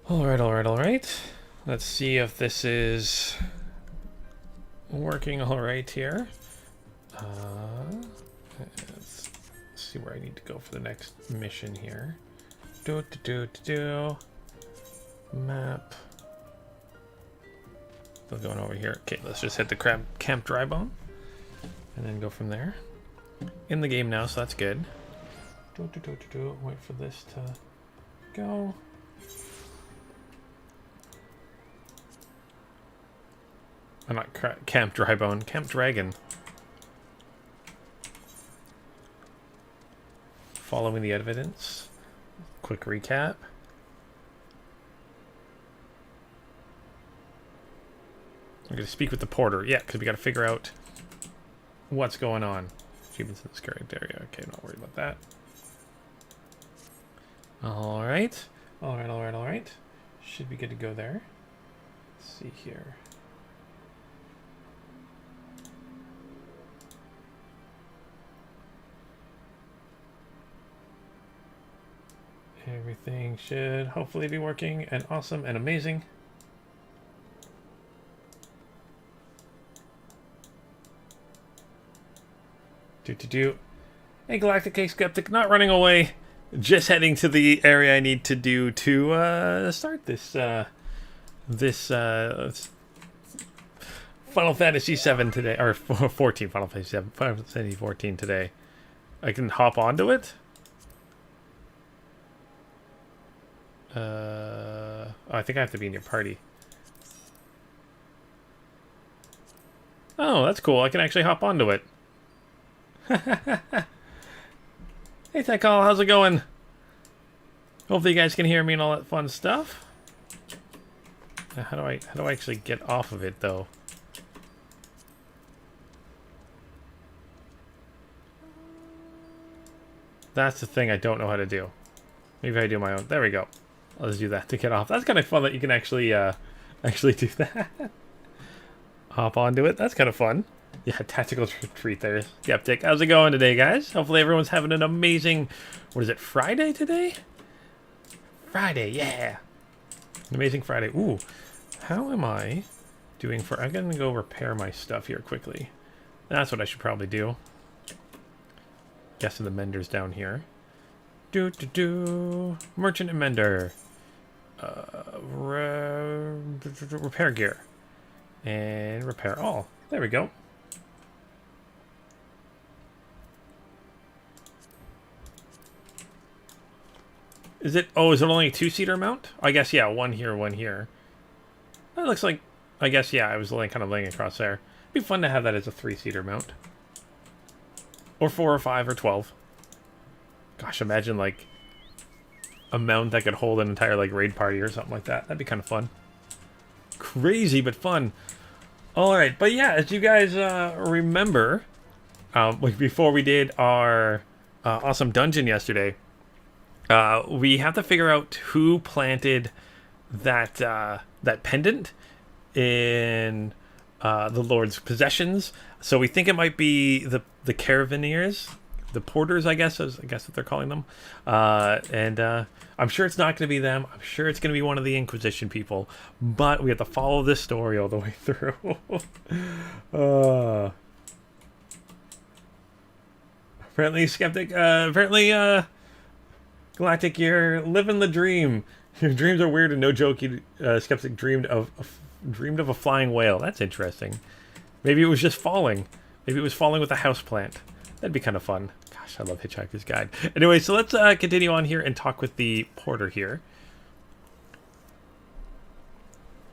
Alright. Let's see if this is working alright here. Let's see where I need to go for the next mission here. Map. Still going over here. Okay, let's just hit the Camp Drybone and then go from there. In the game now, so that's good. Wait for this to go. I'm not Camp Drybone, Camp Dragon. Following the evidence. Quick recap. We're going to speak with the porter. Yeah, because we got to figure out what's going on. Achievements in this current area. Okay, not worried about that. Alright. Should be good to go there. Let's see here. Everything should hopefully be working and awesome and amazing. Hey, Galactic Cake Skeptic, not running away. Just heading to the area I need to do to start this Final Fantasy XIV today, or 14 Final Fantasy XIV, Final Fantasy 14 today. I can hop onto it. I think I have to be in your party. Oh, that's cool. I can actually hop onto it. Hey, Tech All, how's it going? Hopefully you guys can hear me and all that fun stuff. How do I actually get off of it though? That's the thing I don't know how to do. Maybe I do my own. There we go. I'll just do that to get off. That's kind of fun that you can actually do that. Hop onto it. That's kind of fun. Yeah, tactical treat there. Skeptic. How's it going today, guys? Hopefully everyone's having an amazing... What is it, Friday today? Friday, yeah. An amazing Friday. Ooh. How am I doing for... I'm going to go repair my stuff here quickly. That's what I should probably do. Guessing the mender's down here. Merchant and mender. Repair gear. And repair all. There we go. Is it only a two-seater mount? I guess, yeah, one here, one here. That looks like, I guess, yeah, I was kind of laying across there. It'd be fun to have that as a three-seater mount. Or 4 or 5 or 12. Gosh, imagine, like, a mount that could hold an entire, like, raid party or something like that. That'd be kind of fun. Crazy, but fun. Alright, but yeah, as you guys remember, before we did our awesome dungeon yesterday, we have to figure out who planted that that pendant in the Lord's possessions. So we think it might be the caravaneers, the porters, I guess what they're calling them. And I'm sure it's not going to be them. I'm sure it's going to be one of the Inquisition people. But we have to follow this story all the way through. Apparently, Skeptic. Galactic, you're living the dream. Your dreams are weird and no joke. You, Skeptic dreamed of a flying whale. That's interesting. Maybe it was just falling. Maybe it was falling with a houseplant. That'd be kind of fun. Gosh, I love Hitchhiker's Guide. Anyway, so let's continue on here and talk with the porter here.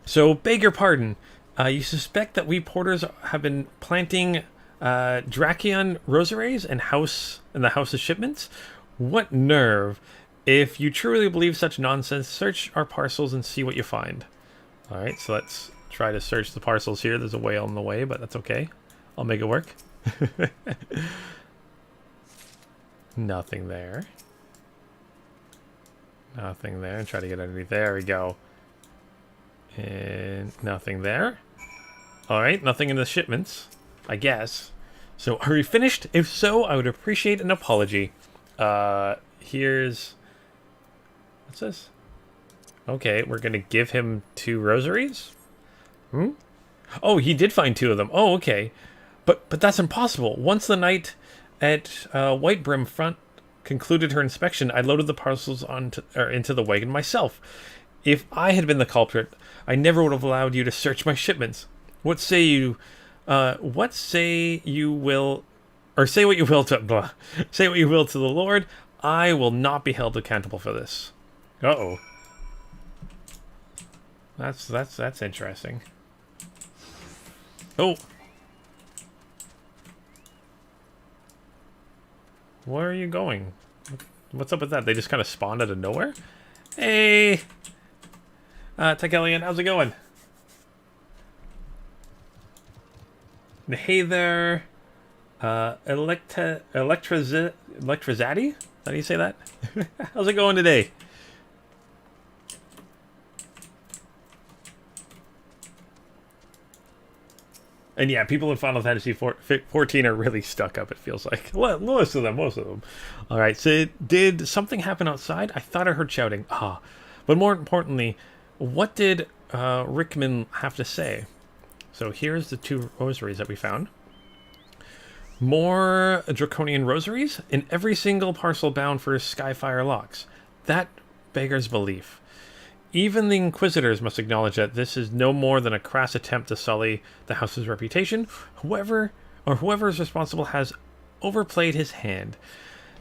So, beg your pardon. You suspect that we porters have been planting Drakion rosaries in the House of Shipments? What nerve. If you truly believe such nonsense, search our parcels and see what you find. Alright, so let's try to search the parcels here. There's a whale in the way, but that's okay. I'll make it work. Nothing there. Nothing there. Try to get underneath. There we go. And nothing there. Alright, nothing in the shipments, I guess. So, are we finished? If so, I would appreciate an apology. Here's... What's this? Okay, we're going to give him 2 rosaries? Hmm? Oh, he did find 2 of them. Oh, okay. But that's impossible. Once the knight at White Brim Front concluded her inspection, I loaded the parcels into the wagon myself. If I had been the culprit, I never would have allowed you to search my shipments. What say you? What say you will, or say what you will to blah. Say what you will to the Lord. I will not be held accountable for this. Uh-oh. That's interesting. Oh. Where are you going? What's up with that? They just kind of spawned out of nowhere? Hey! Tekelian, how's it going? Hey there. Electrizati? How do you say that? How's it going today? And yeah, people in Final Fantasy 14 are really stuck up, it feels like. Most of them. Alright, so did something happen outside? I thought I heard shouting. Ah. But more importantly, what did Rickman have to say? So here's the 2 rosaries that we found. More draconian rosaries in every single parcel bound for Skyfire locks. That beggars belief. Even the Inquisitors must acknowledge that this is no more than a crass attempt to sully the house's reputation. Whoever is responsible has overplayed his hand.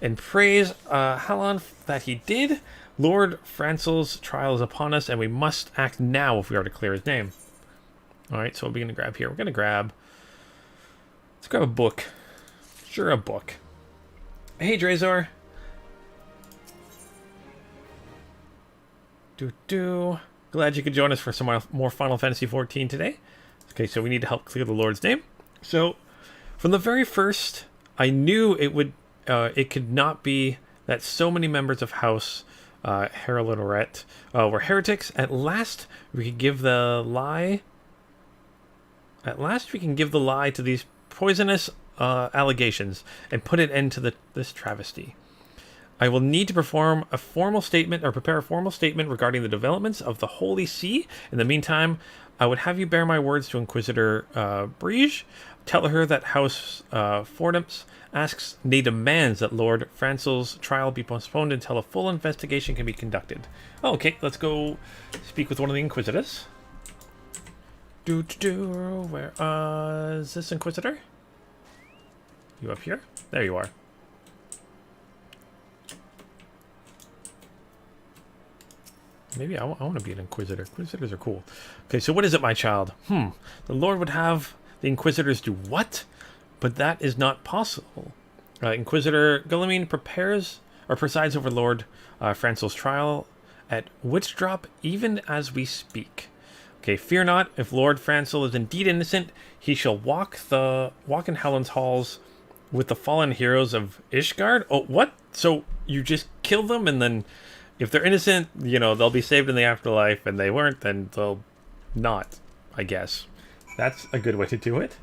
And praise Halon that he did. Lord Francel's trial is upon us, and we must act now if we are to clear his name. Alright, so what are we going to grab here? We're going to grab... Let's grab a book. Sure, a book. Hey, Drazor. Glad you could join us for some more Final Fantasy XIV today. Okay, so we need to help clear the Lord's name. So, from the very first, I knew it could not be that so many members of House Herolinoret were heretics. At last, we could give the lie. At last, we can give the lie to these poisonous allegations and put an end to this travesty. I will need to prepare a formal statement regarding the developments of the Holy See. In the meantime, I would have you bear my words to Inquisitor Briege. Tell her that House Fordamps demands that Lord Francel's trial be postponed until a full investigation can be conducted. Oh, okay, let's go speak with one of the Inquisitors. Where is this Inquisitor? You up here? There you are. Maybe I want to be an Inquisitor. Inquisitors are cool. Okay, so what is it, my child? The Lord would have the Inquisitors do what? But that is not possible. Inquisitor Guillemine presides over Lord Francel's trial at Witchdrop even as we speak. Okay, fear not. If Lord Francel is indeed innocent, he shall walk in Helen's halls with the fallen heroes of Ishgard. Oh, what? So you just kill them and then... If they're innocent, they'll be saved in the afterlife, and they weren't, then they'll not, I guess. That's a good way to do it.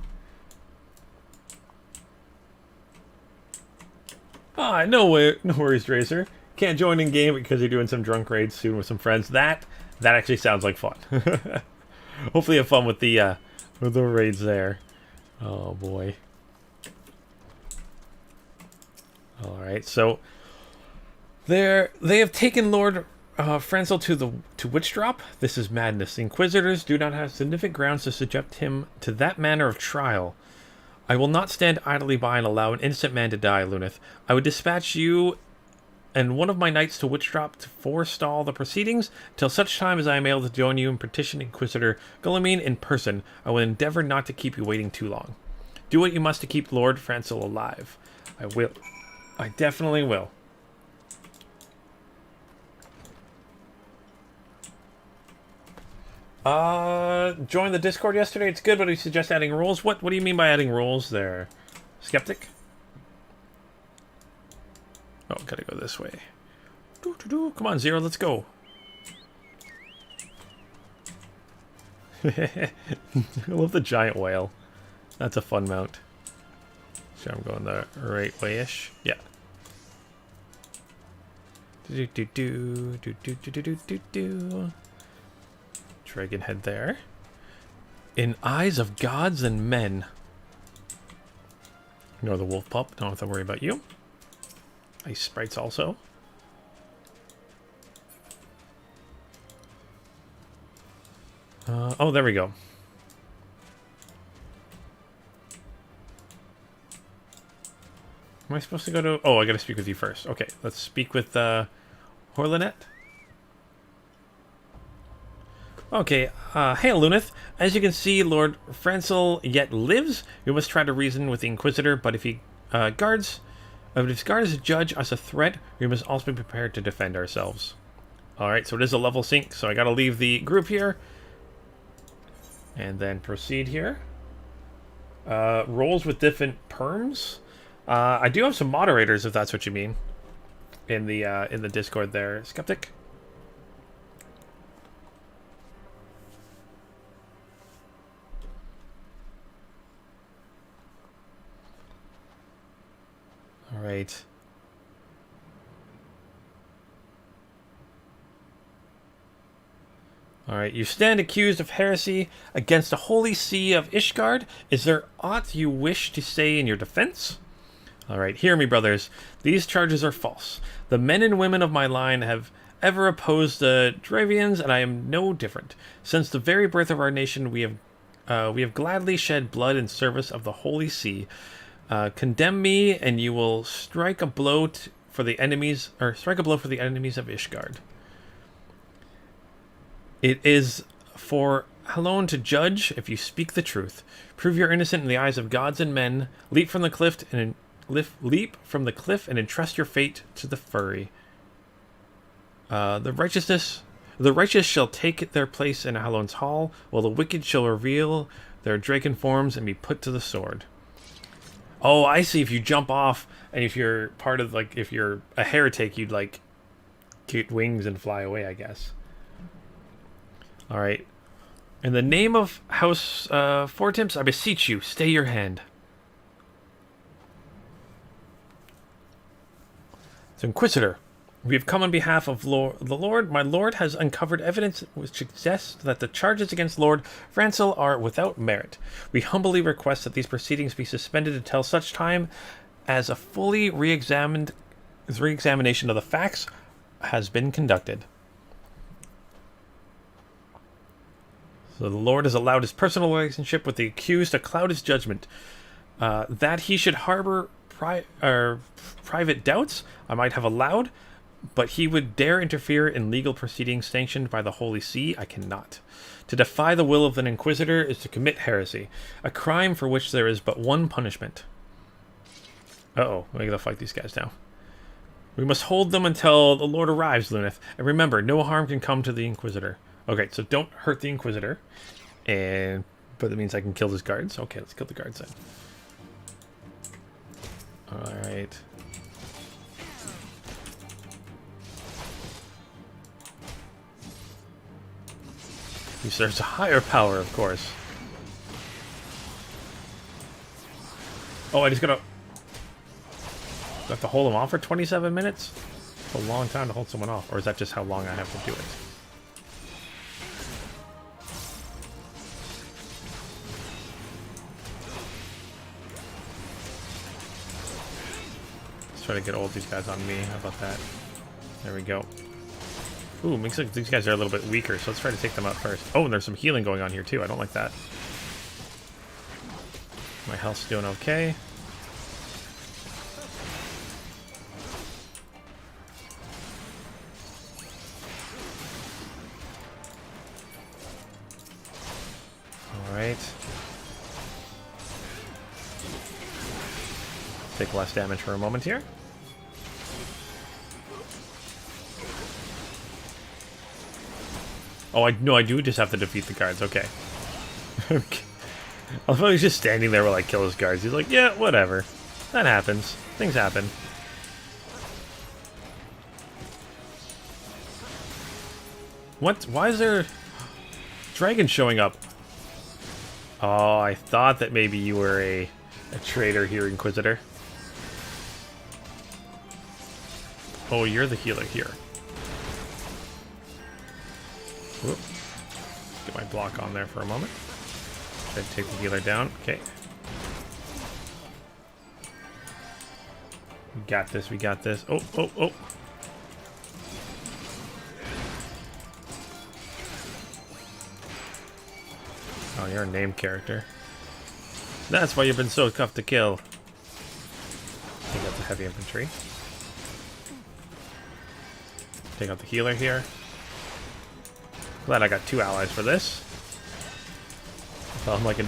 No worries, Dracer. Can't join in game because you're doing some drunk raids soon with some friends. That actually sounds like fun. Hopefully you have fun with the raids there. Oh boy. Alright, so... They have taken Lord Francel to Witchdrop. This is madness. The Inquisitors do not have significant grounds to subject him to that manner of trial. I will not stand idly by and allow an innocent man to die, Luneth. I would dispatch you and one of my knights to Witchdrop to forestall the proceedings till such time as I am able to join you and petition Inquisitor Guillemine in person. I will endeavor not to keep you waiting too long. Do what you must to keep Lord Francel alive. I will. I definitely will. Joined the Discord yesterday. It's good, but we suggest adding rules. What do you mean by adding rules there? Skeptic? Oh, gotta go this way. Come on, Zero, let's go. I love the giant whale. That's a fun mount. So I'm going the right way-ish. Yeah. Do do do do do do do do do do. Dragon head there. In eyes of gods and men. Ignore the wolf pup. Don't have to worry about you. Ice sprites also. Oh, there we go. Am I supposed to go to... Oh, I gotta speak with you first. Okay, let's speak with Horlinet. Okay, hail Luneth. As you can see, Lord Francel yet lives. We must try to reason with the Inquisitor, but if he guards judge us a threat, we must also be prepared to defend ourselves. Alright, so it is a level sync, so I gotta leave the group here. And then proceed here. Roles with different perms. I do have some moderators, if that's what you mean, in the Discord there, Skeptic. All right. Alright, you stand accused of heresy against the holy see of Ishgard. Is there aught you wish to say in your defense? Alright, hear me, brothers. These charges are false. The men and women of my line have ever opposed the Dravians, and I am no different. Since the very birth of our nation, we have gladly shed blood in service of the holy see. Condemn me, and you will strike a blow for the enemies of Ishgard. It is for alone to judge if you speak the truth. Prove you're innocent in the eyes of gods and men. Leap from the cliff and entrust your fate to the Fury. The righteous shall take their place in Halon's hall, while the wicked shall reveal their draken forms and be put to the sword. Oh, I see. If you jump off, and if you're part of, like, if you're a heretic, you'd, like, get wings and fly away, I guess. Alright. In the name of House Fortimps, I beseech you, stay your hand. So, Inquisitor, we have come on behalf of the Lord. My Lord has uncovered evidence which suggests that the charges against Lord Francel are without merit. We humbly request that these proceedings be suspended until such time as a fully re-examination of the facts has been conducted. So the Lord has allowed his personal relationship with the accused to cloud his judgment. That he should harbor private doubts, I might have allowed, but he would dare interfere in legal proceedings sanctioned by the Holy See, I cannot. To defy the will of an Inquisitor is to commit heresy, a crime for which there is but one punishment. Uh-oh, we gotta fight these guys now. We must hold them until the Lord arrives, Luneth, and remember, no harm can come to the Inquisitor. Okay, so don't hurt the Inquisitor, but that means I can kill his guards. Okay, let's kill the guards then. Alright. He serves a higher power, of course. Oh, I just gotta... Do I have to hold him off for 27 minutes? It's a long time to hold someone off. Or is that just how long I have to do it? Let's try to get all of these guys on me. How about that? There we go. Ooh, makes like these guys are a little bit weaker, so let's try to take them out first. Oh, and there's some healing going on here too. I don't like that. My health's doing okay. Alright. Take less damage for a moment here. Oh, I do just have to defeat the guards. Okay. Okay. I thought he was just standing there while I kill his guards. He's like, yeah, whatever. That happens. Things happen. What? Why is there dragon showing up? Oh, I thought that maybe you were a traitor here, Inquisitor. Oh, you're the healer here. Whoop. Get my block on there for a moment. Try to take the healer down. Okay. We got this, we got this. Oh, oh, oh. Oh, you're a named character. That's why you've been so tough to kill. Take out the heavy infantry. Take out the healer here. Glad I got 2 allies for this. So I'm like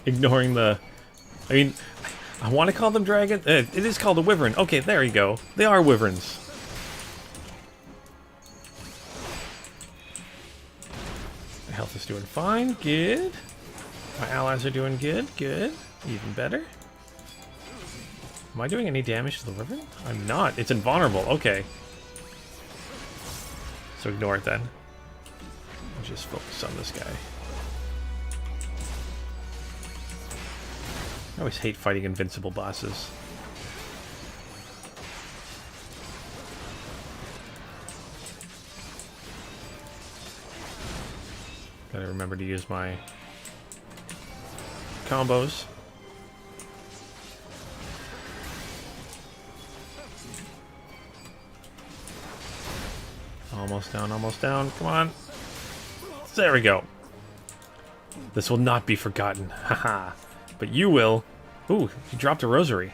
ignoring the... I mean, I want to call them dragon. It is called a wyvern. Okay, there you go. They are wyverns. My health is doing fine. Good. My allies are doing good. Good. Even better. Am I doing any damage to the wyvern? I'm not. It's invulnerable. Okay. So ignore it then. Just focus on this guy. I always hate fighting invincible bosses. Gotta remember to use my combos. Almost down, almost down. Come on. There we go. This will not be forgotten. Haha. But you will. Ooh, you dropped a rosary.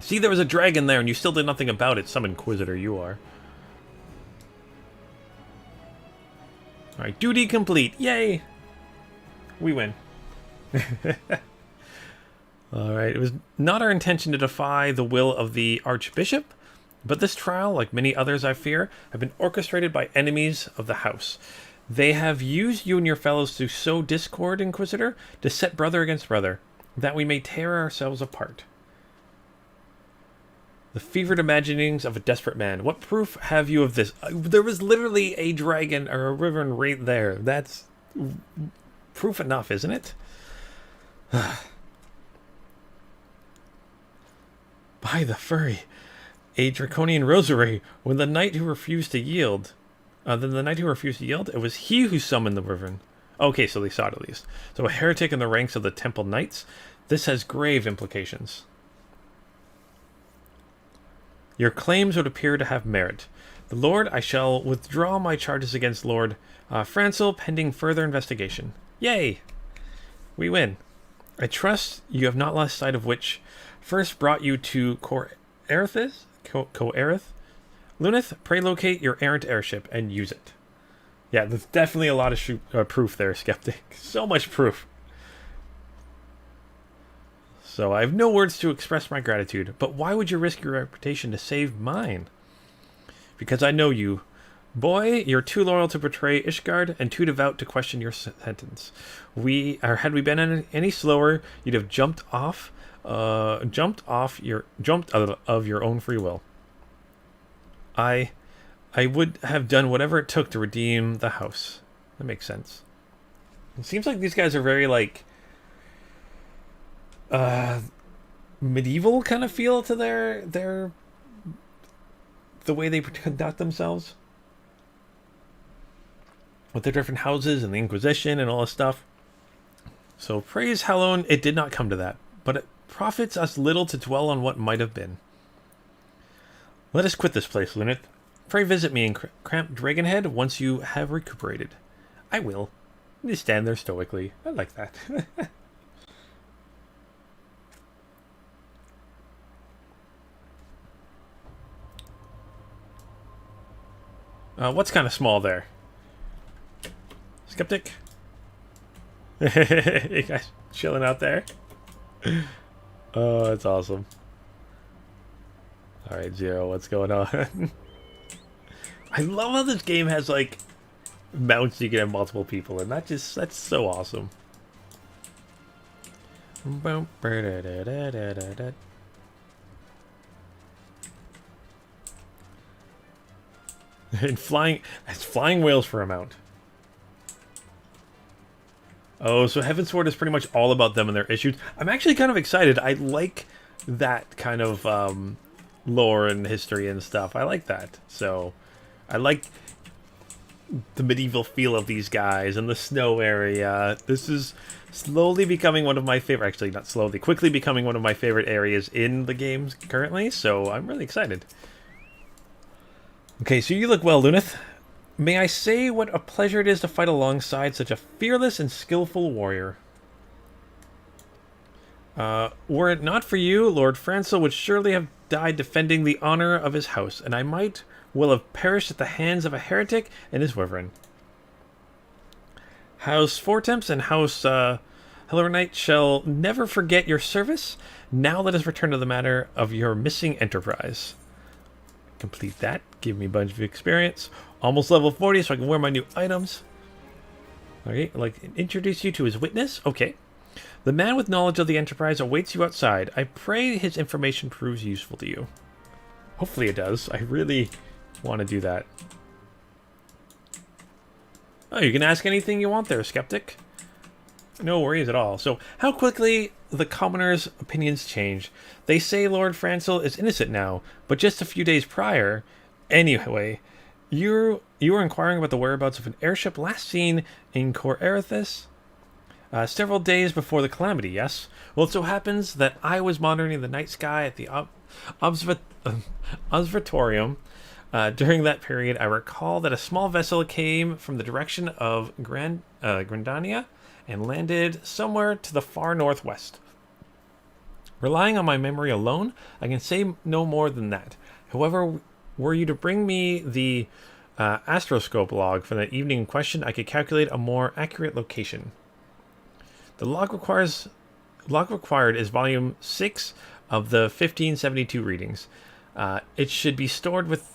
See, there was a dragon there and you still did nothing about it. Some inquisitor you are. Alright, duty complete. Yay! We win. Alright, it was not our intention to defy the will of the Archbishop, but this trial, like many others I fear, have been orchestrated by enemies of the house. They have used you and your fellows to sow discord, Inquisitor, to set brother against brother, that we may tear ourselves apart. The fevered imaginings of a desperate man. What proof have you of this? There was literally a dragon or a wyvern right there. That's proof enough, isn't it? By the furry. A draconian rosary. When the knight who refused to yield... it was he who summoned the wyvern. Okay, so they saw it at least. So a heretic in the ranks of the temple knights. This has grave implications. Your claims would appear to have merit. The Lord, I shall withdraw my charges against Lord Francil pending further investigation. Yay! We win. I trust you have not lost sight of which first brought you to Coerith? Lunith, pray locate your errant airship and use it. Yeah, there's definitely a lot of proof there, Skeptic. So much proof. So I have no words to express my gratitude, but why would you risk your reputation to save mine? Because I know you. Boy, you're too loyal to betray Ishgard and too devout to question your sentence. Had we been any slower, you'd have jumped of your own free will. I would have done whatever it took to redeem the house. That makes sense. It seems like these guys are very like medieval kind of feel to the way they conduct themselves with their different houses and the Inquisition and all this stuff. So praise Halloween, it did not come to that, but it profits us little to dwell on what might have been. Let us quit this place, Lunith. Pray visit me in cramped Dragonhead once you have recuperated. I will. You stand there stoically. I like that. What's kind of small there? Skeptic? You guys chilling out there? Oh, that's awesome. Alright, Zero, what's going on? I love how this game has, like, mounts you can have multiple people, and that's so awesome. And flying whales for a mount. Oh, so Heavensward is pretty much all about them and their issues. I'm actually kind of excited. I like that kind of lore and history and stuff. I like that. So I like the medieval feel of these guys and the snow area. This is slowly becoming one of my favorite, actually not slowly, quickly becoming one of my favorite areas in the games currently, so I'm really excited. Okay, so you look well, Luneth. May I say what a pleasure it is to fight alongside such a fearless and skillful warrior. Were it not for you, Lord Francel would surely have died defending the honor of his house, and I might will have perished at the hands of a heretic and his wyvern. House Fortemps and House Hellernight shall never forget your service. Now let us return to the matter of your missing enterprise. Complete that. Give me a bunch of experience. Almost level 40, so I can wear my new items. Okay, introduce you to his witness. Okay. The man with knowledge of the enterprise awaits you outside. I pray his information proves useful to you. Hopefully it does. I really want to do that. Oh, you can ask anything you want there, Skeptic. No worries at all. So, how quickly the commoners' opinions change. They say Lord Francel is innocent now, but just a few days prior... Anyway, you were inquiring about the whereabouts of an airship last seen in Cor Erithus? Several days before the calamity, yes? Well, it so happens that I was monitoring the night sky at the observatorium. During that period, I recall that a small vessel came from the direction of Grandania and landed somewhere to the far northwest. Relying on my memory alone, I can say no more than that. However, were you to bring me the astroscope log for the evening in question, I could calculate a more accurate location. The log required is volume 6 of the 1572 readings. It should be stored with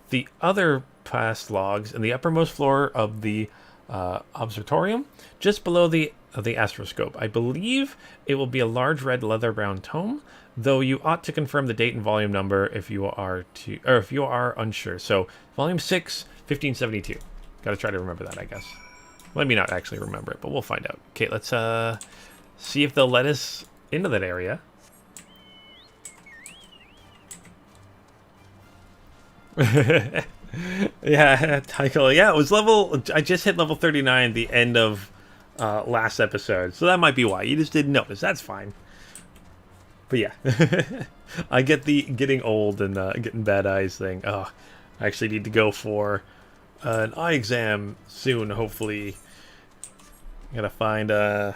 the other past logs in the uppermost floor of the observatorium, just below the astroscope. I believe it will be a large red leather-bound tome, though you ought to confirm the date and volume number if you are unsure. So, volume 6, 1572. Got to try to remember that, I guess. Let me not actually remember it, but we'll find out. Okay, let's see if they'll let us into that area. Yeah, Tycho. Yeah, it was I just hit level 39 at the end of last episode, so that might be why. You just didn't notice. That's fine. But yeah, I get the getting old and getting bad eyes thing. Oh, I actually need to go for an eye exam soon, hopefully. Gotta find a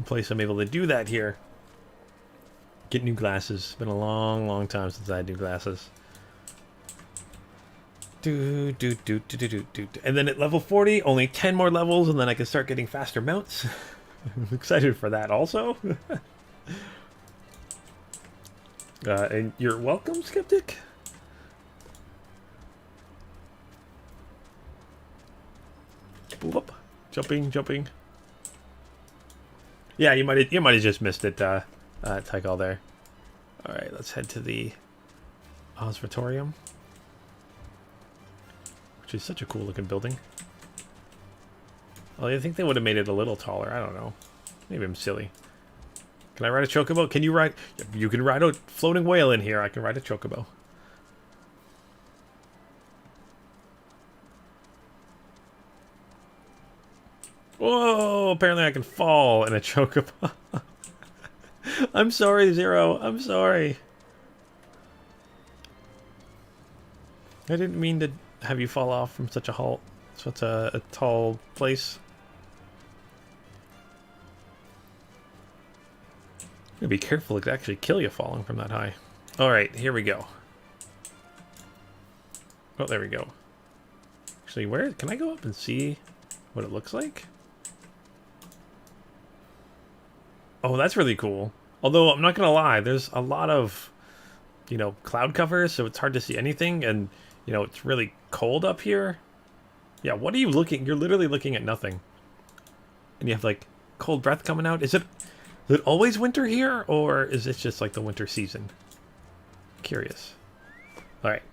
place I'm able to do that here. Get new glasses. It's been a long, long time since I had new glasses. And then at level 40, only 10 more levels, and then I can start getting faster mounts. I'm excited for that also. And you're welcome, Skeptic. Whoop. Jumping. Yeah, you might have just missed it, Tycho there. All right, let's head to the observatorium, which is such a cool looking building. Well, I think they would have made it a little taller. I don't know. Maybe I'm silly. Can I ride a chocobo? Can you ride? You can ride a floating whale in here. I can ride a chocobo. Whoa! Apparently I can fall in a chocobo. I'm sorry, Zero. I'm sorry. I didn't mean to have you fall off from such a tall place. You gotta be careful. It could actually kill you falling from that high. Alright, here we go. Oh, there we go. Actually, where can I go up and see what it looks like? Oh, that's really cool. Although, I'm not gonna lie, there's a lot of, cloud cover, so it's hard to see anything, and, it's really cold up here. Yeah, what are you looking? You're literally looking at nothing. And you have, cold breath coming out. Is it always winter here, or is it just, the winter season? Curious. Alright.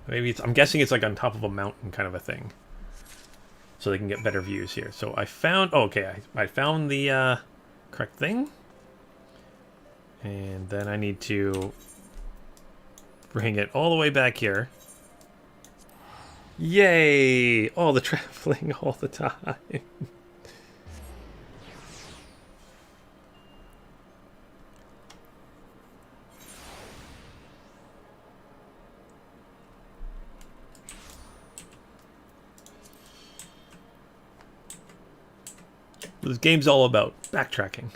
Maybe I'm guessing it's, on top of a mountain kind of a thing. So they can get better views here. So I found... Oh, okay, I found the correct thing. And then I need to bring it all the way back here. Yay! All the traveling all the time. This game's all about backtracking.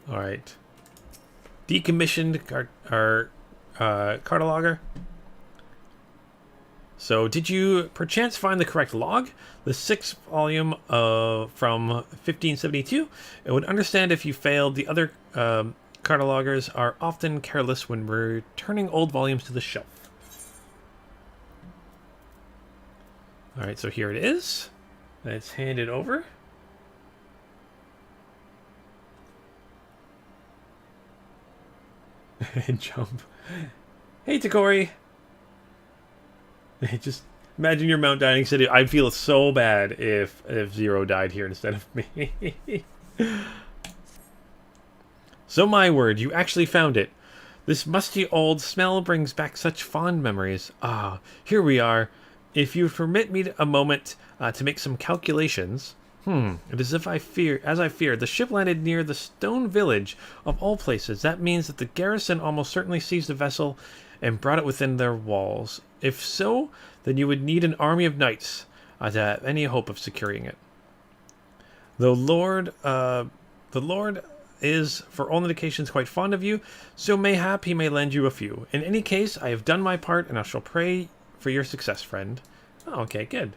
Alright. Decommissioned our cataloger. So, did you perchance find the correct log? The 6th volume from 1572? It would understand if you failed. The other catalogers are often careless when returning old volumes to the shelf. Alright, so here it is. Let's hand it over. And jump. Hey, Takori. Just imagine your mount dying. Said, I'd feel so bad if Zero died here instead of me. So my word, you actually found it. This musty old smell brings back such fond memories. Ah, here we are. If you permit me a moment to make some calculations. It is as I feared. The ship landed near the stone village of all places. That means that the garrison almost certainly seized the vessel and brought it within their walls. If so, then you would need an army of knights to have any hope of securing it. The Lord is, for all indications, quite fond of you, so mayhap he may lend you a few. In any case, I have done my part, and I shall pray for your success, friend. Oh, okay, good.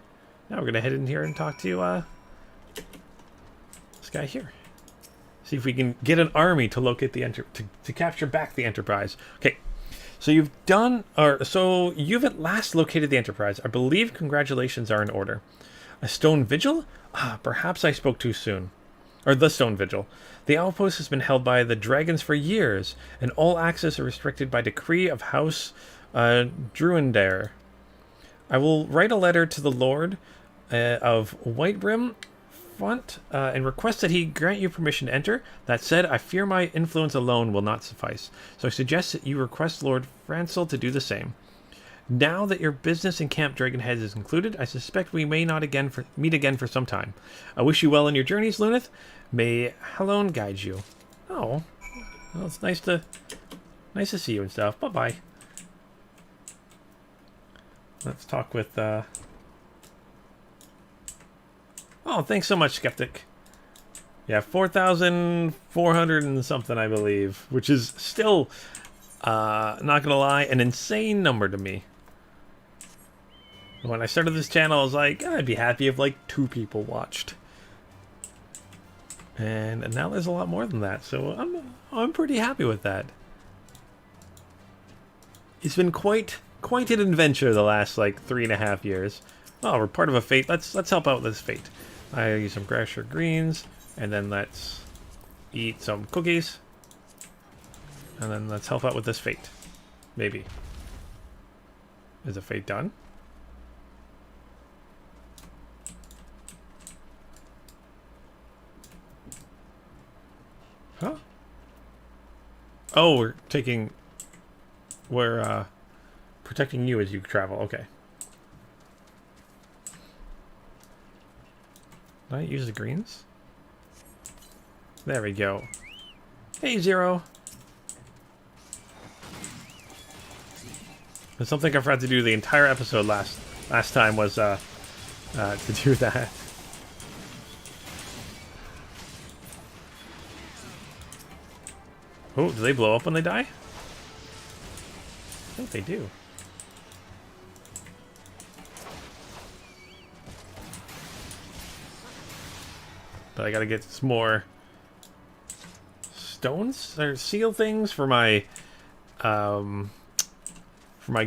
Now we're gonna head in here and talk to this guy here. See if we can get an army to locate the to capture back the Enterprise. Okay, so you've at last located the Enterprise. I believe congratulations are in order. A stone vigil? Perhaps I spoke too soon. Or the stone vigil. The outpost has been held by the dragons for years, and all access are restricted by decree of House Druendare. I will write a letter to the Lord of Whitebrim Front and request that he grant you permission to enter. That said, I fear my influence alone will not suffice, so I suggest that you request Lord Francel to do the same. Now that your business in Camp Dragonhead is concluded, I suspect we may not meet again for some time. I wish you well in your journeys, Luneth. May Helon guide you. Oh, well, it's nice to see you and stuff. Bye-bye. Let's talk with, Oh, thanks so much, Skeptic. Yeah, 4,400 and something, I believe. Which is still, not gonna lie, an insane number to me. When I started this channel, I was like, I'd be happy if, like, 2 people watched. And now there's a lot more than that, so I'm pretty happy with that. It's been quite an adventure the last, like, 3.5 years. Oh, we're part of a fate. Let's help out with this fate. I use some Grasher greens, and then let's eat some cookies. And then let's help out with this fate. Maybe. Is the fate done? Huh? Oh, we're protecting you as you travel. Okay. Did I use the greens? There we go. Hey, Zero. There's something I forgot to do the entire episode last time was to do that. Oh, do they blow up when they die? I think they do. But I gotta get some more stones or seal things for my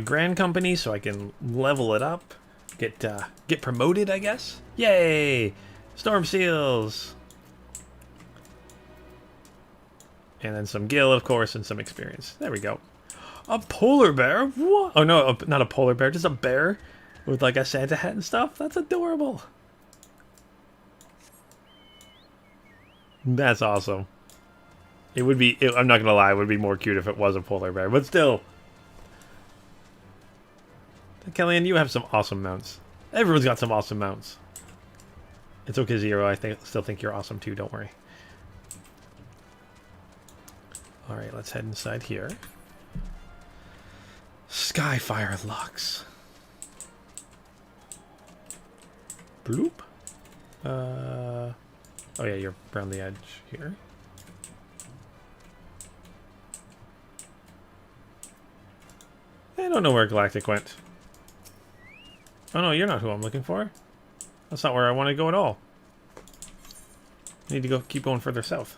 grand company, so I can level it up, get promoted, I guess. Yay! Storm seals. And then some gil, of course, and some experience. There we go. A polar bear? What? Oh, no, not a polar bear. Just a bear with, like, a Santa hat and stuff. That's adorable. That's awesome. It would be, I'm not going to lie, it would be more cute if it was a polar bear. But still. Kellyanne, you have some awesome mounts. Everyone's got some awesome mounts. It's okay, Zero. I still think you're awesome too, don't worry. Alright, let's head inside here. Skyfire Lux. Bloop. Oh yeah, you're around the edge here. I don't know where Galactic went. Oh no, you're not who I'm looking for. That's not where I want to go at all. I need to keep going further south.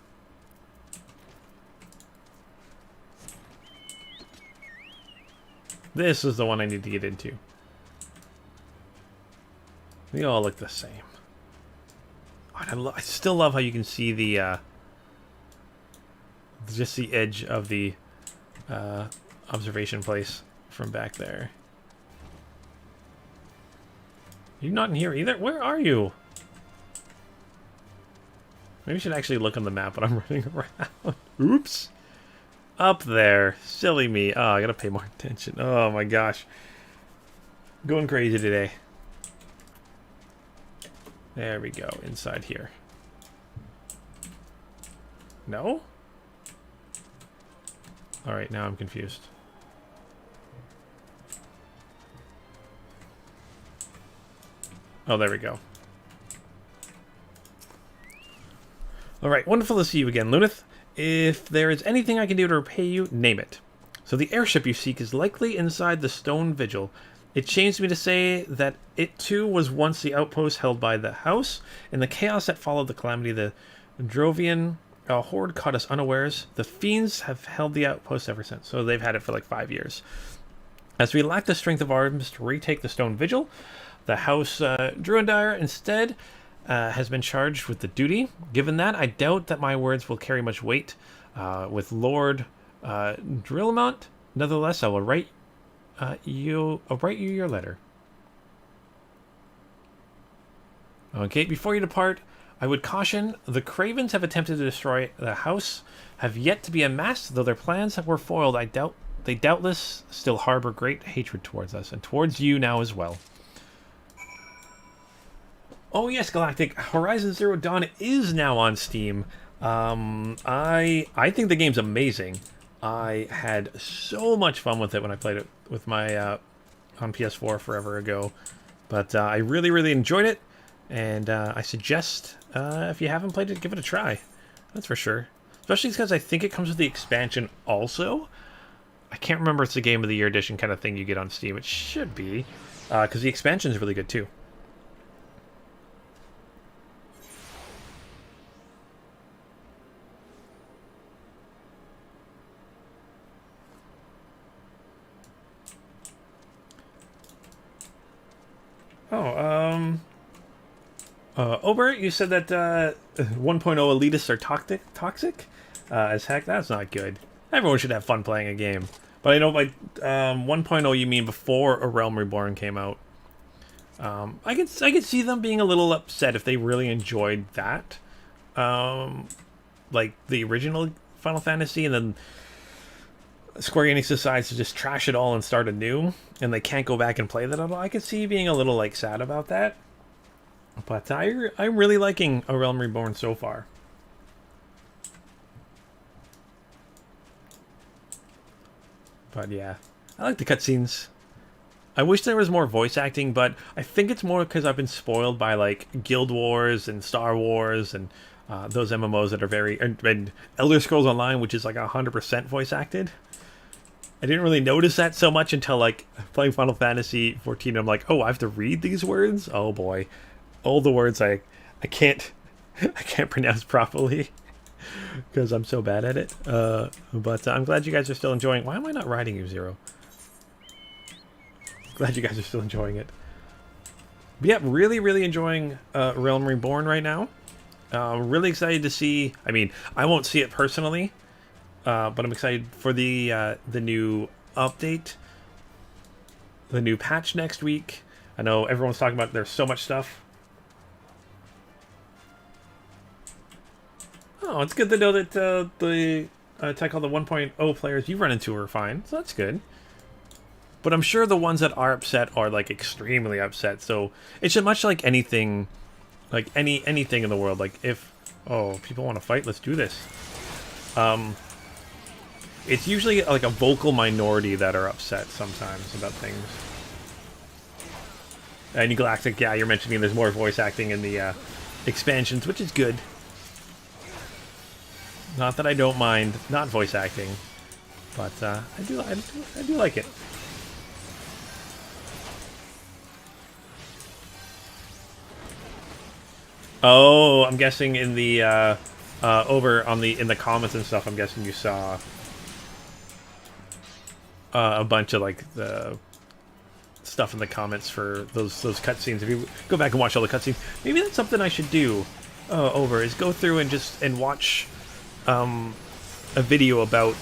This is the one I need to get into. They all look the same. I still love how you can see the just the edge of the observation place from back there. You're not in here either? Where are you? Maybe I should actually look on the map when I'm running around. Oops. Up there. Silly me. Oh, I gotta pay more attention. Oh my gosh. Going crazy today. There we go. Inside here. No? Alright, now I'm confused. Oh, there we go. Alright, wonderful to see you again, Lunith. If there is anything I can do to repay you, name it. So the airship you seek is likely inside the stone vigil. It shames me to say that it too was once the outpost held by the house. In the chaos that followed the calamity, the Drovian horde caught us unawares. The fiends have held the outpost ever since. So they've had it for like 5 years. As we lack the strength of arms to retake the stone vigil, the house Druendire instead has been charged with the duty. Given that, I doubt that my words will carry much weight with Lord Drillamont. Nevertheless, I will write you your letter. Okay, before you depart, I would caution the Cravens have attempted to destroy the house, have yet to be amassed, though their plans were foiled. They doubtless still harbor great hatred towards us, and towards you now as well. Oh yes, Galactic, Horizon Zero Dawn is now on Steam. I think the game's amazing. I had so much fun with it when I played it with my on PS4 forever ago. But I really, really enjoyed it, and I suggest if you haven't played it, give it a try. That's for sure. Especially because I think it comes with the expansion also. I can't remember if it's a Game of the Year edition kind of thing you get on Steam. It should be, because the expansion is really good too. Ober, you said that 1.0 elitists are toxic as heck. That's not good. Everyone should have fun playing a game. But I know by 1.0 you mean before A Realm Reborn came out. I could see them being a little upset if they really enjoyed that, like the original Final Fantasy, and then Square Enix decides to just trash it all and start anew, and they can't go back and play that at all. I could see being a little like sad about that. But I'm really liking A Realm Reborn so far. But yeah, I like the cutscenes. I wish there was more voice acting, but I think it's more because I've been spoiled by like Guild Wars and Star Wars and those MMOs that are very... and Elder Scrolls Online, which is like 100% voice acted. I didn't really notice that so much until like playing Final Fantasy XIV. I'm like, oh, I have to read these words? Oh boy. All the words I can't pronounce properly because I'm so bad at it. But I'm glad you guys are still enjoying. Why am I not riding you, Zero? Glad you guys are still enjoying it. But yeah, really, really enjoying Realm Reborn right now. Really excited to see. I mean, I won't see it personally, but I'm excited for the new update, the new patch next week. I know everyone's talking about there's so much stuff. Oh, it's good to know that the Untitled 1.0 players you run into are fine, so that's good. But I'm sure the ones that are upset are like extremely upset. So it's just much like anything, like anything in the world. Like if people want to fight, let's do this. It's usually like a vocal minority that are upset sometimes about things. And Galactic, yeah, you're mentioning there's more voice acting in the expansions, which is good. Not that I don't mind not voice acting, but I do like it. Oh, I'm guessing in the over on the in the comments and stuff. I'm guessing you saw a bunch of like the stuff in the comments for those cutscenes. If you go back and watch all the cutscenes, maybe that's something I should do. Over is go through and watch a video about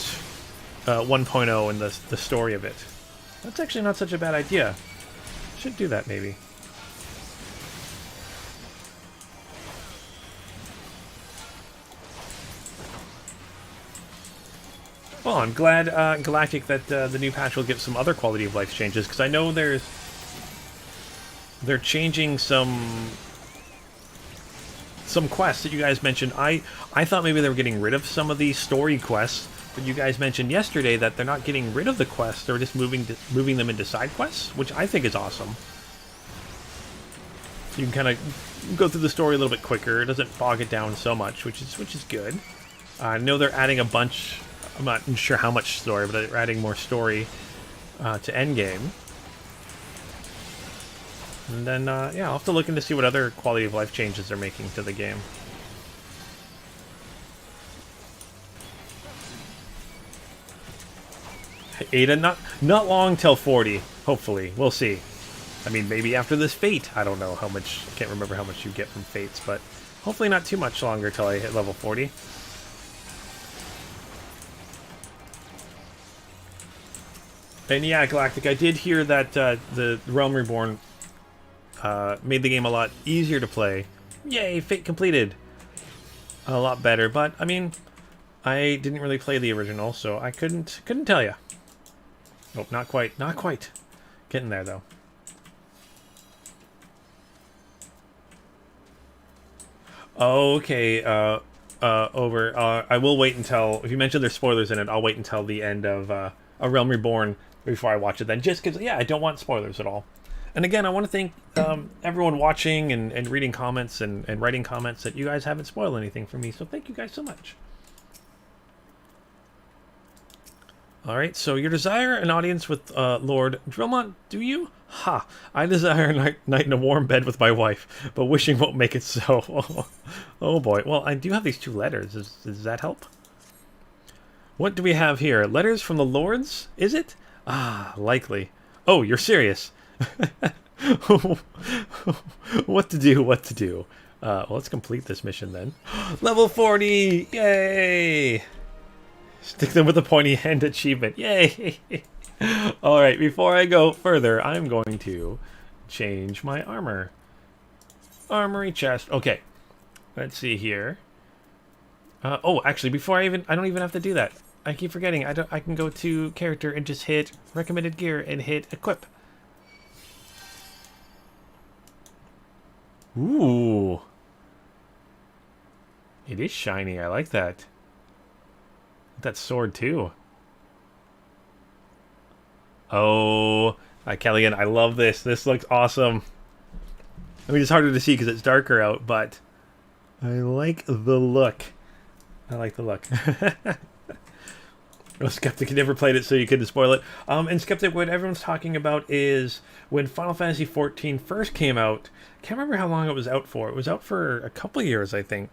1.0 and the story of it. That's actually not such a bad idea. Should do that maybe. Well, I'm glad, Galactic, that the new patch will give some other quality of life changes, because I know they're changing some quests that you guys mentioned. I thought maybe they were getting rid of some of these story quests, but you guys mentioned yesterday that they're not getting rid of the quests, they're just moving them into side quests, which I think is awesome. So you can kind of go through the story a little bit quicker, it doesn't bog it down so much, which is good. I know they're adding a bunch. I'm not sure how much story, but they're adding more story to endgame. And then, yeah, I'll have to look into see what other quality of life changes they're making to the game. Ada, not long till 40, hopefully. We'll see. I mean, maybe after this Fate. I don't know how much, I can't remember how much you get from Fates, but hopefully not too much longer till I hit level 40. And yeah, Galactic, I did hear that the Realm Reborn made the game a lot easier to play. Yay, Fate completed! A lot better, but, I mean, I didn't really play the original, so I couldn't tell you. Nope, not quite. Getting there, though. Okay, over. I will wait until, if you mentioned there's spoilers in it, I'll wait until the end of A Realm Reborn before I watch it then, just because, yeah, I don't want spoilers at all. And again, I want to thank everyone watching and reading comments and writing comments that you guys haven't spoiled anything for me, so thank you guys so much. Alright, so you desire an audience with Lord Drillmont, do you? Ha! I desire a night in a warm bed with my wife, but wishing won't make it so. Oh boy. Well, I do have these 2 letters. Does that help? What do we have here? Letters from the lords? Is it? Ah, likely. Oh, you're serious. What to do? Well, let's complete this mission then. Level 40! Yay! Stick them with a pointy end achievement. Yay! Alright, before I go further, I'm going to change my armor. Armory chest. Okay. Let's see here. Oh, actually, before I don't even have to do that. I keep forgetting. I can go to character and just hit recommended gear and hit equip. Ooh. It is shiny. I like that. That sword too. Oh, Kellyanne, I love this. This looks awesome. I mean, it's harder to see because it's darker out, but I like the look. Well, Skeptic had never played it, so you couldn't spoil it. And Skeptic, what everyone's talking about is when Final Fantasy XIV first came out. Can't remember how long it was out for. It was out for a couple years, I think.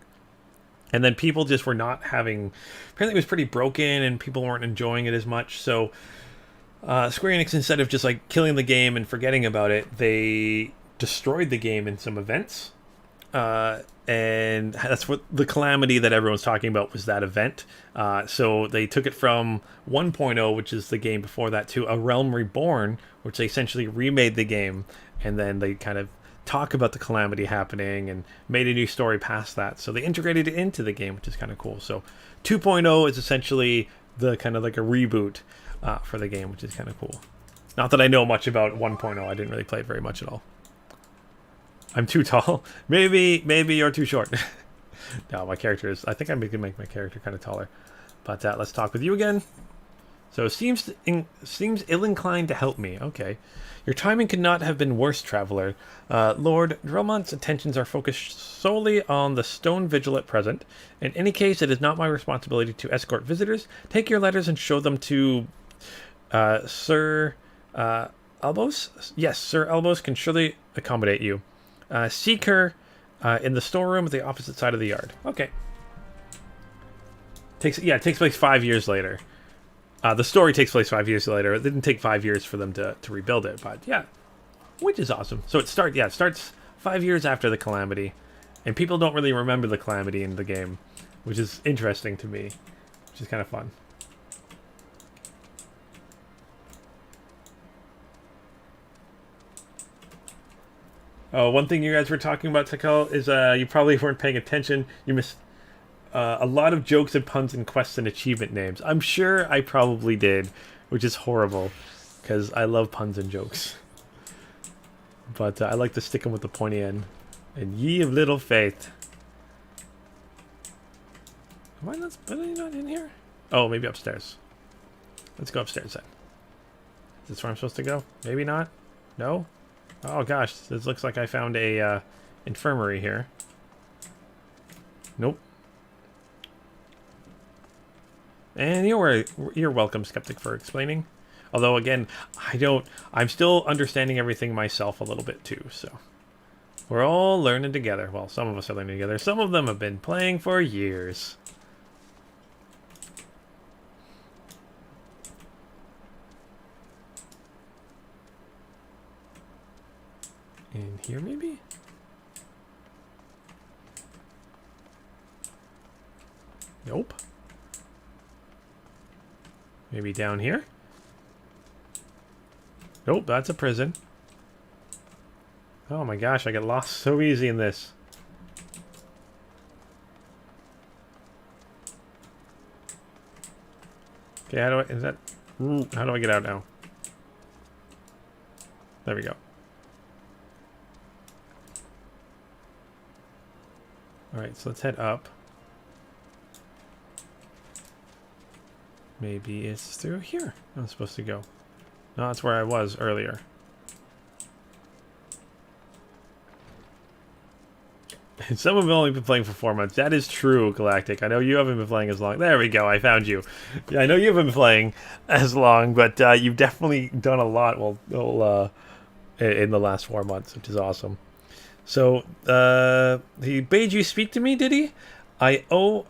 And then people just were not having... Apparently it was pretty broken and people weren't enjoying it as much. So Square Enix, instead of just like killing the game and forgetting about it, they destroyed the game in some events. And that's what the calamity that everyone's talking about was, that event. So they took it from 1.0, which is the game before that, to A Realm Reborn, which they essentially remade the game. And then they kind of talk about the calamity happening and made a new story past that. So they integrated it into the game, which is kind of cool. So 2.0 is essentially the kind of like a reboot for the game, which is kind of cool. Not that I know much about 1.0. I didn't really play it very much at all. I'm too tall. Maybe you're too short. No, my character is... I think I can make my character kind of taller. But let's talk with you again. So seems ill-inclined to help me. Okay. Your timing could not have been worse, traveler. Lord Drillmont's attentions are focused solely on the stone vigil at present. In any case, it is not my responsibility to escort visitors. Take your letters and show them to Sir Elbows? Yes, Sir Elbows can surely accommodate you. Seek her in the storeroom at the opposite side of the yard. Okay. It takes place 5 years later. The story takes place 5 years later. It didn't take 5 years for them to rebuild it, but yeah, which is awesome. So it starts 5 years after the calamity, and people don't really remember the calamity in the game, which is interesting to me, which is kind of fun. Oh, one thing you guys were talking about, Takal, is you probably weren't paying attention. You missed a lot of jokes and puns and quests and achievement names. I'm sure I probably did, which is horrible, because I love puns and jokes. But I like to stick them with the pointy end. And ye of little faith. Am I not in here? Oh, maybe upstairs. Let's go upstairs then. Is this where I'm supposed to go? Maybe not? No? Oh gosh, this looks like I found a infirmary here. Nope. And you're welcome, Skeptic, for explaining. Although again, I'm still understanding everything myself a little bit too, so we're all learning together. Well, some of us are learning together. Some of them have been playing for years. In here, maybe? Nope. Maybe down here? Nope, that's a prison. Oh my gosh, I get lost so easy in this. Okay, how do I get out now? There we go. Alright, so let's head up. Maybe it's through here I'm supposed to go. No, that's where I was earlier. Some have only been playing for 4 months. That is true, Galactic. I know you haven't been playing as long. There we go, I found you. Yeah, I know you haven't been playing as long, but you've definitely done a lot in the last 4 months, which is awesome. So, he bade you speak to me, did he? I know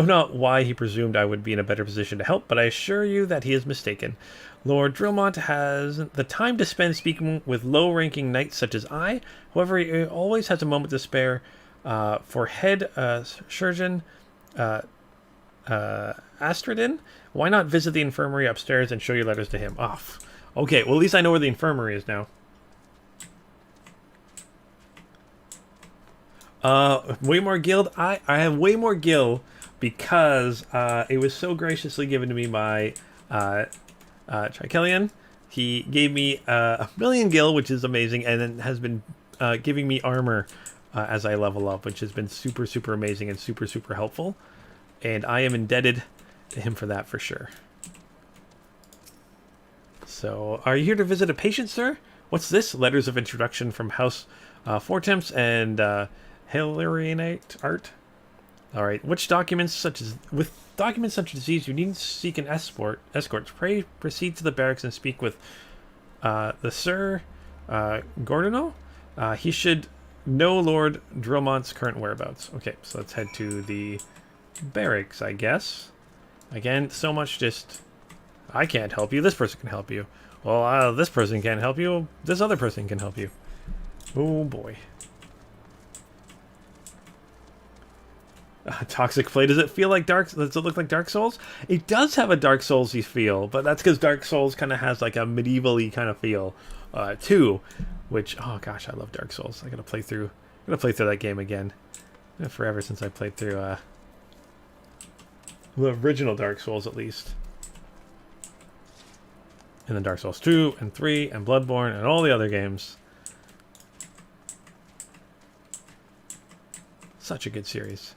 not why he presumed I would be in a better position to help, but I assure you that he is mistaken. Lord Drillmont has the time to spend speaking with low-ranking knights such as I. However, he always has a moment to spare for head surgeon Astridin. Why not visit the infirmary upstairs and show your letters to him? Oh, okay, well, at least I know where the infirmary is now. Way more guild. I have way more gil because it was so graciously given to me by Trikelian. He gave me 1,000,000 gil, which is amazing, and then has been giving me armor as I level up, which has been super, super amazing and super, super helpful. And I am indebted to him for that for sure. So, are you here to visit a patient, sir? What's this? Letters of introduction from House Fortemps and Hilarianate art. Alright, with documents such as these, you needn't seek an escort. Pray proceed to the barracks and speak with the Sir Gordino. He should know Lord Drillmont's current whereabouts. Okay, so let's head to the barracks, I guess. Again, so much just... I can't help you, this person can help you. Well, this person can't help you, this other person can help you. Oh boy. Toxic Flay. Does it feel like Does it look like Dark Souls? It does have a Dark Souls-y feel, but that's because Dark Souls kind of has like a medieval-y kind of feel, too. which, oh gosh, I love Dark Souls. I gotta play through that game again. Forever since I played through the original Dark Souls, at least. And then Dark Souls 2 and 3 and Bloodborne and all the other games. Such a good series.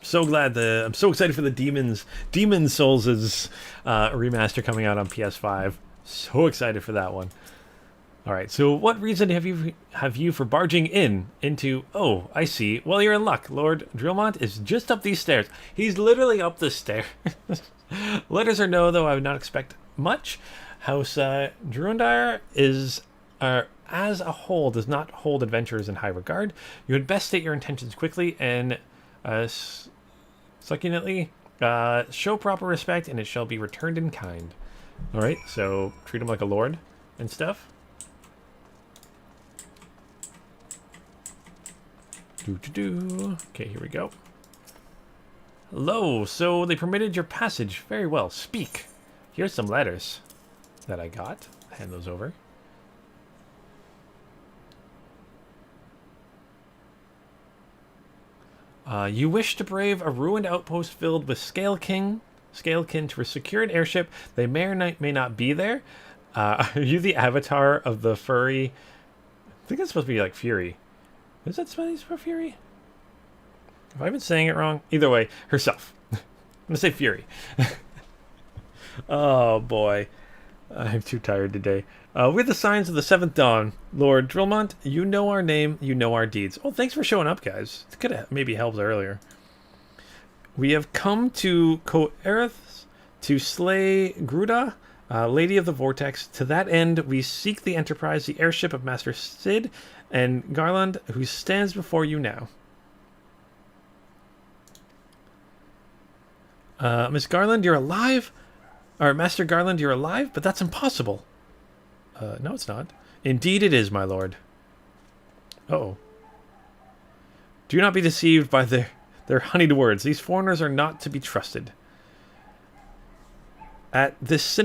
So glad I'm so excited for the Demon Souls' remaster coming out on PS5. So excited for that one. All right, so what reason have you for barging into? Oh, I see. Well, you're in luck. Lord Drillmont is just up these stairs. He's literally up the stairs. Letters or no, though I would not expect much. House Druendire is as a whole does not hold adventurers in high regard. You had best state your intentions quickly and succulently. Show proper respect, and it shall be returned in kind. All right, so treat him like a lord and stuff. Okay, here we go. Hello, so they permitted your passage. Very well, speak. Here's some letters that I got. Hand those over. You wish to brave a ruined outpost filled with Scalekin to secure an airship. They may not be there. Are you the avatar of the furry? I think it's supposed to be like Fury. Is that Spanish for Fury? Have I been saying it wrong? Either way, herself. I'm going to say Fury. Oh, boy. I'm too tired today. We're the signs of the seventh dawn. Lord Drillmont, you know our name, you know our deeds. Oh, thanks for showing up, guys. It could have maybe helped earlier. We have come to Coerith to slay Gruda, Lady of the Vortex. To that end, we seek the Enterprise, the airship of Master Sid, and Garland, who stands before you now. Miss Garland, you're alive? Or Master Garland, you're alive? But that's impossible. No, it's not. Indeed it is, my lord. Uh-oh. Do not be deceived by their honeyed words. These foreigners are not to be trusted. At this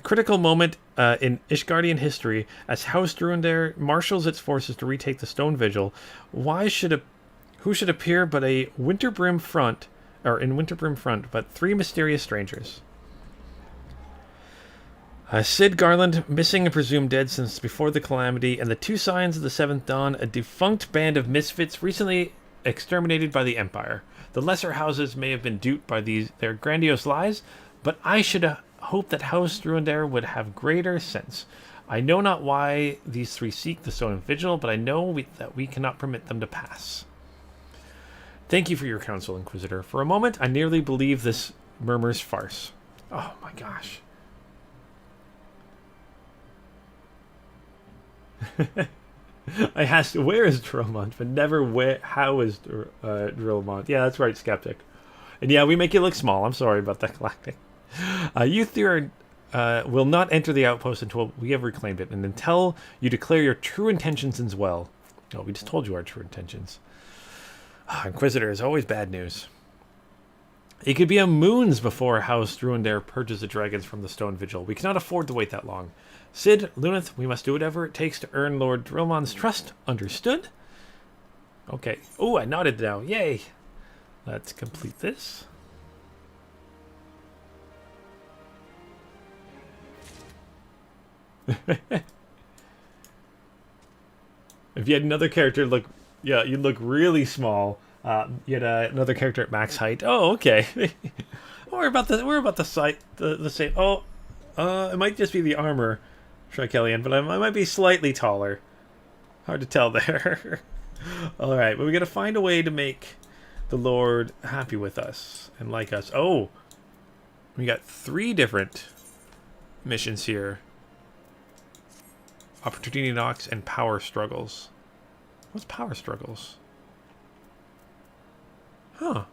critical moment in Ishgardian history, as House Druendare marshals its forces to retake the Stone Vigil, who should appear but in Winterbrim Front, but three mysterious strangers. Sid Garland, missing and presumed dead since before the calamity, and the two signs of the Seventh Dawn, a defunct band of misfits recently exterminated by the Empire. The lesser houses may have been duped by their grandiose lies, but I should hope that House Druendare would have greater sense. I know not why these three seek the Stone Vigil, but I know that we cannot permit them to pass. Thank you for your counsel, Inquisitor. For a moment, I nearly believe this murmur's farce. Oh my gosh. I asked, where is Drillmont, but never how is Drillmont. Yeah, that's right, Skeptic. And yeah, we make you look small. I'm sorry about that, Galactic. You three will not enter the outpost until we have reclaimed it, and until you declare your true intentions as well. Oh, we just told you our true intentions. Inquisitor is always bad news. It could be a moons before House Druendare purges the dragons from the Stone Vigil. We cannot afford to wait that long. Sid, Luneth, we must do whatever it takes to earn Lord Drillmont's trust. Understood? Okay. Oh, I nodded now. Yay. Let's complete this. If you had another character look, yeah, you'd look really small. You had another character at max height. Oh, okay. We're about the site, the same. Oh, it might just be the armor, Trikelian, but I might be slightly taller. Hard to tell there. All right, but we got to find a way to make the Lord happy with us and like us. Oh, we got 3 different missions here. Opportunity knocks and power struggles. What's power struggles? Huh.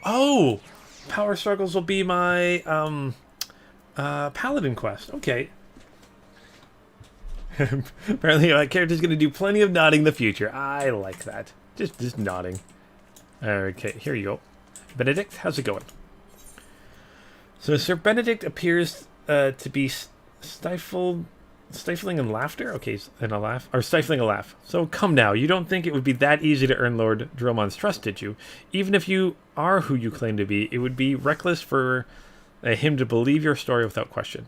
Oh! Power struggles will be my paladin quest. Okay. Apparently my character's going to do plenty of nodding in the future. I like that. Just nodding. Okay, here you go. Benedict, how's it going? So Sir Benedict appears to be stifled Stifling and laughter? Okay, and a laugh. Or stifling a laugh. So come now, you don't think it would be that easy to earn Lord Drillmon's trust, did you? Even if you are who you claim to be, it would be reckless for him to believe your story without question.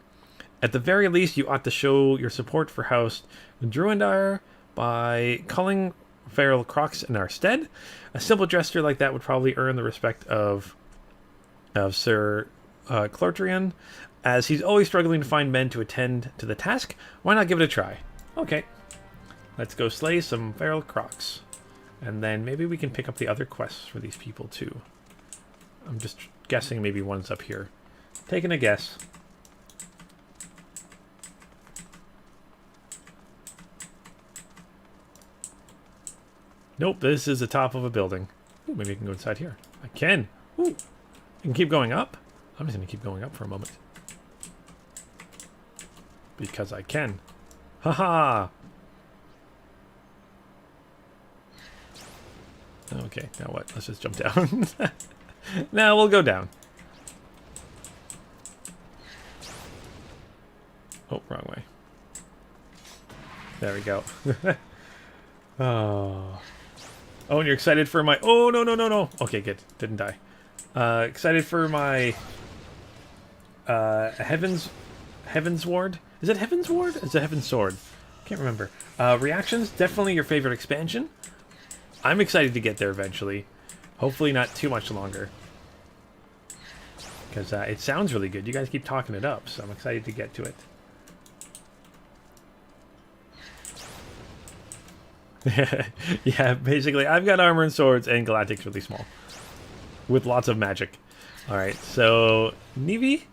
At the very least, you ought to show your support for House Druendar by calling Feral Crocs in our stead. A simple gesture like that would probably earn the respect of Sir Clortrian. As he's always struggling to find men to attend to the task, why not give it a try? Okay. Let's go slay some feral crocs. And then maybe we can pick up the other quests for these people too. I'm just guessing maybe one's up here. Taking a guess. Nope, this is the top of a building. Ooh, maybe I can go inside here. I can. Ooh. I can keep going up. I'm just going to keep going up for a moment. Because I can. Haha! Okay, now what? Let's just jump down. Now we'll go down. Oh, wrong way. There we go. Oh. Oh, and you're excited for my... Oh, no, no, no, no. Okay, good. Didn't die. Excited for my... Heaven's Ward? Is it Heaven's Ward? Is it Heaven's Sword? Can't remember. Reactions, definitely your favorite expansion. I'm excited to get there eventually. Hopefully not too much longer. Because it sounds really good. You guys keep talking it up, so I'm excited to get to it. Yeah, basically, I've got armor and swords, and Galactic's really small. With lots of magic. Alright, so... Nivi?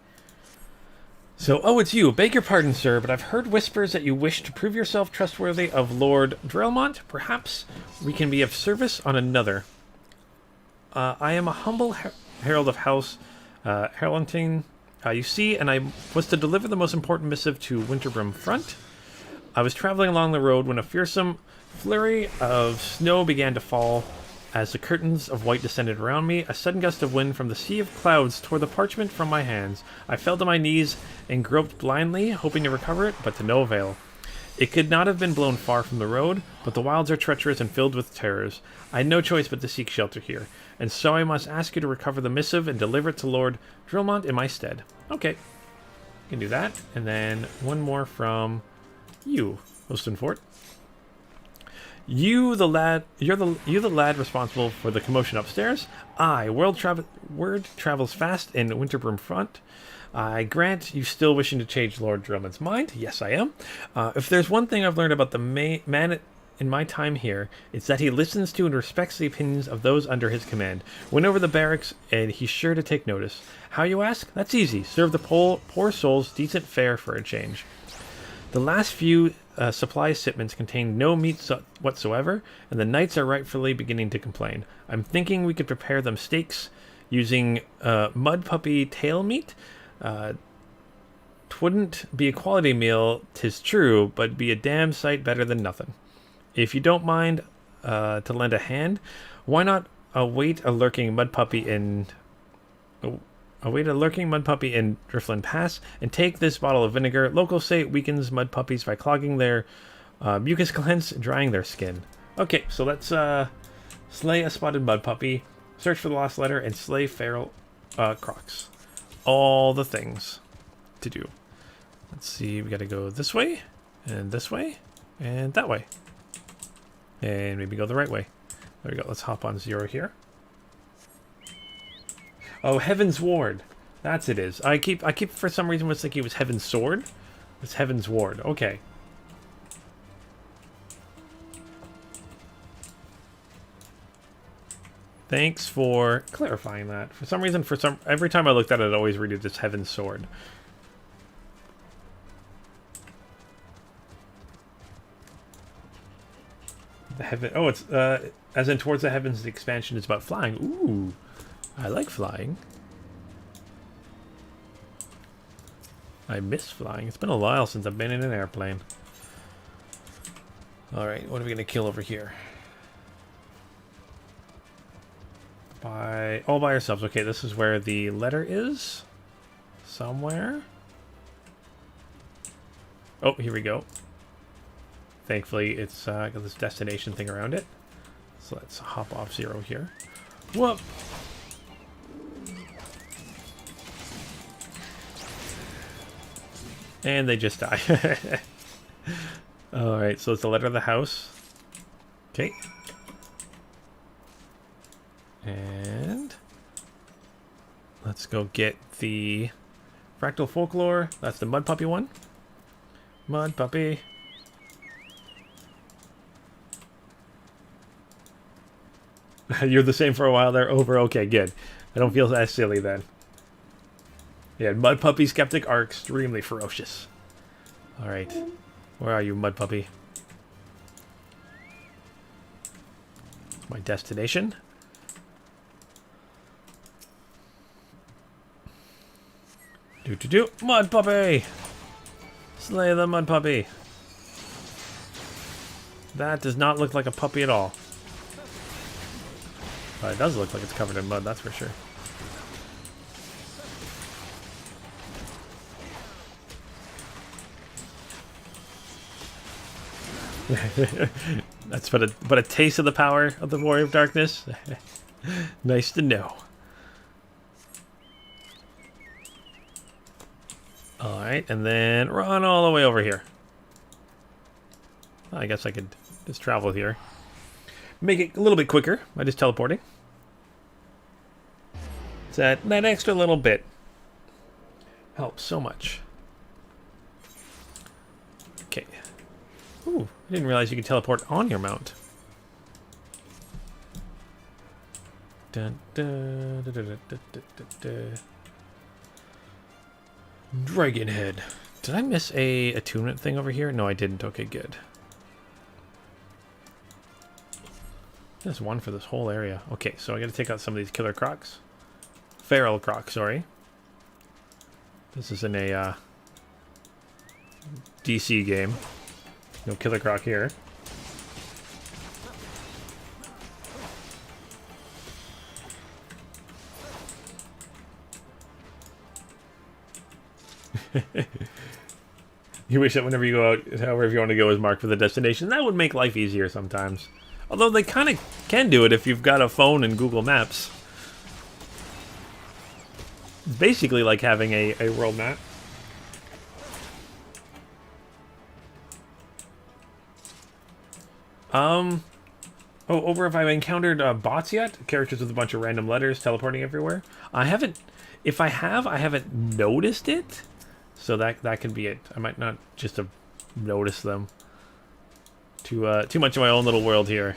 So, oh, it's you. Beg your pardon, sir, but I've heard whispers that you wish to prove yourself trustworthy of Lord Drellmont. Perhaps we can be of service on another. I am a humble herald of House Harlington, you see, and I was to deliver the most important missive to Winterbrim Front. I was traveling along the road when a fearsome flurry of snow began to fall. As the curtains of white descended around me, a sudden gust of wind from the sea of clouds tore the parchment from my hands. I fell to my knees and groped blindly, hoping to recover it, but to no avail. It could not have been blown far from the road, but the wilds are treacherous and filled with terrors. I had no choice but to seek shelter here, and so I must ask you to recover the missive and deliver it to Lord Drillmont in my stead. Okay, you can do that, and then one more from you, Hoston Fort. You the lad responsible for the commotion upstairs. Aye, word travels fast in Winterbrim Front. I grant you still wishing to change Lord Drillman's mind. Yes, I am. If there's one thing I've learned about the man in my time here, it's that he listens to and respects the opinions of those under his command. Win over the barracks, and he's sure to take notice. How, you ask? That's easy. Serve the poor souls decent fare for a change. The last few supply shipments contain no meat whatsoever, and the knights are rightfully beginning to complain. I'm thinking we could prepare them steaks using mud puppy tail meat. 'Twouldn't be a quality meal, 'tis true, but be a damn sight better than nothing. If you don't mind to lend a hand, why not await a lurking mud puppy in Driftland Pass, and take this bottle of vinegar. Locals say it weakens mud puppies by clogging their mucus glands, drying their skin. Okay, so let's slay a spotted mud puppy, search for the lost letter, and slay feral crocs. All the things to do. Let's see, we gotta go this way, and that way. And maybe go the right way. There we go, let's hop on Zero here. Oh, Heaven's Ward. That's it is. I keep for some reason was thinking it was Heaven's Sword. It's Heaven's Ward. Okay. Thanks for clarifying that. For some reason, every time I looked at it, I'd always read it as Heaven's Sword. The heaven. Oh, it's as in Towards the Heavens. The expansion is about flying. Ooh. I like flying. I miss flying. It's been a while since I've been in an airplane. Alright, what are we going to kill over here? All by ourselves. Okay, this is where the letter is. Somewhere. Oh, here we go. Thankfully, it's got this destination thing around it. So let's hop off 0 here. Whoop! And they just die. Alright, so it's the letter of the house. Okay. And let's go get the Fractal Folklore. That's the Mud Puppy one. Mud Puppy. You're the same for a while there. Over. Okay, good. I don't feel as silly then. Yeah, Mud Puppy Skeptic are extremely ferocious. Alright. Where are you, Mud Puppy? My destination. Do. Mud Puppy! Slay the Mud Puppy. That does not look like a puppy at all. It does look like it's covered in mud, that's for sure. That's but a taste of the power of the Warrior of Darkness. Nice to know. Alright, and then run all the way over here. I guess I could just travel here. Make it a little bit quicker by just teleporting. It's that extra little bit helps so much. Okay. Ooh, I didn't realize you could teleport on your mount. Dun, dun, dun, dun, dun, dun, dun, dun. Dragon Head. Did I miss a attunement thing over here? No, I didn't. Okay, good. There's one for this whole area. Okay, so I gotta take out some of these killer crocs. Feral crocs, sorry. This isn't a DC game. No killer croc here. You wish that whenever you go out, however you want to go is marked for the destination. That would make life easier sometimes. Although they kind of can do it if you've got a phone and Google Maps. It's basically like having a world map. Oh, over if I've encountered bots yet? Characters with a bunch of random letters teleporting everywhere? I haven't. If I have, I haven't noticed it. So that could be it. I might not just have noticed them. Too much of my own little world here.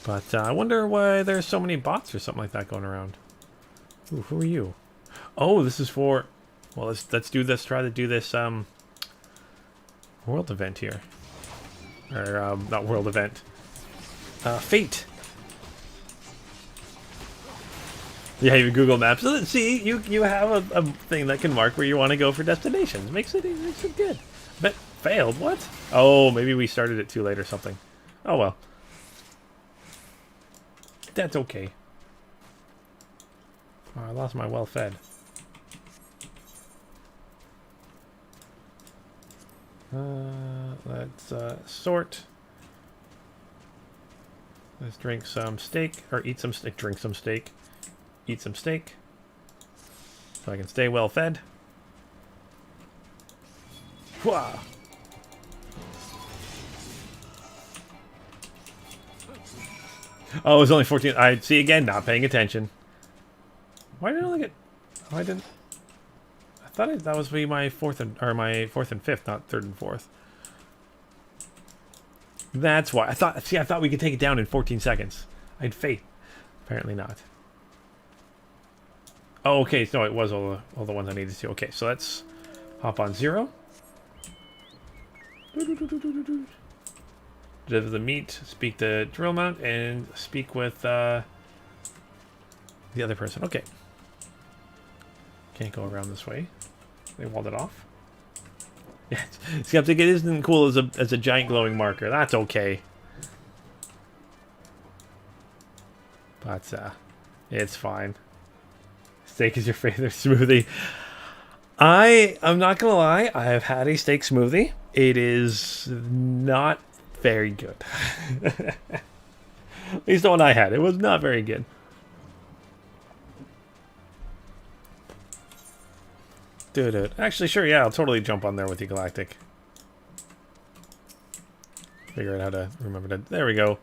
But I wonder why there's so many bots or something like that going around. Ooh, who are you? Oh, this is for. Well, let's try to do this world event here, or not world event. Fate. Yeah, you Google Maps. See, you have a thing that can mark where you want to go for destinations. Makes it good. But failed. What? Oh, maybe we started it too late or something. Oh well. That's okay. Oh, I lost my well-fed. Let's sort. Let's drink some steak, or eat some steak. Drink some steak. Eat some steak. So I can stay well-fed. Whoa! Oh, it was only 14. I see again, not paying attention. Why did I look at? Oh, I didn't. I thought that was my fourth and fifth, not third and fourth. That's why I thought. See, I thought we could take it down in 14 seconds. I had faith. Apparently not. Oh, okay. No, it was all the ones I needed to. Okay, so let's hop on 0. Deliver the meat. Speak the drill mount and speak with the other person. Okay. Can't go around this way. They walled it off. Yeah, Skeptic, it isn't cool as a giant glowing marker. That's okay. But it's fine. Steak is your favorite smoothie. I'm not gonna lie, I have had a steak smoothie. It is not very good. At least the one I had. It was not very good. Dude. Actually, sure, yeah, I'll totally jump on there with you, Galactic. Figure out how to remember to... There we go.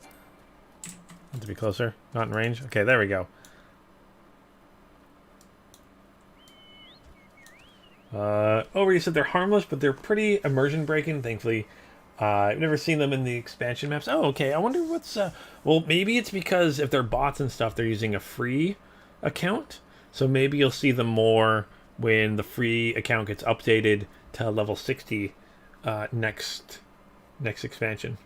Need to be closer. Not in range. Okay, there we go. Over, you said they're harmless, but they're pretty immersion breaking, thankfully. I've never seen them in the expansion maps. Oh, okay. I wonder what's... well, maybe it's because if they're bots and stuff, they're using a free account. So maybe you'll see them more when the free account gets updated to level 60 next expansion.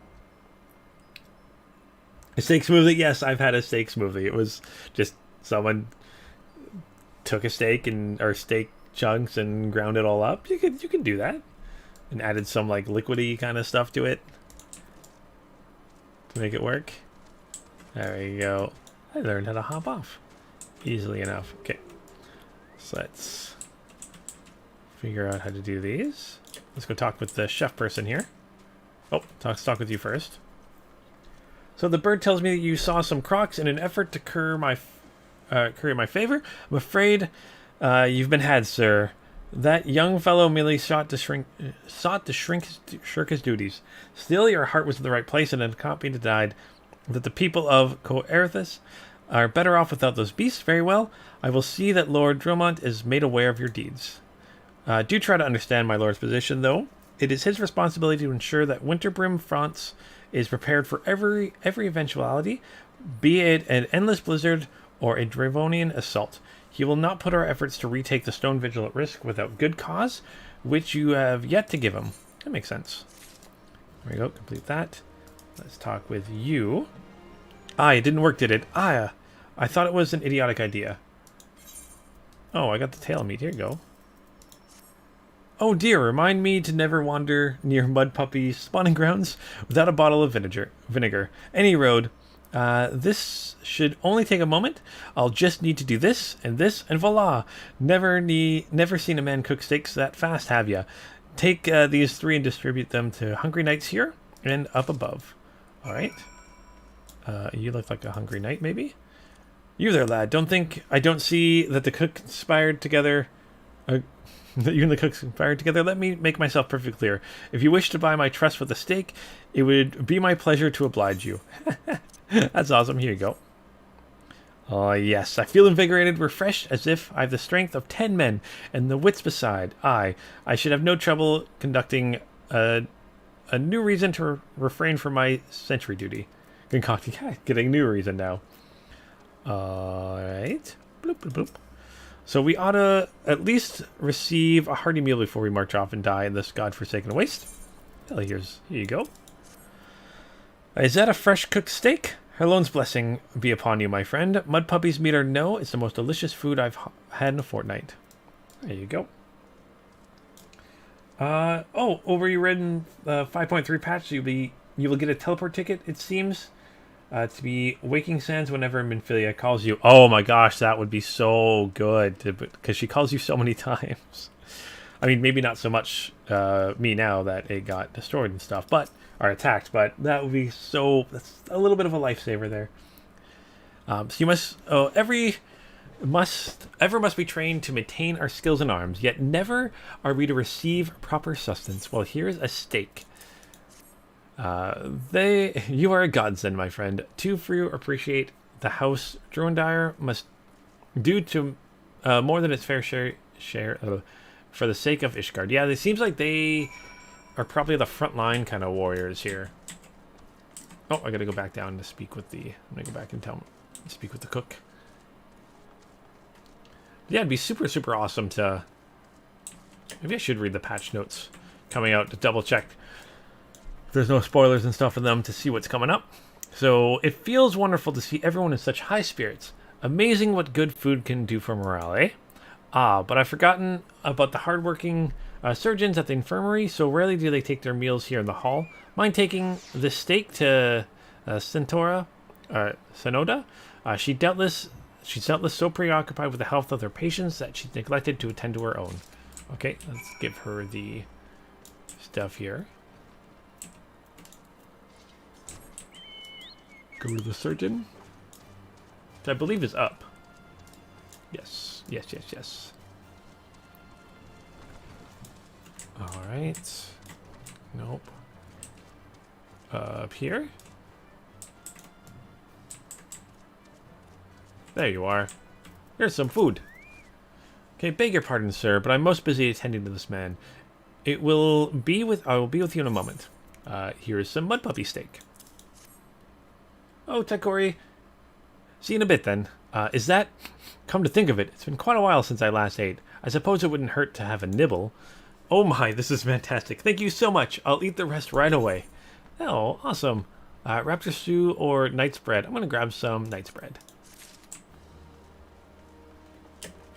A steak smoothie? Yes, I've had a steak smoothie. It was just someone took a steak or steak chunks and ground it all up. You can do that. And added some like liquidy kind of stuff to it to make it work. There you go. I learned how to hop off easily enough. Okay. So let's figure out how to do these. Let's go talk with the chef person here. Oh, talk with you first. So the bird tells me that you saw some crocs in an effort to curry my favor. I'm afraid you've been had, sir. That young fellow merely sought to shirk his duties. Still, your heart was in the right place, and it can't be denied that the people of Coerthus are better off without those beasts. Very well. I will see that Lord Dromont is made aware of your deeds. Do try to understand my lord's position, though. It is his responsibility to ensure that Winterbrim France is prepared for every eventuality, be it an endless blizzard or a Dravonian assault. He will not put our efforts to retake the Stone Vigil at risk without good cause, which you have yet to give him. That makes sense. There we go. Complete that. Let's talk with you. It didn't work, did it? I thought it was an idiotic idea. Oh, I got the tail meat. Here you go. Oh dear, remind me to never wander near Mud Puppy's spawning grounds without a bottle of vinegar. Any road. This should only take a moment. I'll just need to do this, and voila! Never seen a man cook steaks that fast, have ya? Take these 3 and distribute them to hungry knights here and up above. All right. You look like a hungry knight, maybe? You there, lad. I don't see that the cook conspired together. That you and the cooks conspired together. Let me make myself perfectly clear. If you wish to buy my trust with a steak, it would be my pleasure to oblige you. That's awesome. Here you go. Oh, yes. I feel invigorated, refreshed, as if I have the strength of 10 men, and the wits beside. I should have no trouble conducting a new reason to refrain from my sentry duty. Concocting, getting a new reason now. Alright. Bloop, bloop, bloop. So we ought to at least receive a hearty meal before we march off and die in this godforsaken waste. Well, here you go. Is that a fresh cooked steak? Herlone's blessing be upon you, my friend. Mud Puppy's meat or no, it's the most delicious food I've had in a fortnight. There you go. Over you read in 5.3 patch, you will get a teleport ticket, it seems. To be Waking Sands whenever Minfilia calls you. Oh my gosh, that would be so good. Because she calls you so many times. I mean, maybe not so much me now that it got destroyed and stuff, or attacked, but that would be so... That's a little bit of a lifesaver there. So you must... Ever must be trained to maintain our skills in arms, yet never are we to receive proper sustenance. Well, here's a steak. You are a godsend, my friend. Too few appreciate the house Droendire must do to more than its fair share for the sake of Ishgard. Yeah, it seems like they are probably the front line kind of warriors here. Oh, I gotta go back down to speak with I'm gonna go back and speak with the cook. Yeah, it'd be super, super awesome to... Maybe I should read the patch notes coming out to double check. There's no spoilers and stuff for them to see what's coming up. So it feels wonderful to see everyone in such high spirits. Amazing what good food can do for morale, eh? But I've forgotten about the hardworking surgeons at the infirmary, so rarely do they take their meals here in the hall. Mind taking this steak to Sonoda? She's doubtless so preoccupied with the health of her patients that she's neglected to attend to her own. Okay, let's give her the stuff here. Go to the surgeon. Which I believe is up. Yes, yes, yes, yes. Alright. Nope. Up here? There you are. Here's some food. Okay, beg your pardon, sir, but I'm most busy attending to this man. I will be with you in a moment. Here's some mud puppy steak. Oh, Takori. See you in a bit, then. Is that... Come to think of it, it's been quite a while since I last ate. I suppose it wouldn't hurt to have a nibble. Oh my, this is fantastic. Thank you so much. I'll eat the rest right away. Oh, awesome. Raptor stew or knight's bread? I'm going to grab some knight's bread.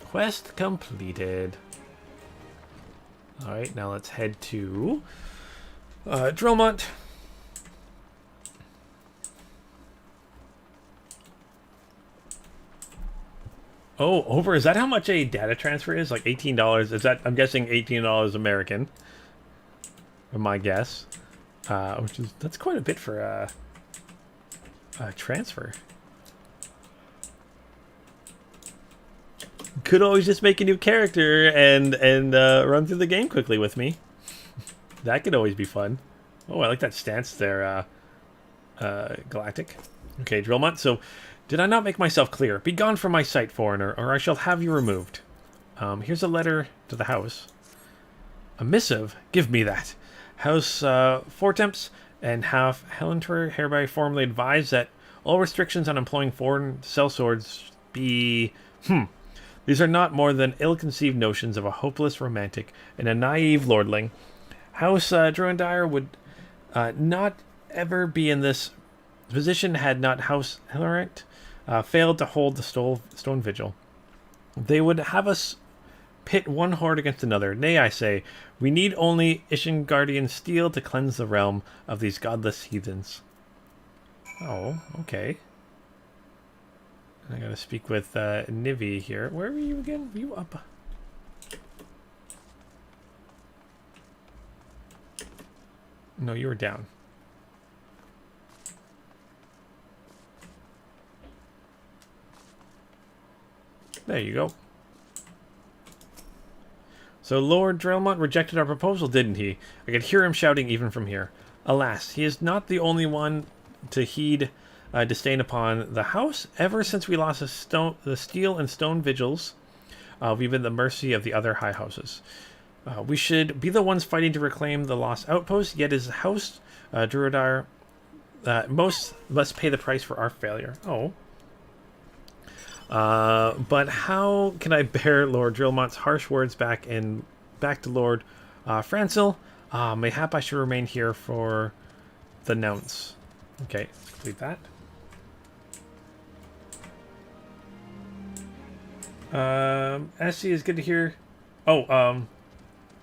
Quest completed. Alright, now let's head to Drillmont. Oh, over. Is that how much a data transfer is? Like $18? Is that, I'm guessing $18 American. My guess. Which is, that's quite a bit for a transfer. Could always just make a new character and run through the game quickly with me. That could always be fun. Oh, I like that stance there, Galactic. Okay, Drillmont. So, did I not make myself clear? Be gone from my sight, foreigner, or I shall have you removed. Here's a letter to the house. A missive? Give me that. House Fortemps and half Helentor hereby formally advise that all restrictions on employing foreign sellswords be... These are not more than ill-conceived notions of a hopeless romantic and a naive lordling. House Druendire would not ever be in this position had not House Hilariant failed to hold the stone vigil. They would have us pit one horde against another. Nay, I say, we need only Ishengardian steel to cleanse the realm of these godless heathens. Oh, okay. I gotta speak with Nivi here. Where were you again? Were you up? No, you were down. There you go. So Lord Drellmont rejected our proposal, didn't he? I could hear him shouting even from here. Alas, he is not the only one to heed disdain upon the house. Ever since we lost the steel and stone vigils, we've been at the mercy of the other high houses. We should be the ones fighting to reclaim the lost outpost, yet his house, Druidar, most must pay the price for our failure. Oh. But how can I bear Lord Drillmont's harsh words back to Lord Francil? Mayhap I should remain here for the nounce. Okay, let's complete that. Essie is good to hear. Oh,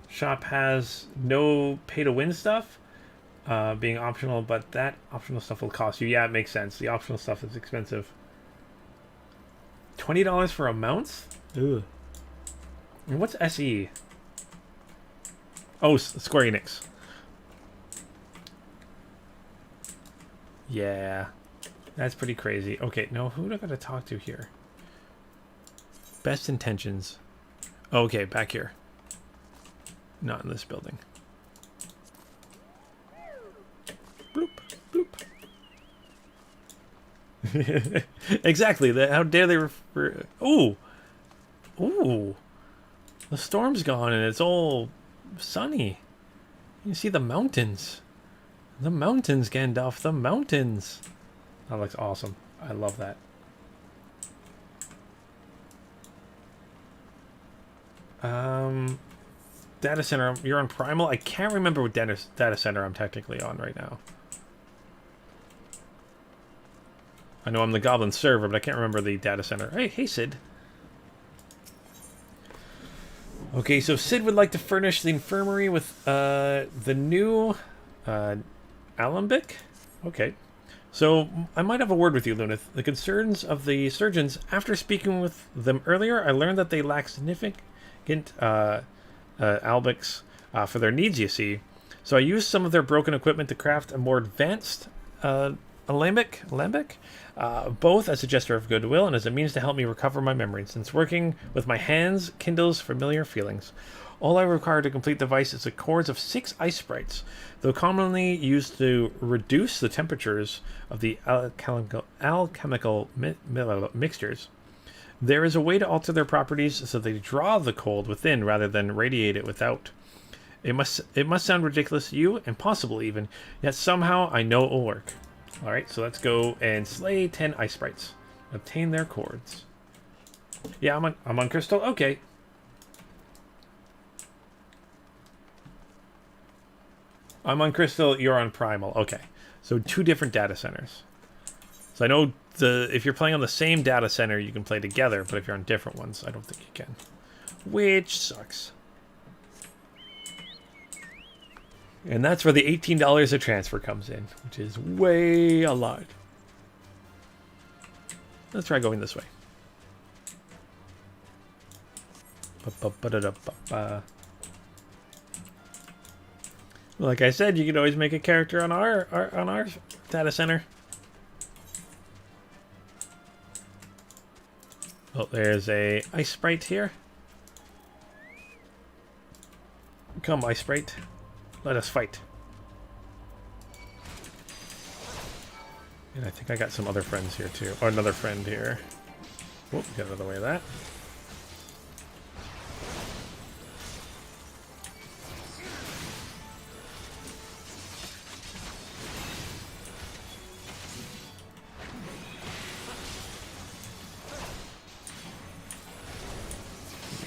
shop has no pay-to-win stuff, being optional, but that optional stuff will cost you. Yeah, it makes sense. The optional stuff is expensive. $20 for a mount? Ugh. And what's SE? Oh, Square Enix. Yeah. That's pretty crazy. Okay, no, who do I gotta talk to here? Best intentions. Okay, back here. Not in this building. Bloop, bloop. Exactly. How dare they refer... Ooh. Ooh. The storm's gone and it's all sunny. You see the mountains. The mountains, Gandalf. The mountains. That looks awesome. I love that. Data center. You're on Primal? I can't remember what data center I'm technically on right now. I know I'm the Goblin Server, but I can't remember the data center. Hey, Sid. Okay, so Sid would like to furnish the infirmary with the new alembic. Okay. So, I might have a word with you, Lunith. The concerns of the surgeons, after speaking with them earlier, I learned that they lack significant albics for their needs, you see. So I used some of their broken equipment to craft a more advanced alembic, both as a gesture of goodwill and as a means to help me recover my memory, since working with my hands kindles familiar feelings. All I require to complete the device is the cores of 6 ice sprites, though commonly used to reduce the temperatures of the alchemical mixtures. There is a way to alter their properties so they draw the cold within rather than radiate it without. It must sound ridiculous to you, impossible even, yet somehow I know it will work. Alright, so let's go and slay 10 ice sprites. Obtain their cords. Yeah, I'm on Crystal. Okay. I'm on Crystal, you're on Primal. Okay. So 2 different data centers. So I know if you're playing on the same data center, you can play together, but if you're on different ones, I don't think you can. Which sucks. And that's where the $18 of transfer comes in, which is way a lot. Let's try going this way. Like I said, you can always make a character on our data center. Oh, there's a ice sprite here. Come, ice sprite. Let us fight. And I think I got some other friends here too. Or another friend here. Whoop, get out of the way of that.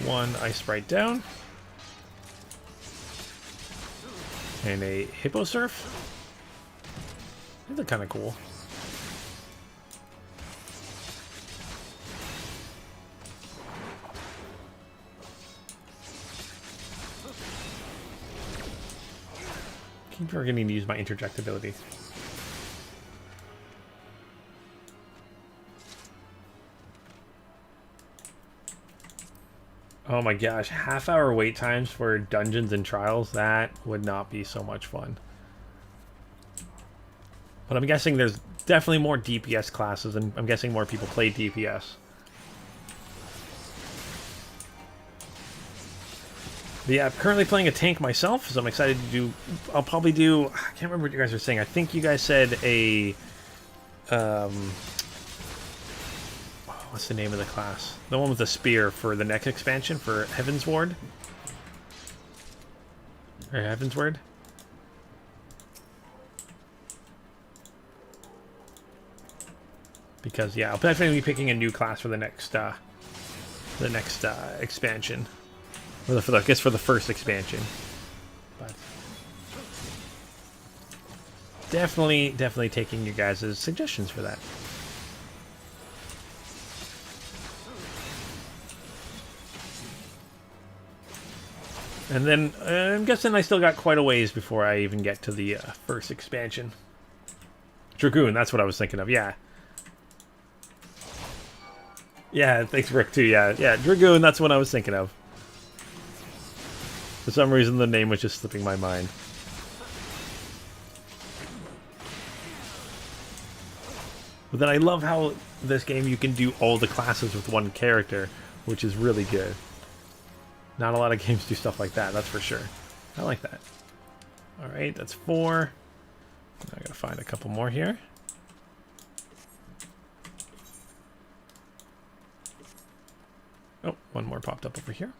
One ice sprite down. And a hippo surf. These are kind of cool. Keep forgetting to use my interjectability. Oh my gosh, half-hour wait times for dungeons and trials, that would not be so much fun. But I'm guessing there's definitely more DPS classes, and I'm guessing more people play DPS. But yeah, I'm currently playing a tank myself, so I'm excited to do... I'll probably do... I can't remember what you guys were saying. I think you guys said a... what's the name of the class? The one with the spear for the next expansion for Heaven's Ward? Or Heaven's Word? Because, yeah, I'll definitely be picking a new class for the next expansion. Or I guess for the first expansion. But definitely taking you guys' suggestions for that. And then, I'm guessing I still got quite a ways before I even get to the first expansion. Dragoon, that's what I was thinking of, yeah. Yeah, thanks Rick too, yeah. Yeah, Dragoon, that's what I was thinking of. For some reason the name was just slipping my mind. But then I love how this game you can do all the classes with one character, which is really good. Not a lot of games do stuff like that, that's for sure. I like that. Alright, that's 4. I gotta find a couple more here. Oh, one more popped up over here.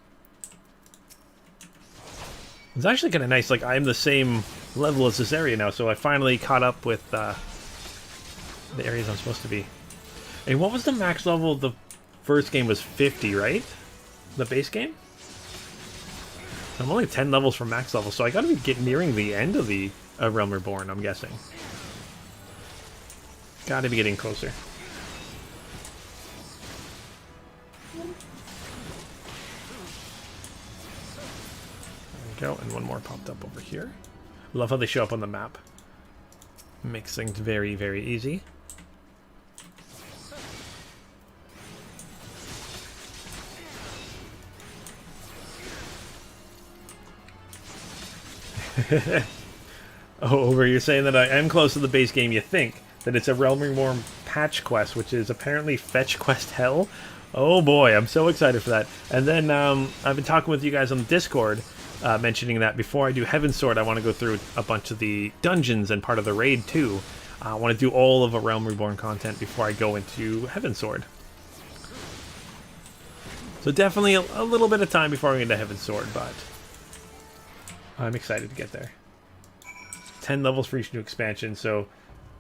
It's actually kind of nice, like I'm the same level as this area now, so I finally caught up with the areas I'm supposed to be. And what was the max level of the first game? Was 50, right? The base game? I'm only 10 levels from max level, so I gotta be nearing the end of the Realm Reborn, I'm guessing. Gotta be getting closer. There we go, and one more popped up over here. Love how they show up on the map. Makes things very, very easy. Oh, you're saying that I am close to the base game, you think? That it's a Realm Reborn patch quest, which is apparently fetch quest hell? Oh boy, I'm so excited for that. And then I've been talking with you guys on Discord, mentioning that before I do Heaven's Sword, I want to go through a bunch of the dungeons and part of the raid too. I want to do all of a Realm Reborn content before I go into Heaven's Sword. So definitely a little bit of time before I get into Heaven's Sword, but I'm excited to get there. 10 levels for each new expansion, so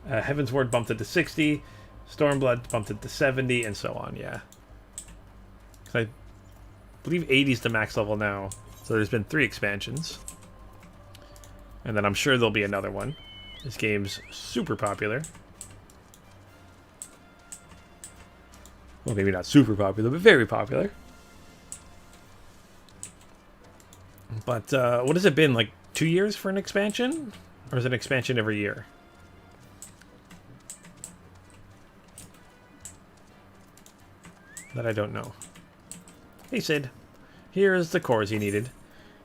Heaven's Ward bumped it to 60, Stormblood bumped it to 70, and so on, yeah. I believe 80 is the max level now, so there's been 3 expansions. And then I'm sure there'll be another one. This game's super popular. Well, maybe not super popular, but very popular. But what has it been, like 2 years for an expansion? Or is it an expansion every year? That I don't know. Hey Sid, here's the cores you needed.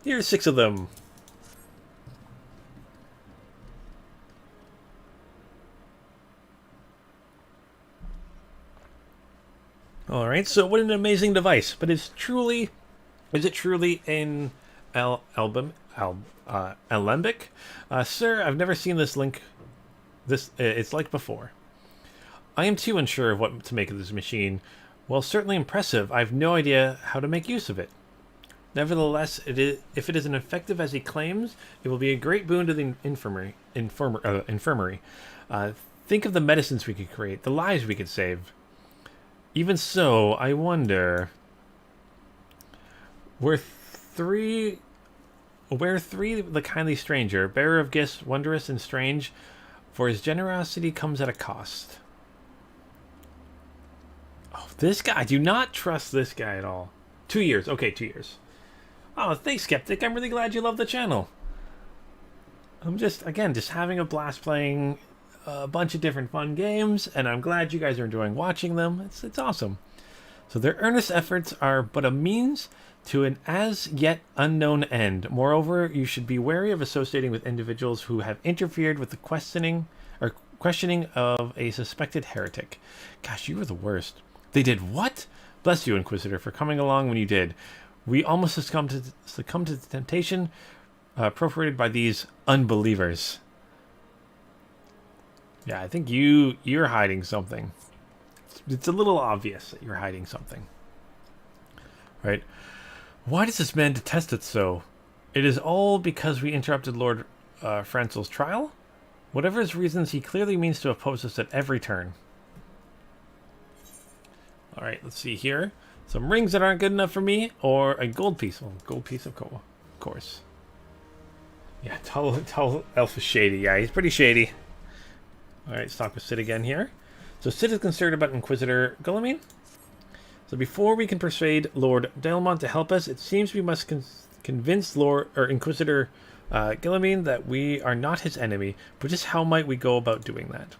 Here's 6 of them. Alright, so what an amazing device. But is it truly in alembic? Sir, I've never seen this link. It's like before. I am too unsure of what to make of this machine. Well, certainly impressive. I have no idea how to make use of it. Nevertheless, if it is as effective as he claims, it will be a great boon to the infirmary. Think of the medicines we could create, the lives we could save. Even so, I wonder... Where three the kindly stranger, bearer of gifts, wondrous and strange, for his generosity comes at a cost. Oh, this guy. I do not trust this guy at all. 2 years. Okay, 2 years. Oh, thanks, Skeptic. I'm really glad you love the channel. I'm just having a blast playing a bunch of different fun games, and I'm glad you guys are enjoying watching them. It's awesome. So their earnest efforts are but a means to an as yet unknown end. Moreover, you should be wary of associating with individuals who have interfered with the questioning of a suspected heretic. Gosh, you were the worst. They did what? Bless you, Inquisitor, for coming along when you did. We almost succumbed to the temptation perforated by these unbelievers. Yeah, I think you're hiding something. It's a little obvious that you're hiding something. Right? Why does this man detest it so? It is all because we interrupted Lord Francel's trial? Whatever his reasons, he clearly means to oppose us at every turn. Alright, let's see here. Some rings that aren't good enough for me, or a gold piece. Well, gold piece of course. Yeah, tall elf is shady. Yeah, he's pretty shady. Alright, let's talk with Sid again here. So Sid is concerned about Inquisitor Guilliman. So before we can persuade Lord Delmont to help us, it seems we must convince Inquisitor Guilliman that we are not his enemy. But just how might we go about doing that?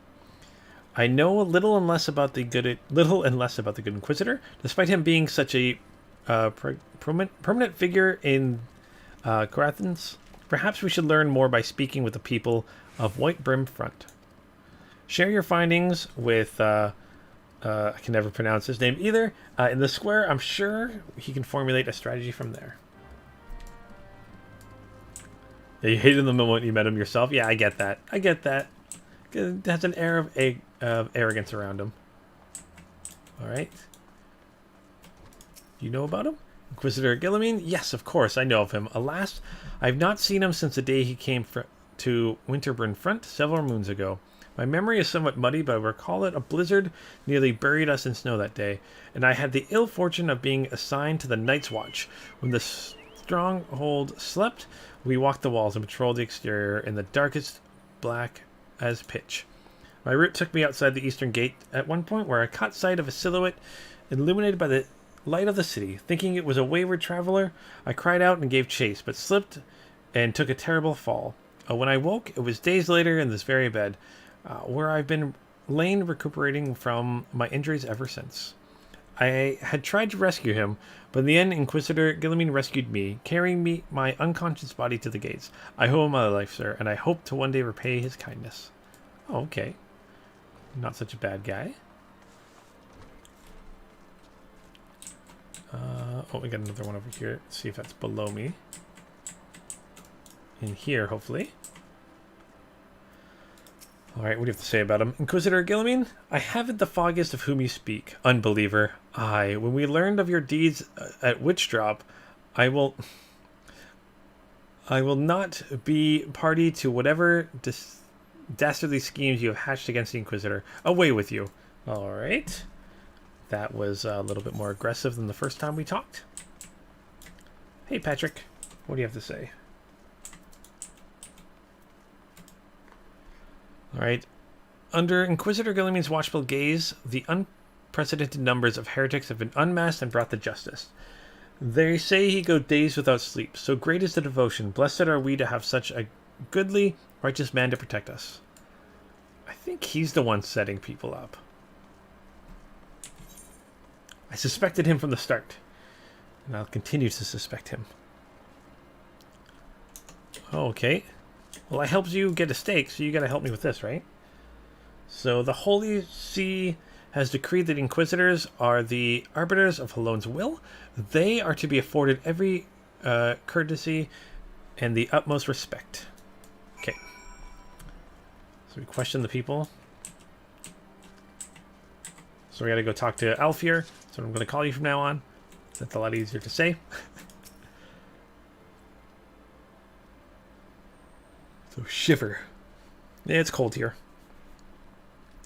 I know little and less about the good Inquisitor, despite him being such a prominent figure in Corathens. Perhaps we should learn more by speaking with the people of White Brim Front. Share your findings with I can never pronounce his name either. In the square, I'm sure he can formulate a strategy from there. Yeah, you hated him the moment you met him yourself. Yeah, I get that. It has an air of arrogance around him. Alright. Do you know about him? Inquisitor Guilliman? Yes, of course, I know of him. Alas, I have not seen him since the day he came to Winterburn Front several moons ago. My memory is somewhat muddy, but I recall that a blizzard nearly buried us in snow that day, and I had the ill fortune of being assigned to the Night's Watch. When the stronghold slept, we walked the walls and patrolled the exterior in the darkest black as pitch. My route took me outside the eastern gate at one point, where I caught sight of a silhouette illuminated by the light of the city. Thinking it was a wayward traveler, I cried out and gave chase, but slipped and took a terrible fall. When I woke, it was days later in this very bed. where I've been laying recuperating from my injuries ever since. I had tried to rescue him, but in the end, Inquisitor Guillemine rescued me, carrying my unconscious body to the gates. I owe him my life, sir, and I hope to one day repay his kindness. Oh, okay. Not such a bad guy. Oh, we got another one over here. Let's see if that's below me. In here, hopefully. Alright, what do you have to say about him? Inquisitor Guillemine, I haven't the foggiest of whom you speak. Unbeliever. Aye, when we learned of your deeds at Witchdrop, I will not be party to whatever dastardly schemes you have hatched against the Inquisitor. Away with you. Alright. That was a little bit more aggressive than the first time we talked. Hey, Patrick. What do you have to say? Alright. Under Inquisitor Guillemine's watchful gaze, the unprecedented numbers of heretics have been unmasked and brought to justice. They say he go days without sleep. So great is the devotion. Blessed are we to have such a goodly, righteous man to protect us. I think he's the one setting people up. I suspected him from the start. And I'll continue to suspect him. Okay. Well, I helped you get a stake, so you gotta help me with this, right? So the Holy See has decreed that Inquisitors are the arbiters of Halone's will. They are to be afforded every courtesy and the utmost respect. Okay. So we question the people. So we gotta go talk to Alfir. That's what I'm gonna call you from now on. That's a lot easier to say. So shiver. Yeah, it's cold here.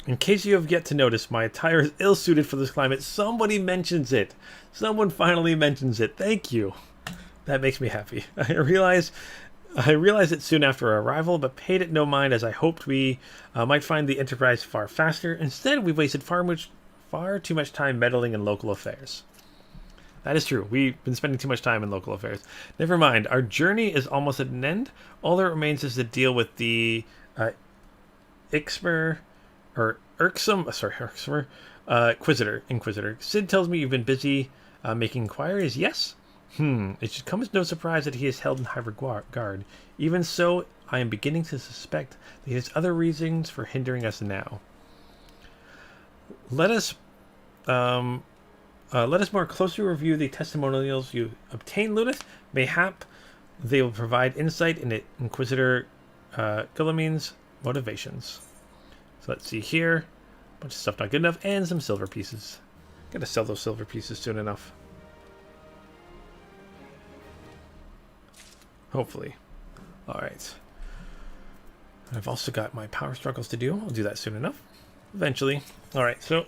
In case you have yet to notice, my attire is ill-suited for this climate. Somebody mentions it. Someone finally mentions it. Thank you. That makes me happy. I realized it soon after our arrival, but paid it no mind as I hoped we might find the Enterprise far faster. Instead, we've wasted far too much time meddling in local affairs. That is true. We've been spending too much time in local affairs. Never mind. Our journey is almost at an end. All that remains is to deal with the Inquisitor. Sid tells me you've been busy making inquiries. Yes? It should come as no surprise that he is held in high regard. Even so, I am beginning to suspect that he has other reasons for hindering us now. Let us more closely review the testimonials you obtain, Ludith. Mayhap they will provide insight into Inquisitor Guillemine's motivations. So let's see here. A bunch of stuff not good enough, and some silver pieces. Gotta sell those silver pieces soon enough. Hopefully. Alright. I've also got my power struggles to do. I'll do that soon enough. Eventually. Alright, so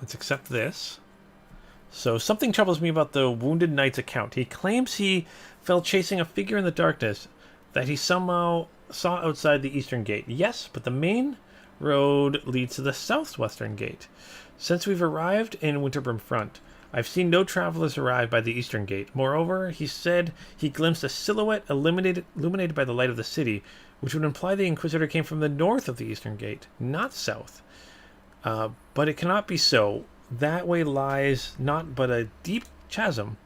let's accept this. So something troubles me about the Wounded Knight's account. He claims he fell chasing a figure in the darkness that he somehow saw outside the eastern gate. Yes, but the main road leads to the southwestern gate. Since we've arrived in Winterbrim Front, I've seen no travelers arrive by the eastern gate. Moreover, he said he glimpsed a silhouette illuminated by the light of the city, which would imply the Inquisitor came from the north of the eastern gate, not south. But it cannot be so. That way lies not but a deep chasm.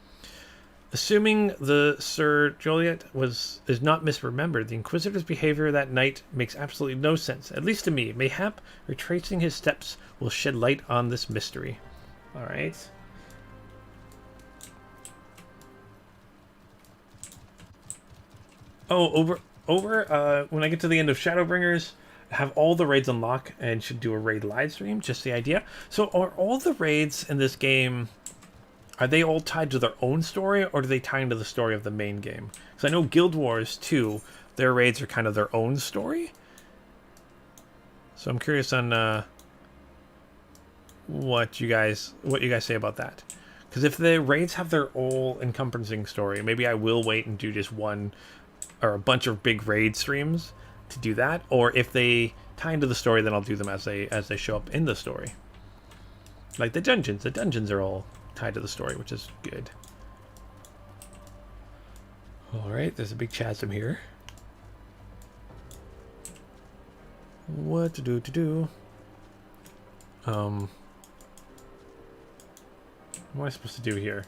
Assuming the Sir Joliet is not misremembered, the Inquisitor's behavior that night makes absolutely no sense, at least to me. Mayhap retracing his steps will shed light on this mystery. Alright. Oh, when I get to the end of Shadowbringers, have all the raids unlock and should do a raid live stream, just the idea. So are all the raids in this game, are they all tied to their own story, or do they tie into the story of the main game? Because I know Guild Wars 2, their raids are kind of their own story. So I'm curious on what you guys say about that. Because if the raids have their all-encompassing story, maybe I will wait and do just one or a bunch of big raid streams to do that. Or if they tie into the story, then I'll do them as they show up in the story. Like the dungeons. The dungeons are all tied to the story, which is good. Alright, there's a big chasm here. What to do? What am I supposed to do here?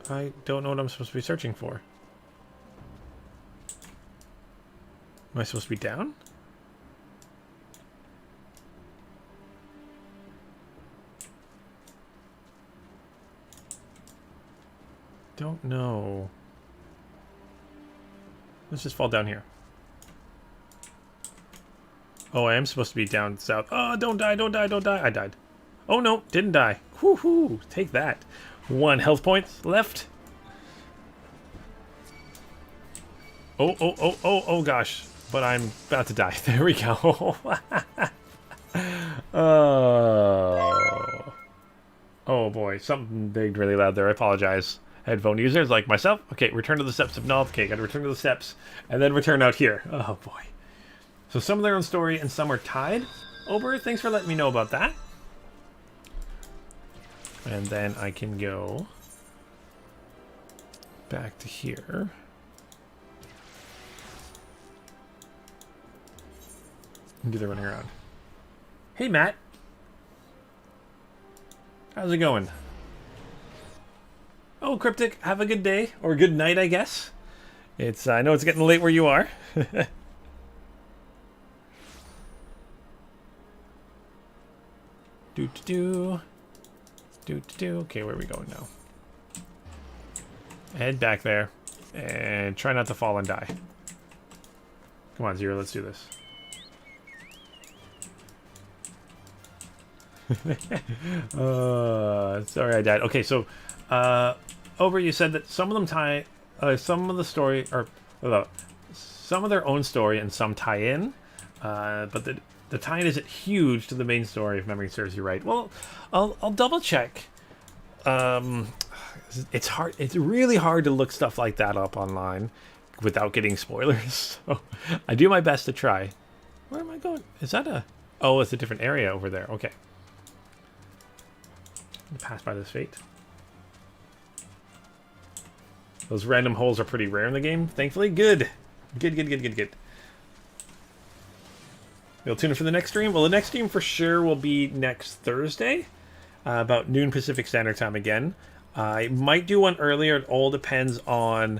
I don't know what I'm supposed to be searching for. Am I supposed to be down? Don't know. Let's just fall down here. Oh, I am supposed to be down south. Oh, don't die, don't die, don't die. I died. Oh, no, didn't die. Woohoo! Take that. 1 health point left. Oh, gosh. But I'm about to die. There we go. Oh, boy. Something big really loud there. I apologize. Headphone users like myself. Okay, return to the steps of Nod. Okay, gotta return to the steps. And then return out here. Oh, boy. So some of their own story and some are tied over. Thanks for letting me know about that. And then I can go back to here. And do the running around. Hey, Matt. How's it going? Oh, Cryptic, have a good day. Or good night, I guess. I know it's getting late where you are. Do-do-do. Do-do-do. Okay, where are we going now? Head back there. And try not to fall and die. Come on, Zero, let's do this. Sorry I died. Okay, so over you said that some of them tie some of the story or some of their own story and some tie in, but the tie-in isn't huge to the main story if memory serves you right. Well, I'll double check. It's hard. It's really hard to look stuff like that up online without getting spoilers. So I do my best to try. Where am I going? Is that a? Oh, it's a different area over there. Okay. Pass by this fate. Those random holes are pretty rare in the game, thankfully. Good. Good. You'll tune in for the next stream? Well, the next stream for sure will be next Thursday, about noon Pacific Standard Time again. I might do one earlier. It all depends on...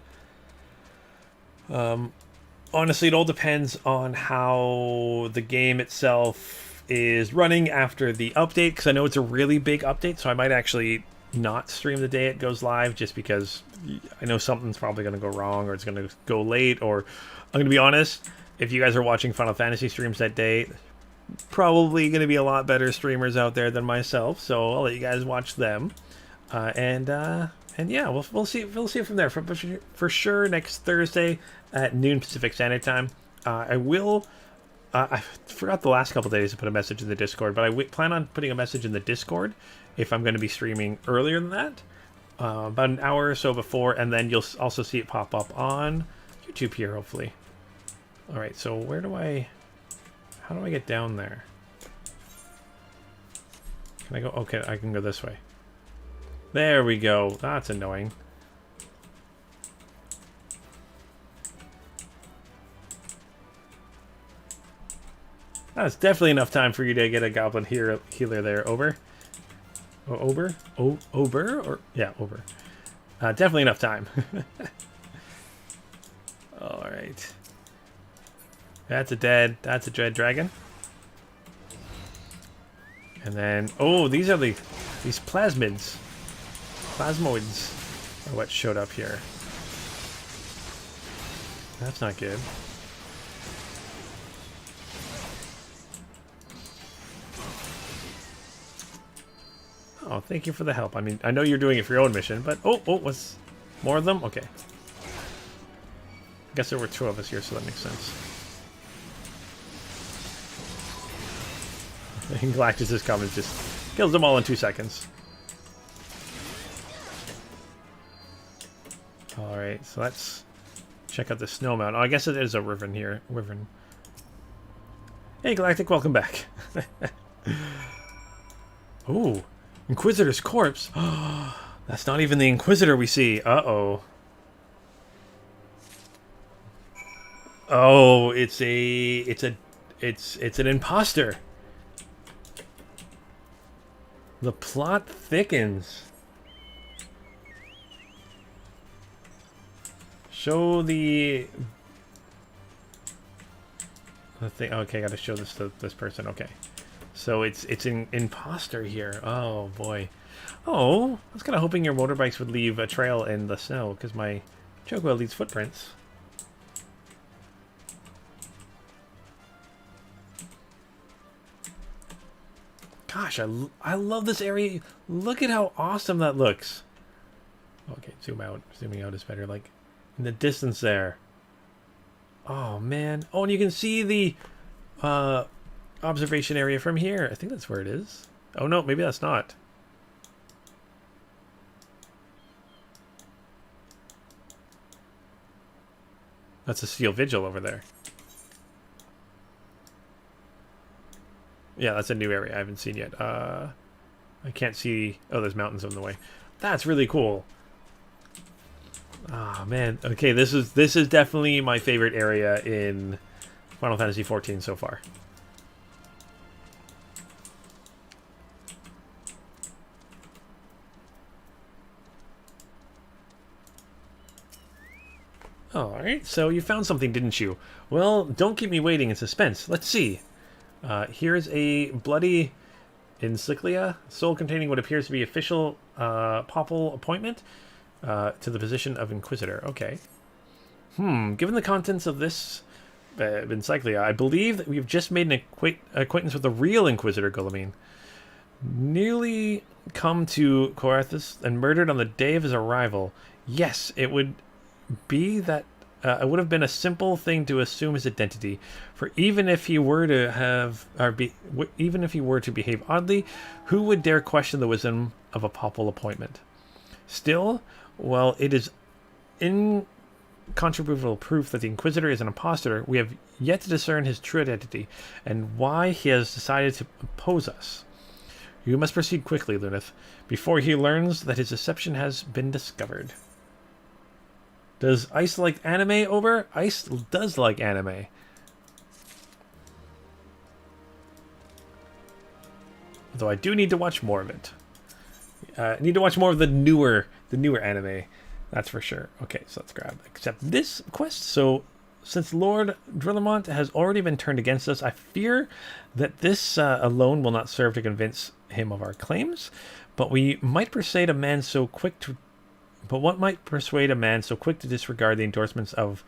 honestly, it all depends on how the game itself is running after the update, because I know it's a really big update, so I might actually not stream the day it goes live, just because I know something's probably going to go wrong, or it's going to go late, or I'm going to be honest, if you guys are watching Final Fantasy streams that day, probably going to be a lot better streamers out there than myself, so I'll let you guys watch them, and yeah, we'll see it from there. For sure next Thursday at noon Pacific Standard Time. I forgot the last couple days to put a message in the Discord, but I plan on putting a message in the Discord if I'm going to be streaming earlier than that, about an hour or so before, and then you'll also see it pop up on YouTube here, hopefully. All right, so how do I get down there? Can I go? Okay, I can go this way. There we go. That's annoying. That's definitely enough time for you to get a goblin healer there. Over. Ober? Or yeah, over. Definitely enough time. All right. That's a dead dread dragon. And then these are these plasmids. Plasmoids are what showed up here. That's not good. Oh, thank you for the help. I mean, I know you're doing it for your own mission, but... what's... More of them? Okay. I guess there were 2 of us here, so that makes sense. And Galactus' comment just kills them all in 2 seconds. Alright, so let's check out the snow mountain. Oh, I guess it is a wyvern here. Wyvern. Hey, Galactic, welcome back. Ooh, Inquisitor's corpse. That's not even the Inquisitor we see. Uh-oh. Oh, it's an imposter. The plot thickens. Show the thing. Okay, gotta show this to this person. Okay, so it's an imposter here. Oh boy. Oh, I was kind of hoping your motorbikes would leave a trail in the snow because my chocobo leaves footprints. Gosh, I love this area. Look at how awesome that looks. Okay, zoom out. Zooming out is better. Like in the distance there. Oh man. Oh, and you can see the observation area from here. I think that's where it is. Oh no, maybe that's not. That's a steel vigil over there. Yeah, that's a new area I haven't seen yet. I can't see. Oh, there's mountains on the way. That's really cool. Ah, man. Okay, this is definitely my favorite area in Final Fantasy XIV so far. Alright, so you found something, didn't you? Well, don't keep me waiting in suspense. Let's see. Here's a bloody encyclia, soul containing what appears to be official papal appointment to the position of Inquisitor. Okay. Given the contents of this encyclia, I believe that we've just made an acquaintance with the real Inquisitor Guillemine. Nearly come to Coarthus and murdered on the day of his arrival. Yes, it would be that it would have been a simple thing to assume his identity, for even if he were to even if he were to behave oddly, who would dare question the wisdom of a papal appointment? Still, while it is incontrovertible proof that the Inquisitor is an impostor, we have yet to discern his true identity and why he has decided to oppose us. You must proceed quickly, Luneth, before he learns that his deception has been discovered. Does Ice like anime, Ober? Ice does like anime. Though I do need to watch more of it. I need to watch more of the newer anime. That's for sure. Okay, so let's accept this quest. So, since Lord Drillamont has already been turned against us, I fear that this alone will not serve to convince him of our claims. But we might persuade a man so quick to... But what might persuade a man so quick to disregard the endorsements of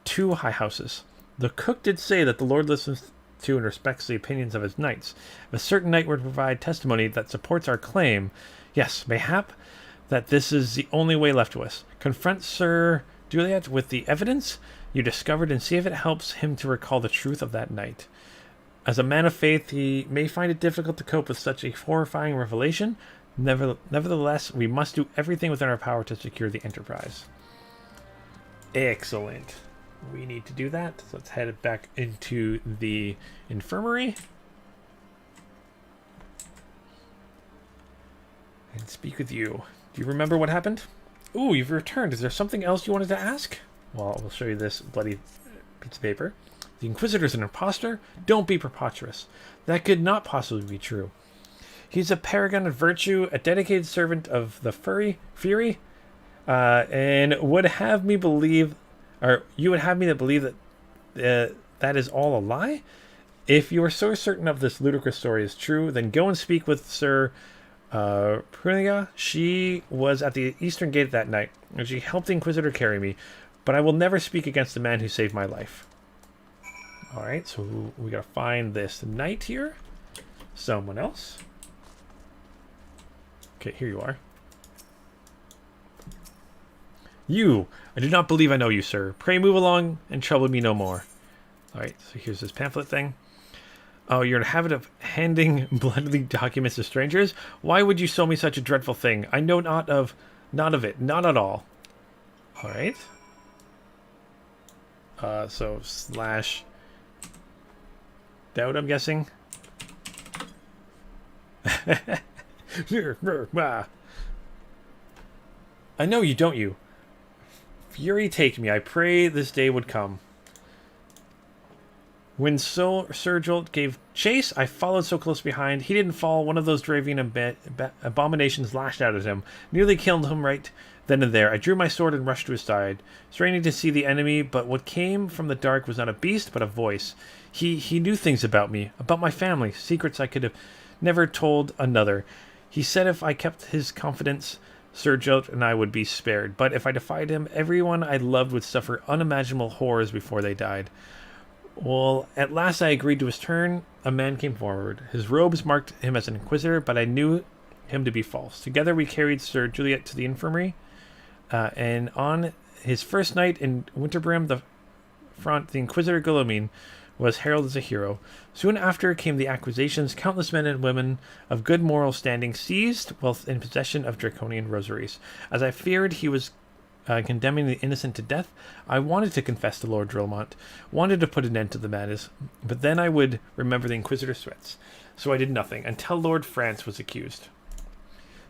two high houses? The cook did say that the Lord listens to and respects the opinions of his knights. If a certain knight were to provide testimony that supports our claim, yes, mayhap that this is the only way left to us. Confront Sir Juliet with the evidence you discovered and see if it helps him to recall the truth of that night. As a man of faith, he may find it difficult to cope with such a horrifying revelation. Nevertheless, we must do everything within our power to secure the Enterprise. Excellent. We need to do that. So let's head back into the infirmary. And speak with you. Do you remember what happened? Ooh, you've returned. Is there something else you wanted to ask? Well, we'll show you this bloody piece of paper. The Inquisitor's an imposter? Don't be preposterous. That could not possibly be true. He's a paragon of virtue, a dedicated servant of the Fury, and would have me believe, or you would have me to believe that that is all a lie? If you are so certain of this ludicrous story is true, then go and speak with Sir Pruniga. She was at the Eastern Gate that night, and she helped the Inquisitor carry me, but I will never speak against the man who saved my life. Alright, so we gotta find this knight here. Someone else. Okay, here you are. You! I do not believe I know you, sir. Pray move along and trouble me no more. Alright, so here's this pamphlet thing. Oh, you're in a habit of handing bloody documents to strangers? Why would you show me such a dreadful thing? I know not of it. Not at all. Alright. So, slash... doubt, I'm guessing. I know you, don't you? Fury take me. I pray this day would come. When Sir Jolt gave chase, I followed so close behind. He didn't fall. One of those Dravian abominations lashed out at him, nearly killed him right then and there. I drew my sword and rushed to his side, straining to see the enemy, but what came from the dark was not a beast, but a voice. He knew things about me, about my family, secrets I could have never told another. He said if I kept his confidence, Sir Jolt and I would be spared, but if I defied him, everyone I loved would suffer unimaginable horrors before they died. Well, at last I agreed to his turn. A man came forward. His robes marked him as an inquisitor, but I knew him to be false. Together we carried Sir Juliet to the infirmary, and on his first night in Winterbrim, the Inquisitor Guillemine was heralded as a hero. Soon after came the accusations. Countless men and women of good moral standing seized while in possession of draconian rosaries. As I feared he was condemning the innocent to death, I wanted to confess to Lord Drillmont, wanted to put an end to the madness, but then I would remember the Inquisitor's threats. So I did nothing, until Lord France was accused.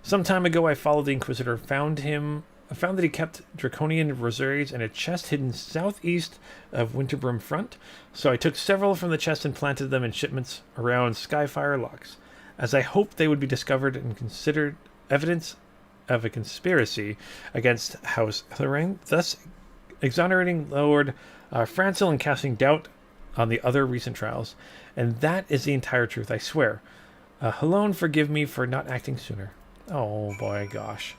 Some time ago I followed the Inquisitor, found that he kept draconian rosaries in a chest hidden southeast of Winterbrim Front, so I took several from the chest and planted them in shipments around Skyfire Locks, as I hoped they would be discovered and considered evidence of a conspiracy against House Lorraine, thus exonerating Lord Francil and casting doubt on the other recent trials. And that is the entire truth, I swear. Helone, forgive me for not acting sooner. Oh boy, gosh.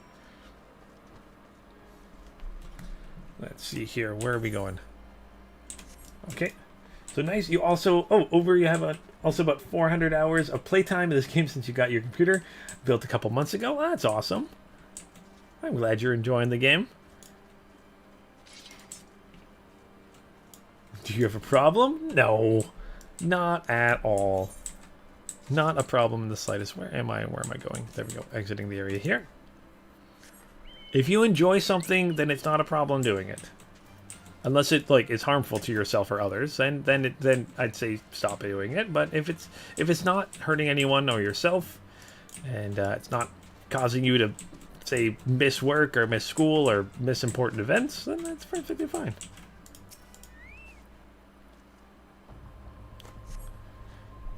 Let's see here. Where are we going? Okay. So nice. You also... Oh, you have also about 400 hours of playtime in this game since you got your computer built a couple months ago. That's awesome. I'm glad you're enjoying the game. Do you have a problem? No. Not at all. Not a problem in the slightest. Where am I going? There we go. Exiting the area here. If you enjoy something, then it's not a problem doing it. Unless it is harmful to yourself or others, then I'd say stop doing it. But if it's not hurting anyone or yourself, and it's not causing you to say miss work or miss school or miss important events, then that's perfectly fine.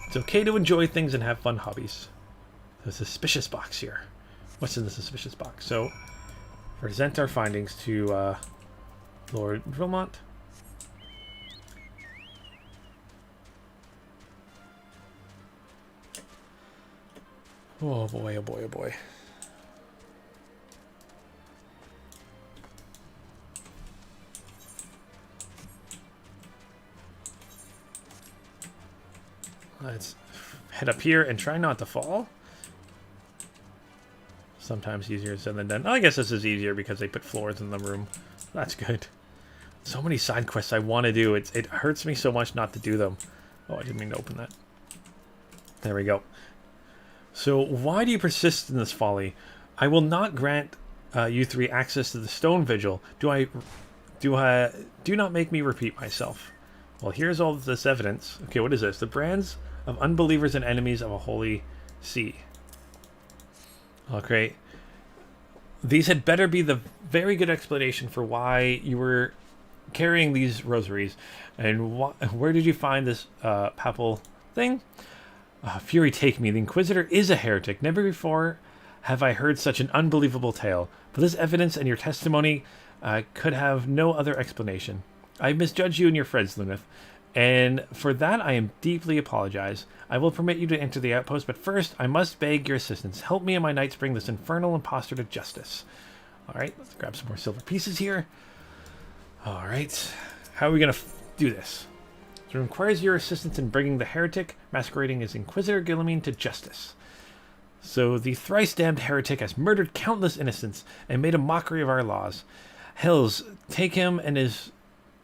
It's okay to enjoy things and have fun hobbies. The suspicious box here. What's in the suspicious box? So, present our findings to Lord Drillmont. Oh boy, oh boy, oh boy. Let's head up here and try not to fall. Sometimes easier said than done. Oh, I guess this is easier because they put floors in the room. That's good. So many side quests I want to do. It hurts me so much not to do them. Oh, I didn't mean to open that. There we go. So, why do you persist in this folly? I will not grant you three access to the stone vigil. Do not make me repeat myself. Well, here's all this evidence. Okay, what is this? The brands of unbelievers and enemies of a holy see. Okay. These had better be the very good explanation for why you were carrying these rosaries. And where did you find this papal thing? Fury take me. The Inquisitor is a heretic. Never before have I heard such an unbelievable tale. But this evidence and your testimony could have no other explanation. I misjudged you and your friends, Luneth, and for that I am deeply apologize. I will permit you to enter the outpost, but first I must beg your assistance. Help me and my knights bring this infernal impostor to justice. Alright, let's grab some more silver pieces here. Alright, how are we going to do this? So it requires your assistance in bringing the heretic, masquerading as Inquisitor Guillemine, to justice. So the thrice-damned heretic has murdered countless innocents and made a mockery of our laws. Hells, take him and his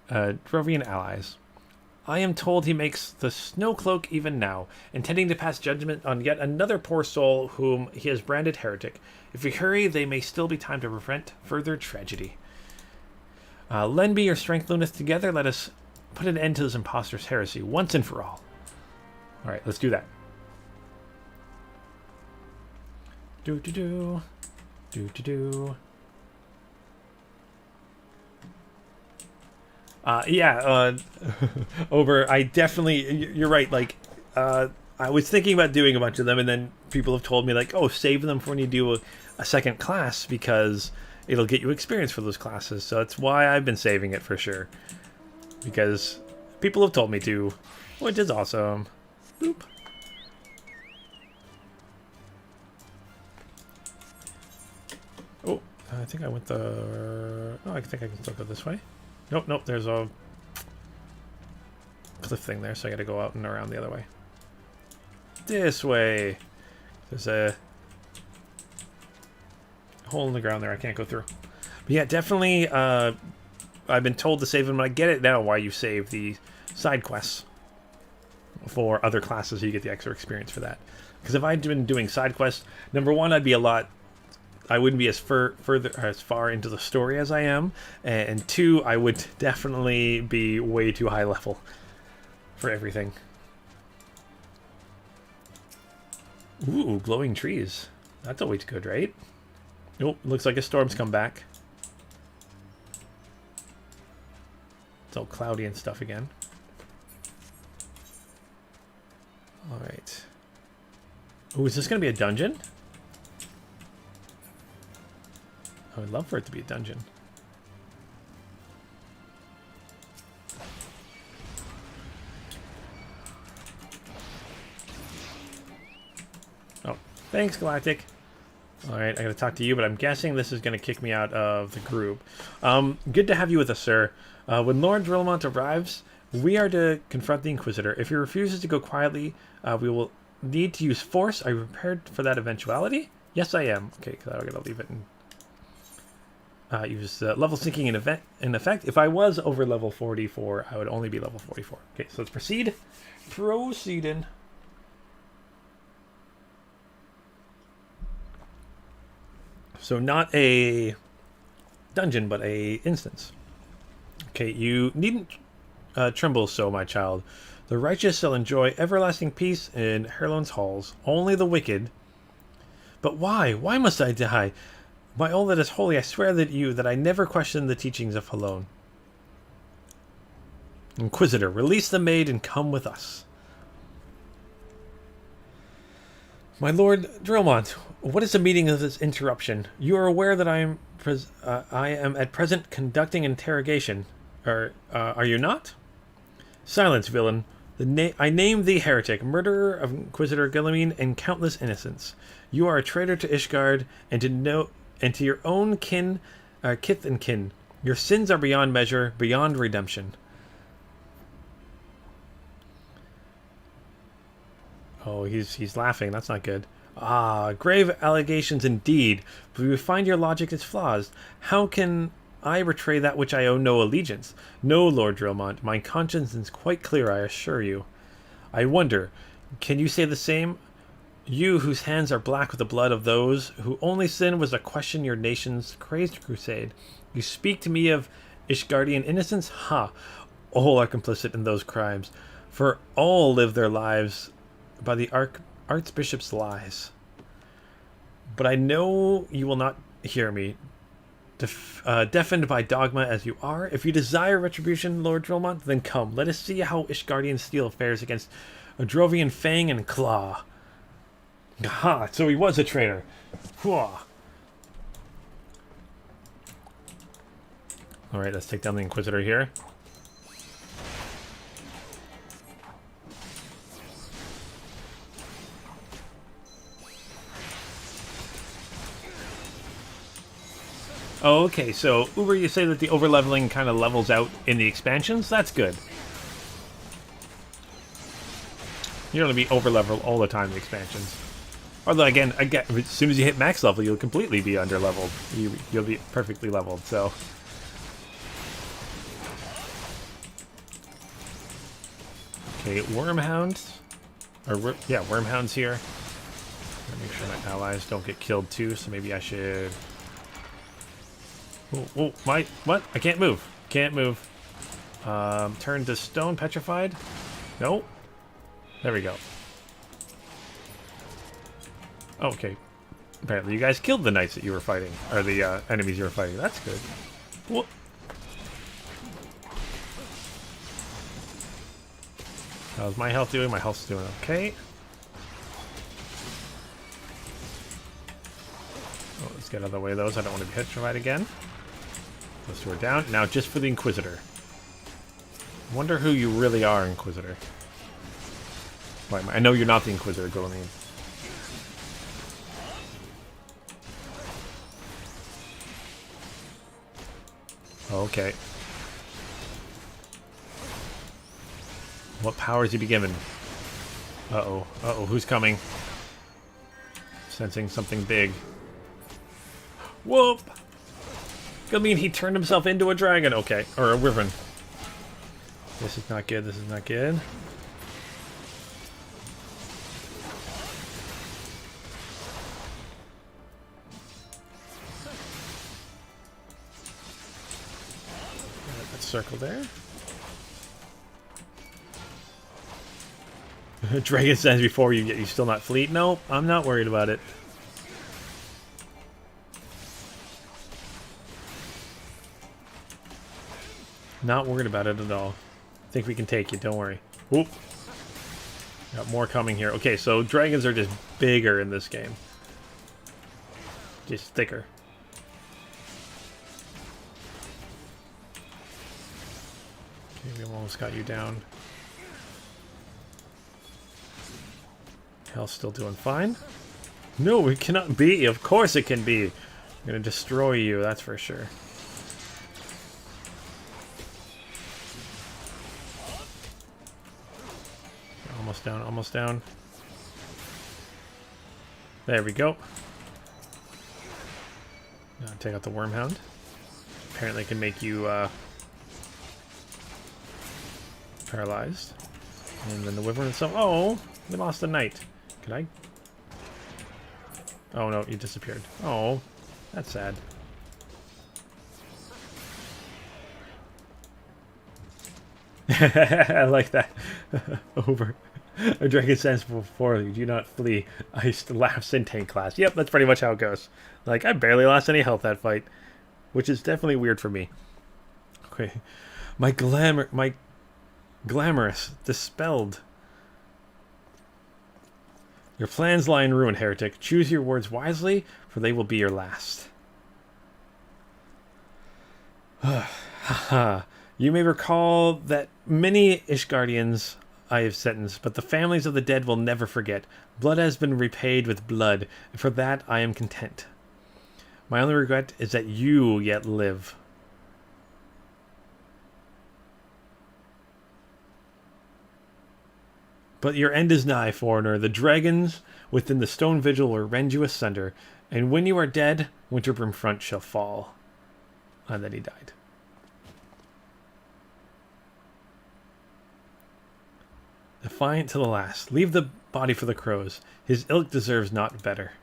Drovian allies. I am told he makes the snow cloak even now, intending to pass judgment on yet another poor soul whom he has branded heretic. If we hurry, there may still be time to prevent further tragedy. Lend me your strength, Luneth. Together, let us put an end to this impostor's heresy once and for all. Alright, let's do that. Do do do. Do do do. Over. I definitely. You're right. Like, I was thinking about doing a bunch of them, and then people have told me like, oh, save them for when you do a second class because it'll get you experience for those classes. So that's why I've been saving it for sure. Because people have told me to, which is awesome. Boop. Oh, I think I went the... Oh, I think I can still go this way. Nope, nope, there's a cliff thing there, so I gotta go out and around the other way. This way. There's a hole in the ground there I can't go through. But yeah, definitely, I've been told to save them, and I get it now why you save the side quests for other classes so you get the extra experience for that. Because if I'd been doing side quests, number one, I wouldn't be as far into the story as I am, and two, I would definitely be way too high level for everything. Ooh, glowing trees. That's always good, right? Nope, looks like a storm's come back. It's all cloudy and stuff again. Alright. Ooh, is this going to be a dungeon? I would love for it to be a dungeon. Oh, thanks, Galactic. Alright, I gotta talk to you, but I'm guessing this is gonna kick me out of the group. Good to have you with us, sir. When Lord Drilmont arrives, we are to confront the Inquisitor. If he refuses to go quietly, we will need to use force. Are you prepared for that eventuality? Yes, I am. Okay, I'm gonna leave it in. Use level syncing in effect. If I was over level 44, I would only be level 44. Okay, so let's proceed. Proceeding. So not a dungeon, but a instance. Okay, you needn't tremble so, my child. The righteous shall enjoy everlasting peace in Herlon's halls. Only the wicked. But why? Why must I die? By all that is holy, I swear that I never questioned the teachings of Helon. Inquisitor, release the maid and come with us. My lord Drilmont, what is the meaning of this interruption? You are aware that I am at present conducting interrogation. Are you not? Silence, villain. I name thee heretic, murderer of Inquisitor Guillemine and countless innocents. You are a traitor to Ishgard and to your own kith and kin. Your sins are beyond measure, beyond redemption. Oh, he's laughing. That's not good. Ah, grave allegations indeed. But we find your logic is flaws. How can I betray that which I owe no allegiance? No, Lord Drilmont. My conscience is quite clear, I assure you. I wonder, can you say the same? You, whose hands are black with the blood of those who only sin was to question your nation's crazed crusade. You speak to me of Ishgardian innocence? Ha! All are complicit in those crimes, for all live their lives by the Archbishop's lies. But I know you will not hear me, deafened by dogma as you are. If you desire retribution, Lord Drilmont, then come. Let us see how Ishgardian steel fares against Adrovian fang and claw. Aha, so he was a traitor. Alright, let's take down the Inquisitor here. Oh, okay, so Uber, you say that the overleveling kind of levels out in the expansions? That's good. You're going to be overleveled all the time in the expansions. Although, again, as soon as you hit max level, you'll completely be underleveled. You'll be perfectly leveled, so... Okay, Wormhounds. Yeah, Wormhounds here. Make sure my allies don't get killed too, so maybe I should... Oh, what? I can't move. Can't move. Turn to stone petrified. Nope. There we go. Okay. Apparently you guys killed the knights that you were fighting. Or the enemies you were fighting. That's good. Whoop. How's my health doing? My health's doing okay. Oh, let's get out of the way of those. I don't want to be petrified again. Those two are down. Now just for the Inquisitor. Wonder who you really are, Inquisitor. Wait, I know you're not the Inquisitor, Goblin. Okay. What powers he be given? Uh-oh. Uh-oh, who's coming? Sensing something big. Whoop! I mean, he turned himself into a dragon. Okay. Or a wyvern. This is not good. This is not good. That circle there. Dragon stands before you, yet you still not flee. Nope, I'm not worried about it. Not worried about it at all. Think we can take you, don't worry. Whoop. Got more coming here. Okay, so dragons are just bigger in this game. Just thicker. Okay, we almost got you down. Health's still doing fine. No, it cannot be. Of course it can be. I'm gonna destroy you, that's for sure. Almost down, almost down. There we go. Now take out the Wormhound. Apparently it can make you paralyzed. And then the Wyvern itself. Oh, we lost a knight. Can I? Oh no, you disappeared. Oh, that's sad. I like that. Over. A dragon stands before you. Do not flee. I used to laugh in tank class. Yep, that's pretty much how it goes. Like, I barely lost any health that fight. Which is definitely weird for me. Okay. My glamorous. Dispelled. Your plans lie in ruin, heretic. Choose your words wisely, for they will be your last. Haha. You may recall that many Ishgardians I have sentenced, but the families of the dead will never forget. Blood has been repaid with blood, and for that I am content. My only regret is that you yet live. But your end is nigh, foreigner. The dragons within the stone vigil will rend you asunder, and when you are dead, Winterbrim front shall fall. And then he died. Defiant to the last. Leave the body for the crows. His ilk deserves not better.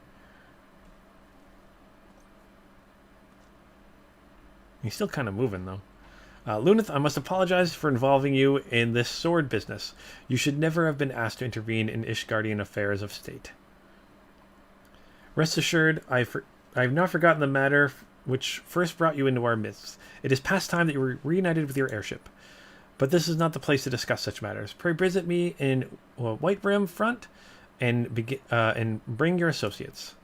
He's still kind of moving, though. Lunith, I must apologize for involving you in this sword business. You should never have been asked to intervene in Ishgardian affairs of state. Rest assured, I have not forgotten the matter which first brought you into our midst. It is past time that you were reunited with your airship. But this is not the place to discuss such matters. Pray visit me in Whitebrim front and bring your associates.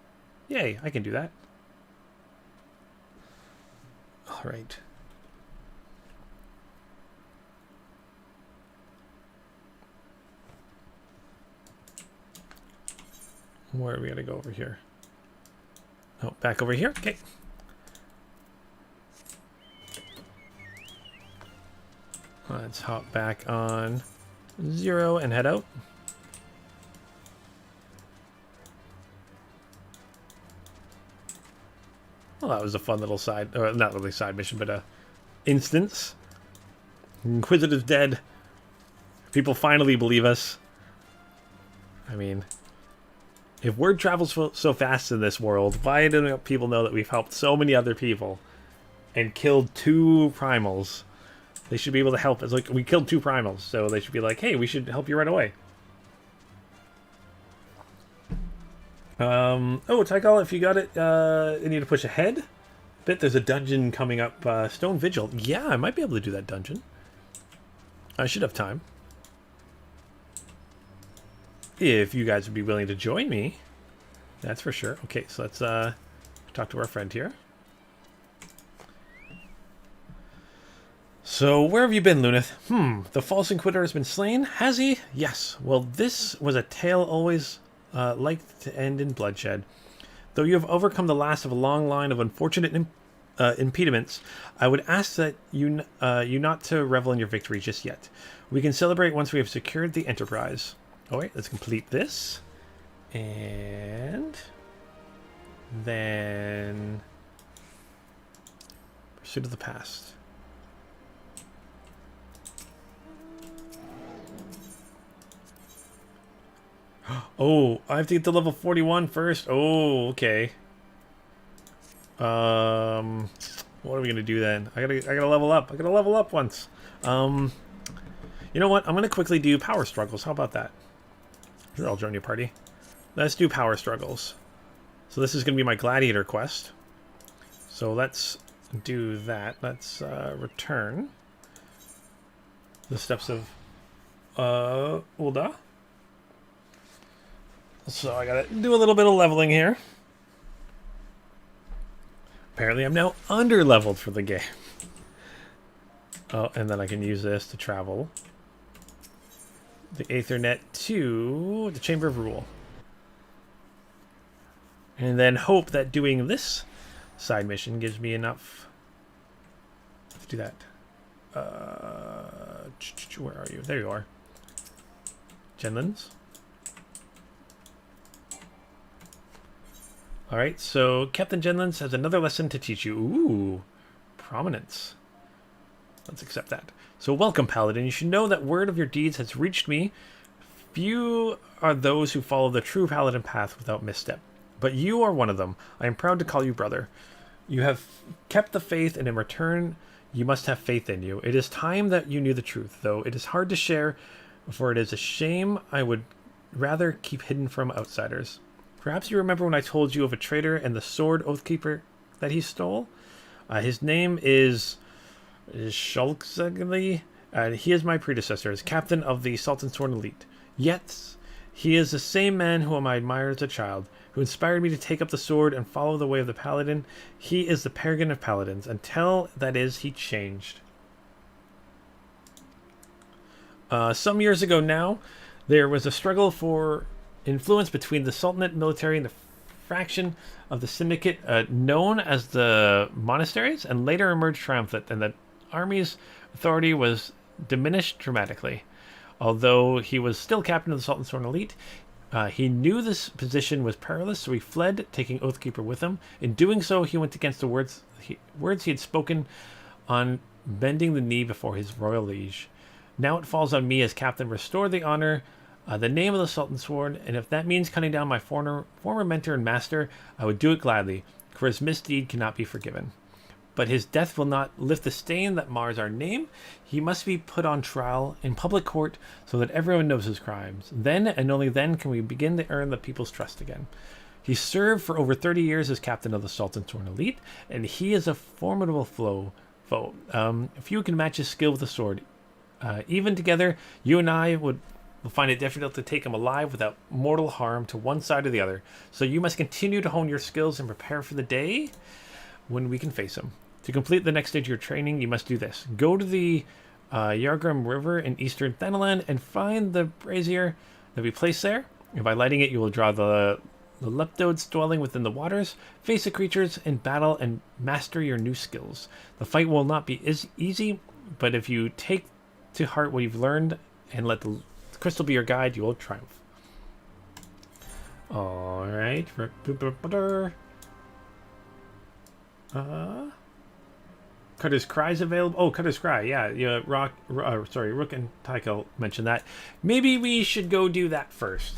Yay, I can do that. All right. Where are we going to go over here? Oh, back over here? Okay. Let's hop back on 0 and head out. Well, that was a fun little side, or not really side mission, but a instance. Inquisitive's dead. People finally believe us. I mean, if word travels so fast in this world, why don't people know that we've helped so many other people and killed 2 primals? They should be able to help us. Like, we killed 2 primals, so they should be like, hey, we should help you right away. Oh, Tygal, if you got it, you need to push ahead. Bet there's a dungeon coming up. Stone Vigil. Yeah, I might be able to do that dungeon. I should have time. If you guys would be willing to join me. That's for sure. Okay, so let's talk to our friend here. So, where have you been, Lunith? The false inquisitor has been slain? Has he? Yes. Well, this was a tale always liked to end in bloodshed. Though you have overcome the last of a long line of unfortunate impediments, I would ask that you not to revel in your victory just yet. We can celebrate once we have secured the Enterprise. Alright, let's complete this. And then Pursuit of the Past. Oh, I have to get to level 41 first. Oh, okay. What are we gonna do then? I gotta level up. I gotta level up once. You know what? I'm gonna quickly do power struggles. How about that? Here, I'll join your party. Let's do power struggles. So this is gonna be my gladiator quest. So let's do that. Let's return the steps of Ul'dah. So I gotta do a little bit of leveling here. Apparently I'm now under-leveled for the game. Oh, and then I can use this to travel the Aethernet to the Chamber of Rule. And then hope that doing this side mission gives me enough to do that. Where are you? There you are. Genlands. Alright, so Captain Genlands has another lesson to teach you. Ooh, prominence. Let's accept that. So welcome, Paladin. You should know that word of your deeds has reached me. Few are those who follow the true Paladin path without misstep. But you are one of them. I am proud to call you brother. You have kept the faith, and in return, you must have faith in you. It is time that you knew the truth, though it is hard to share, for it is a shame I would rather keep hidden from outsiders. Perhaps you remember when I told you of a traitor and the sword Oathkeeper that he stole? His name is Shulkzagli. He is my predecessor as captain of the Sultan Sworn Elite. Yet, he is the same man whom I admired as a child, who inspired me to take up the sword and follow the way of the Paladin. He is the paragon of Paladins, until, that is, he changed. Some years ago now, there was a struggle for influence between the Sultanate military and the fraction of the syndicate known as the monasteries, and later emerged triumphant, and the army's authority was diminished dramatically. Although he was still captain of the Sultan Sworn Elite, he knew this position was perilous, so he fled, taking Oathkeeper with him. In doing so, he went against the words he had spoken on bending the knee before his royal liege. Now it falls on me as captain to restore the honor, the name of the Sultan Sword, and if that means cutting down my former mentor and master, I would do it gladly, for his misdeed cannot be forgiven. But his death will not lift the stain that mars our name. He must be put on trial in public court so that everyone knows his crimes. Then, and only then, can we begin to earn the people's trust again. He served for over 30 years as captain of the Sultan Sworn Elite, and he is a formidable foe. Few can match his skill with the sword. Even together, you and I will find it difficult to take him alive without mortal harm to one side or the other. So you must continue to hone your skills and prepare for the day when we can face him. To complete the next stage of your training, you must do this. Go to the Yargrim River in eastern Thanalan and find the brazier that we place there. And by lighting it, you will draw the leptodes dwelling within the waters, face the creatures in battle, and master your new skills. The fight will not be easy, but if you take to heart what you've learned and let the crystal be your guide, you will triumph. Alright. Cutter's Cry is available. Oh, Cutter's Cry, yeah. Rook and Tycho mentioned that. Maybe we should go do that first.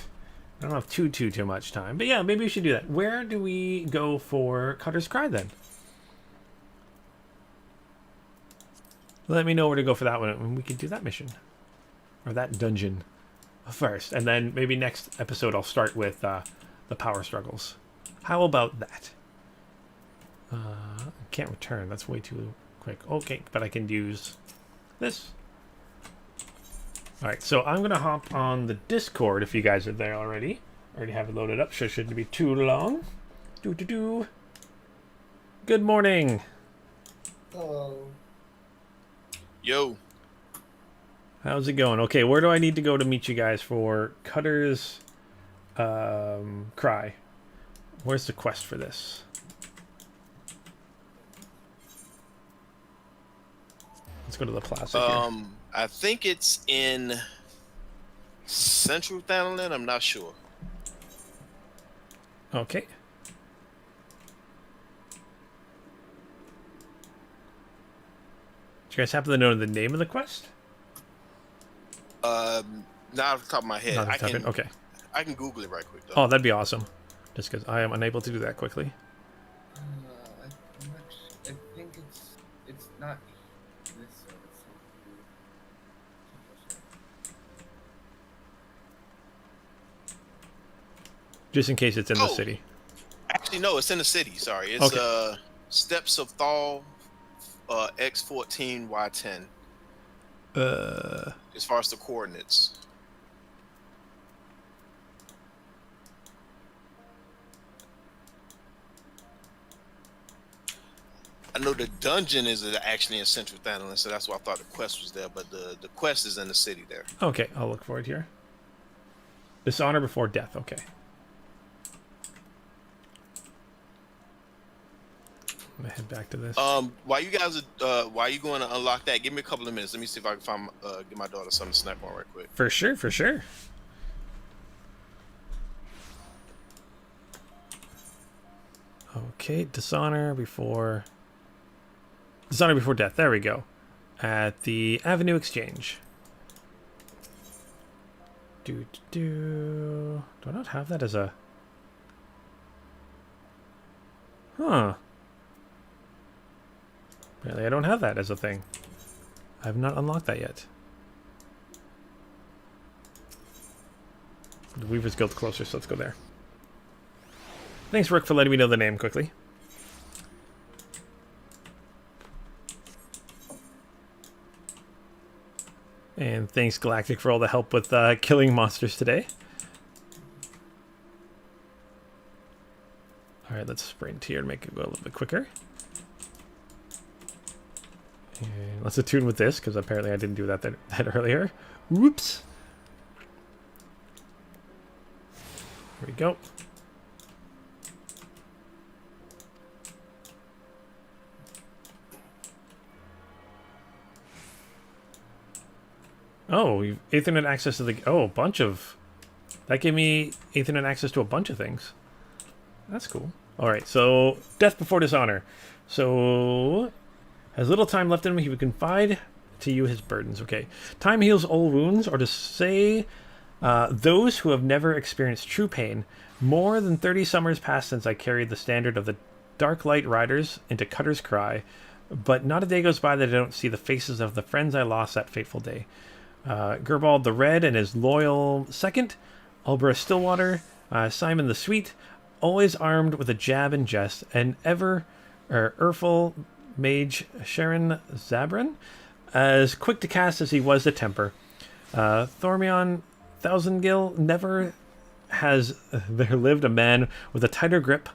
I don't have too much time, but yeah, maybe we should do that. Where do we go for Cutter's Cry then? Let me know where to go for that one, and we can do that mission or that dungeon first, and then maybe next episode I'll start with the the power struggles. How about that? Can't return. That's way too quick. Okay, but I can use this. Alright, so I'm going to hop on the Discord if you guys are there already. Already have it loaded up, so it shouldn't be too long. Good morning. Hello. Yo. How's it going? Okay, where do I need to go to meet you guys for Cutter's Cry? Where's the quest for this? Let's go to the plaza here. I think it's in Central Thanalan. I'm not sure. Okay. Do you guys happen to know the name of the quest? Not off the top of my head. Not off the top of it? Okay. I can Google it right quick though. Oh, that'd be awesome. Just because I am unable to do that quickly. I think it's not this one. Just in case it's in the city. Actually, no, it's in the city. Sorry, it's okay. Steps of Thal, X14 Y10. As far as the coordinates. I know the dungeon is actually in Central Thanalan, so that's why I thought the quest was there. But the quest is in the city there. Okay, I'll look for it here. Dishonor before death. Okay. I'm gonna head back to this. While you guys are, while you going to unlock that, give me a couple of minutes. Let me see if I can find, get my daughter something to snack on right quick. For sure, for sure. Okay, dishonor before death. There we go. At the Avenue Exchange. Do I not have that as a? Huh. Apparently, I don't have that as a thing. I have not unlocked that yet. The Weaver's Guild closer, so let's go there. Thanks, Rook, for letting me know the name quickly. And thanks, Galactic, for all the help with killing monsters today. Alright, let's sprint here to make it go a little bit quicker. And let's attune with this, because apparently I didn't do that earlier. Whoops. Here we go. Oh, we've Ethernet access to the... Oh, a bunch of... That gave me Ethernet access to a bunch of things. That's cool. Alright, so... Death before dishonor. So... Has little time left in him, he would confide to you his burdens. Okay. Time heals all wounds, or to say... those who have never experienced true pain. More than 30 summers passed since I carried the standard of the Dark Light Riders into Cutter's Cry. But not a day goes by that I don't see the faces of the friends I lost that fateful day. Gerbald the Red and his loyal second, Ul'dah Stillwater, Simon the Sweet, always armed with a jab and jest, and Urfel Mage Sharon Zabran, as quick to cast as he was to temper. Thormion Thousandgill, never has there lived a man with a tighter grip,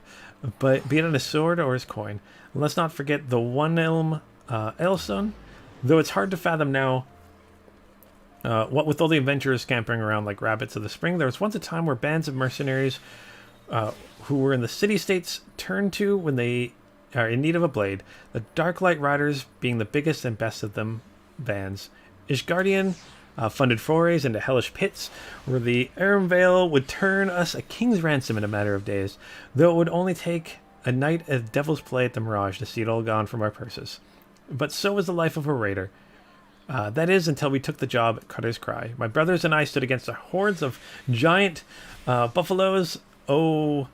but be it on his sword or his coin. And let's not forget the One Elm Ailstone, though it's hard to fathom now. What with all the adventurers scampering around like rabbits of the spring, there was once a time where bands of mercenaries who were in the city-states turned to when they are in need of a blade. The Darklight Riders being the biggest and best of them bands. Ishgardian funded forays into hellish pits, where the Aramvale would turn us a king's ransom in a matter of days, though it would only take a night of devil's play at the Mirage to see it all gone from our purses. But so was the life of a raider. That is, until we took the job at Cutter's Cry. My brothers and I stood against the hordes of giant buffaloes, snubbling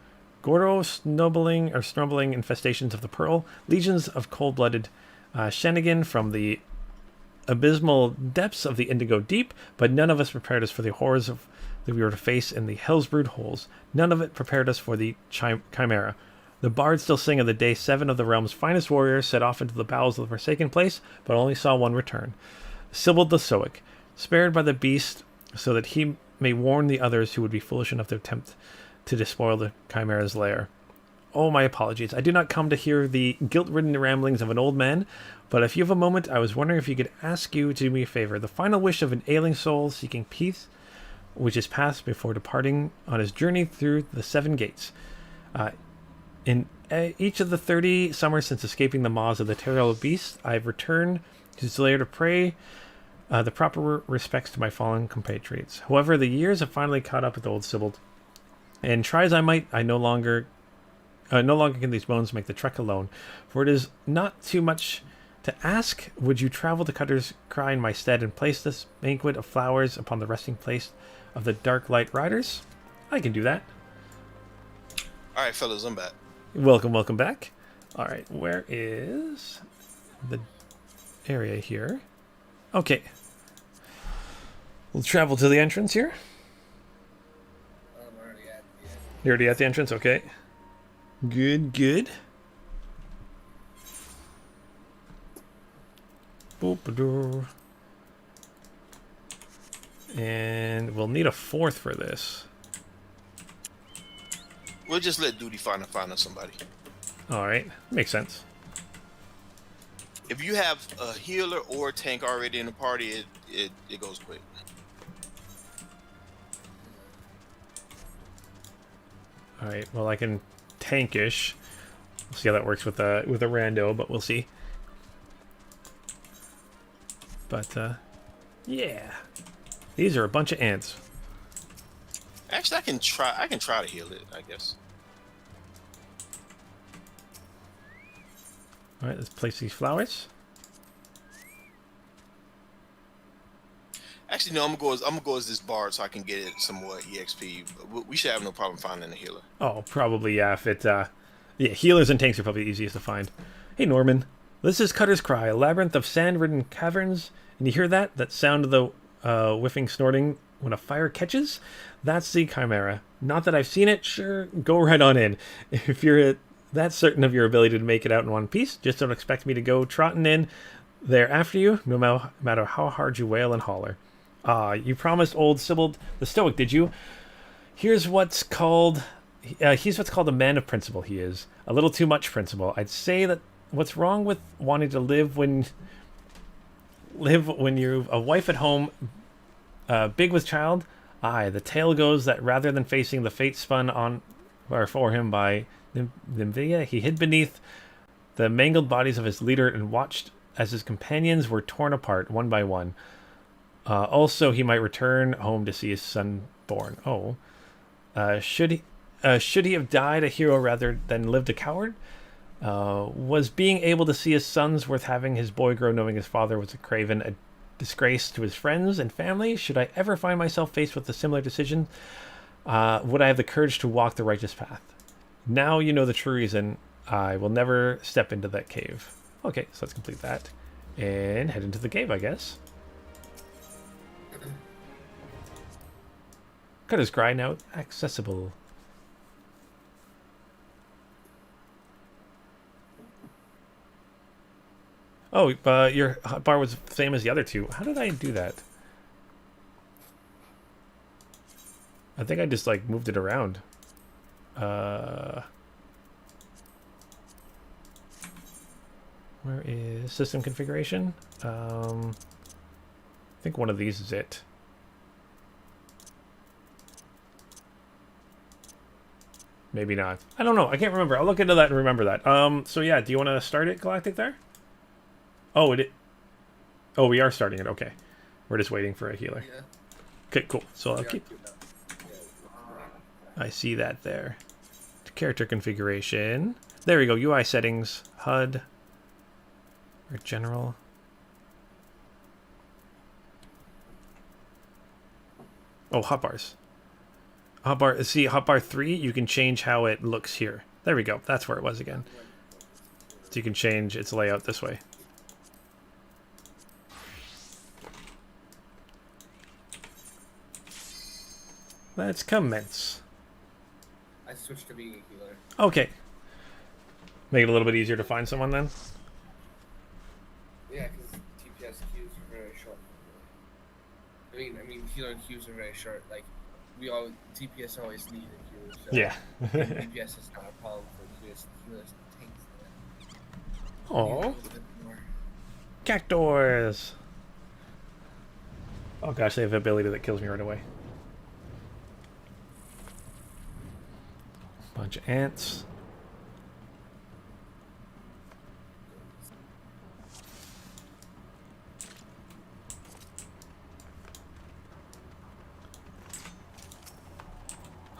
infestations of the Pearl, legions of cold-blooded shenanigan from the abysmal depths of the Indigo Deep, but none of us prepared us for the horrors of that we were to face in the Hellsbrood holes. None of it prepared us for the Chimera. The bards still sing of the day 7 of the realm's finest warriors set off into the bowels of the Forsaken Place, but only saw one return. Sybil the Stoic, spared by the beast so that he may warn the others who would be foolish enough to attempt to despoil the Chimera's lair. Oh, my apologies. I do not come to hear the guilt-ridden ramblings of an old man, but if you have a moment, I was wondering if you could ask you to do me a favor. The final wish of an ailing soul seeking peace, which is passed before departing on his journey through the 7 gates. In each of the 30 summers since escaping the maws of the terrible beast, I have returned to his lair to pray the proper respects to my fallen compatriots. However, the years have finally caught up with old Sybil, and try as I might, I no longer can these bones make the trek alone. For it is not too much to ask. Would you travel to Cutter's Cry in my stead and place this banquet of flowers upon the resting place of the Dark Light Riders? I can do that. All right, fellas, I'm back. Welcome back. All right, where is the area here? Okay. We'll travel to the entrance here. I'm already at the end. You're already at the entrance? Okay. Good. Boop-a-doo. And we'll need a 4th for this. We'll just let Duty find us somebody. Alright, makes sense. If you have a healer or a tank already in the party, it goes quick. Alright, well I can tankish. We'll see how that works with a rando, but we'll see. But yeah. These are a bunch of ants. Actually, I can try to heal it, I guess. Alright, let's place these flowers. Actually, no, I'm gonna go as this bard so I can get it some more EXP. We should have no problem finding a healer. Oh, probably, yeah. If it, yeah, healers and tanks are probably the easiest to find. Hey, Norman. This is Cutter's Cry, a labyrinth of sand-ridden caverns. And you hear that? That sound of the whiffing snorting when a fire catches? That's the Chimera. Not that I've seen it. Sure, go right on in. If you're that certain of your ability to make it out in one piece, just don't expect me to go trotting in there after you, no matter how hard you wail and holler. You promised old Sybil the Stoic, did you? He's what's called a man of principle, he is. A little too much principle. I'd say that what's wrong with wanting to live when you've a wife at home, big with child? Aye, the tale goes that rather than facing the fate spun on or for him by Nymphaea, he hid beneath the mangled bodies of his leader and watched as his companions were torn apart one by one. Also, he might return home to see his son born. Oh, should he have died a hero rather than lived a coward? Was being able to see his sons worth having his boy grow knowing his father was a craven, a disgrace to his friends and family? Should I ever find myself faced with a similar decision, would I have the courage to walk the righteous path? Now you know the true reason. I will never step into that cave. Okay, so let's complete that and head into the cave, I guess. Cutter's Cry now accessible. Oh, your hotbar was the same as the other two. How did I do that? I think I just like moved it around. Where is system configuration? I think one of these is it. Maybe not. I don't know. I can't remember. I'll look into that and remember that. So yeah, do you want to start it, Galactic, there? Oh, oh, we are starting it. Okay. We're just waiting for a healer. Yeah. Okay, cool. So I'll keep... I see that there. Character configuration. There we go. UI settings. HUD. Or general. Oh, hotbars. Hotbar. See, hotbar 3, you can change how it looks here. There we go. That's where it was again. So you can change its layout this way. Let's commence. I switched to being a healer. Okay. Make it a little bit easier to find someone then. Yeah, because TPS queues are very short. I mean, healer queues are very short. Like, TPS always need a queue. So Yeah. TPS is not a problem for healers. Healers tanks that. Oh. Cactuars. Oh gosh, they have an ability that kills me right away. Bunch of ants.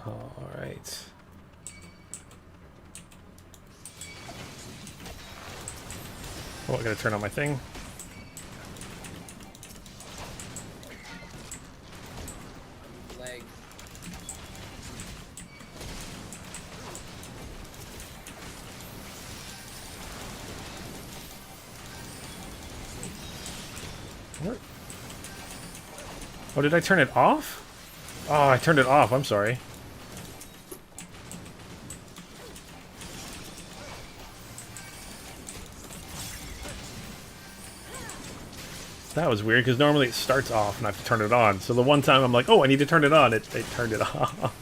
All right. Oh, I gotta turn on my thing. Leg. What? Oh, did I turn it off? Oh, I turned it off. I'm sorry. That was weird, because normally it starts off and I have to turn it on. So the one time I'm like, oh, I need to turn it on, it turned it off.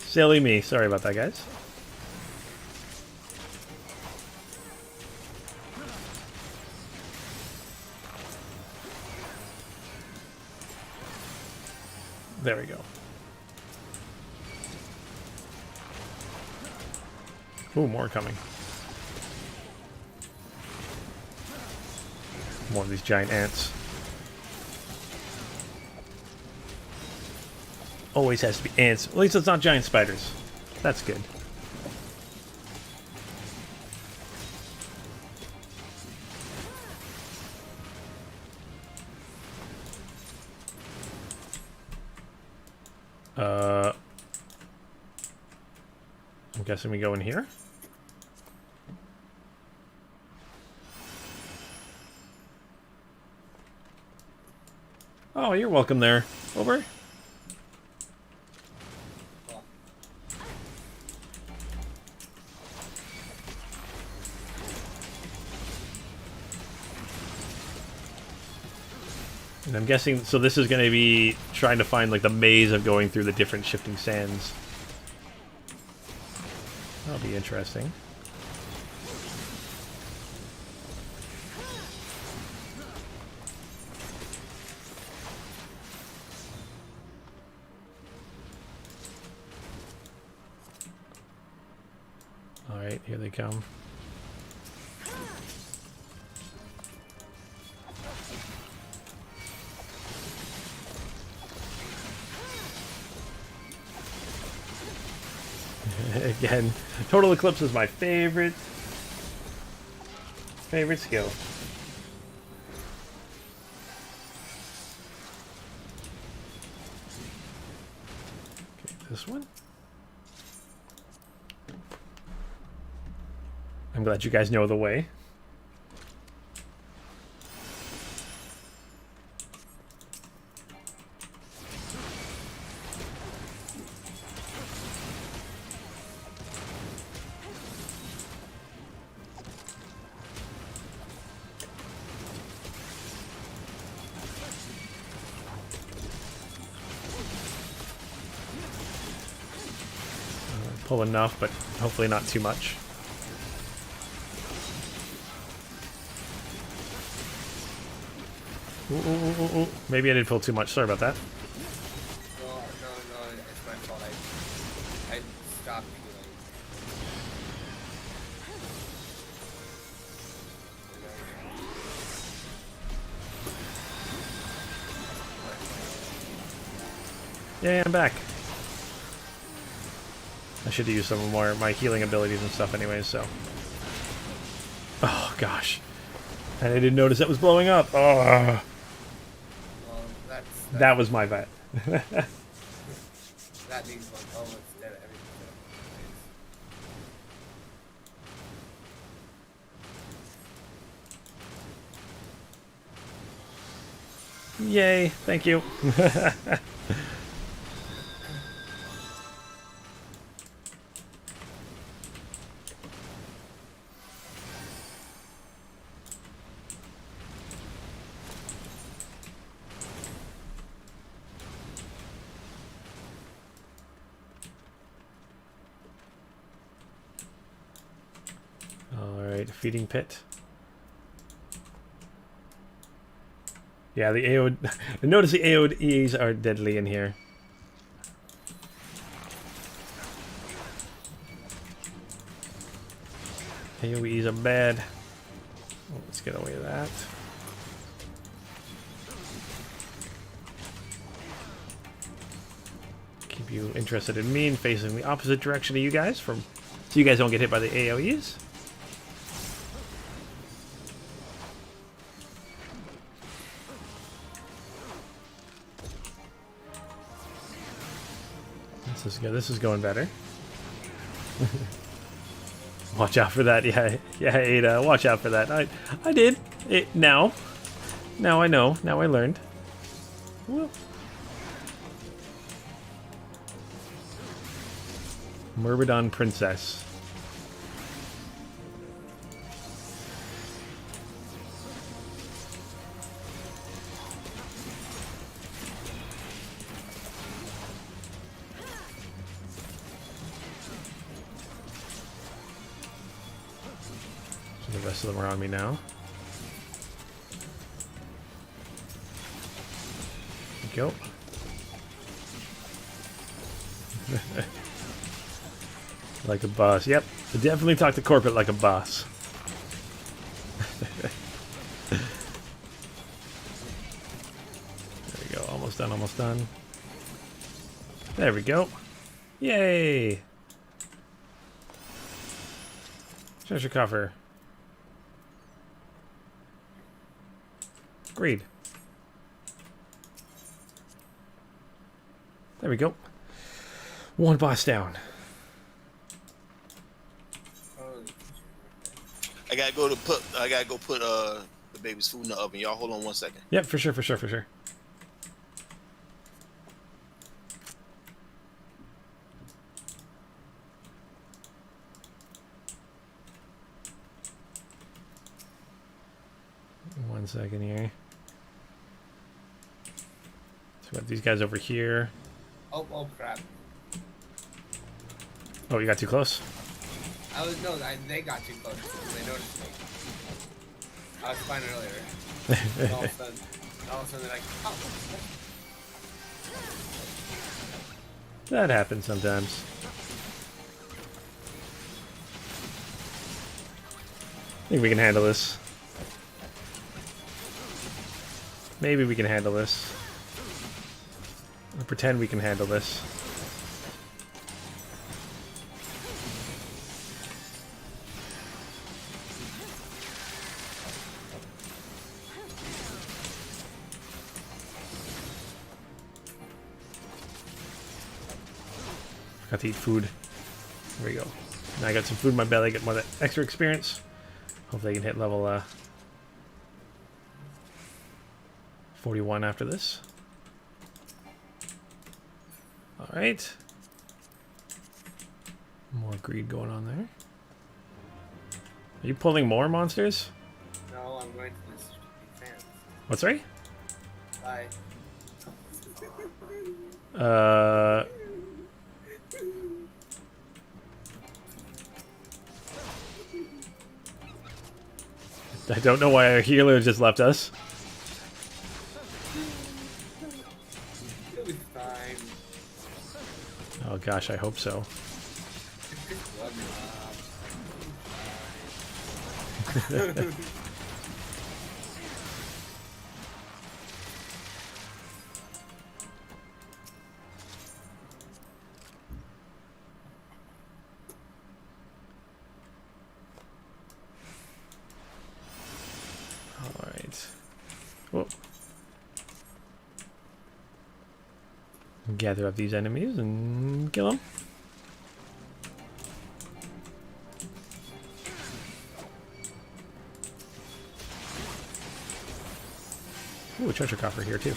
Silly me. Sorry about that, guys. There we go. Ooh, more coming. More of these giant ants. Always has to be ants. At least it's not giant spiders. That's good. I'm guessing we go in here. Oh, you're welcome there. Over. And I'm guessing, so this is going to be trying to find like the maze of going through the different shifting sands. That'll be interesting. Alright, here they come. Again, Total Eclipse is my favorite skill. Okay, this one. I'm glad you guys know the way. Pull enough, but hopefully not too much. Ooh, ooh, ooh, ooh. Maybe I did pull too much. Sorry about that. No, it's my fault. I stopped healing. Yeah, I'm back. I should use some more of my healing abilities and stuff anyways, so. Oh, gosh. And I didn't notice that was blowing up. Oh. Well, That was my bad. that means like, oh, it's dead. Yay, thank you. Alright, feeding pit. Yeah, the AO... Notice the AOEs are deadly in here. AOEs are bad. Oh, let's get away with that. Keep you interested in me and facing the opposite direction of you guys, so you guys don't get hit by the AOEs. This is good. This is going better. Watch out for that. Yeah, Ada. Watch out for that. I did. Now I know. Now I learned. Whoop. Myrmidon Princess. So the rest of them are on me now. There we go. Like a boss. Yep. Definitely talk to corporate like a boss. There we go. Almost done. Almost done. There we go. Yay! Treasure coffer. Greed. There we go. One boss down. I gotta go put the baby's food in the oven. Y'all hold on 1 second. Yep, for sure, for sure, for sure. One second here. So we got these guys over here. Oh crap. Oh, you got too close? They got too close. They noticed me. I was fine earlier. All of a sudden, they're like, oh. That happens sometimes. I think we can handle this. Maybe we can handle this. I'll pretend we can handle this. Forgot to eat food. There we go. Now I got some food in my belly, get more of that extra experience. Hopefully I can hit level 41 after this. Alright. More greed going on there. Are you pulling more monsters? No, I'm going to this fan. What's right? Bye. I don't know why our healer just left us. It'll be fine. Oh gosh, I hope so. Alright. Whoa. Gather up these enemies and kill them. Ooh, a treasure coffer here too.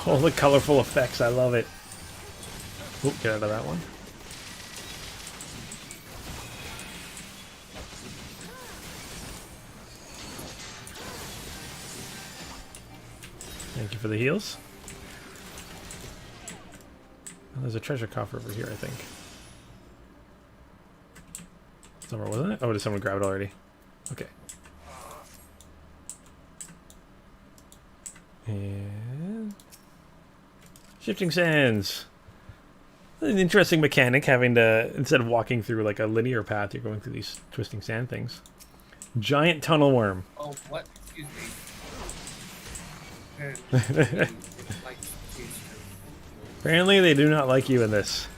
All the colorful effects, I love it. Oop, get out of that one. Thank you for the heals. Oh, there's a treasure coffer over here, I think. Somewhere, wasn't it? Oh, did someone grab it already? Okay. And... shifting sands. An interesting mechanic, having to, instead of walking through like a linear path, you're going through these twisting sand things. Giant tunnel worm. Oh, what? Excuse me. Apparently they do not like you in this.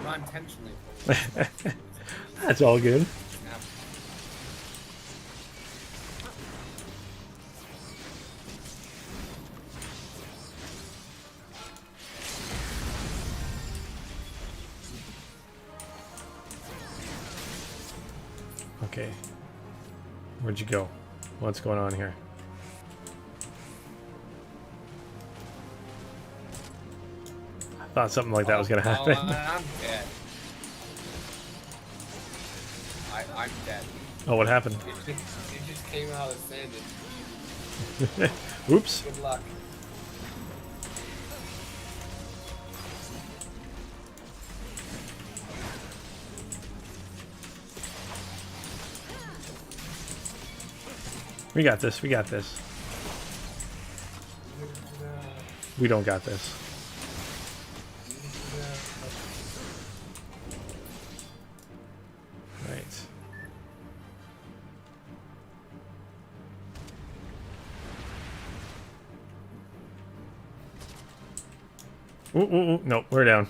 Not intentionally. That's all good. Okay. Where'd you go? What's going on here? I thought something like that was going to happen. I'm dead. I'm dead. Oh, what happened? It just came out of the sand. Oops. Good luck. We got this. We got this. We don't got this. Right. Ooh, ooh, ooh. No, we're down.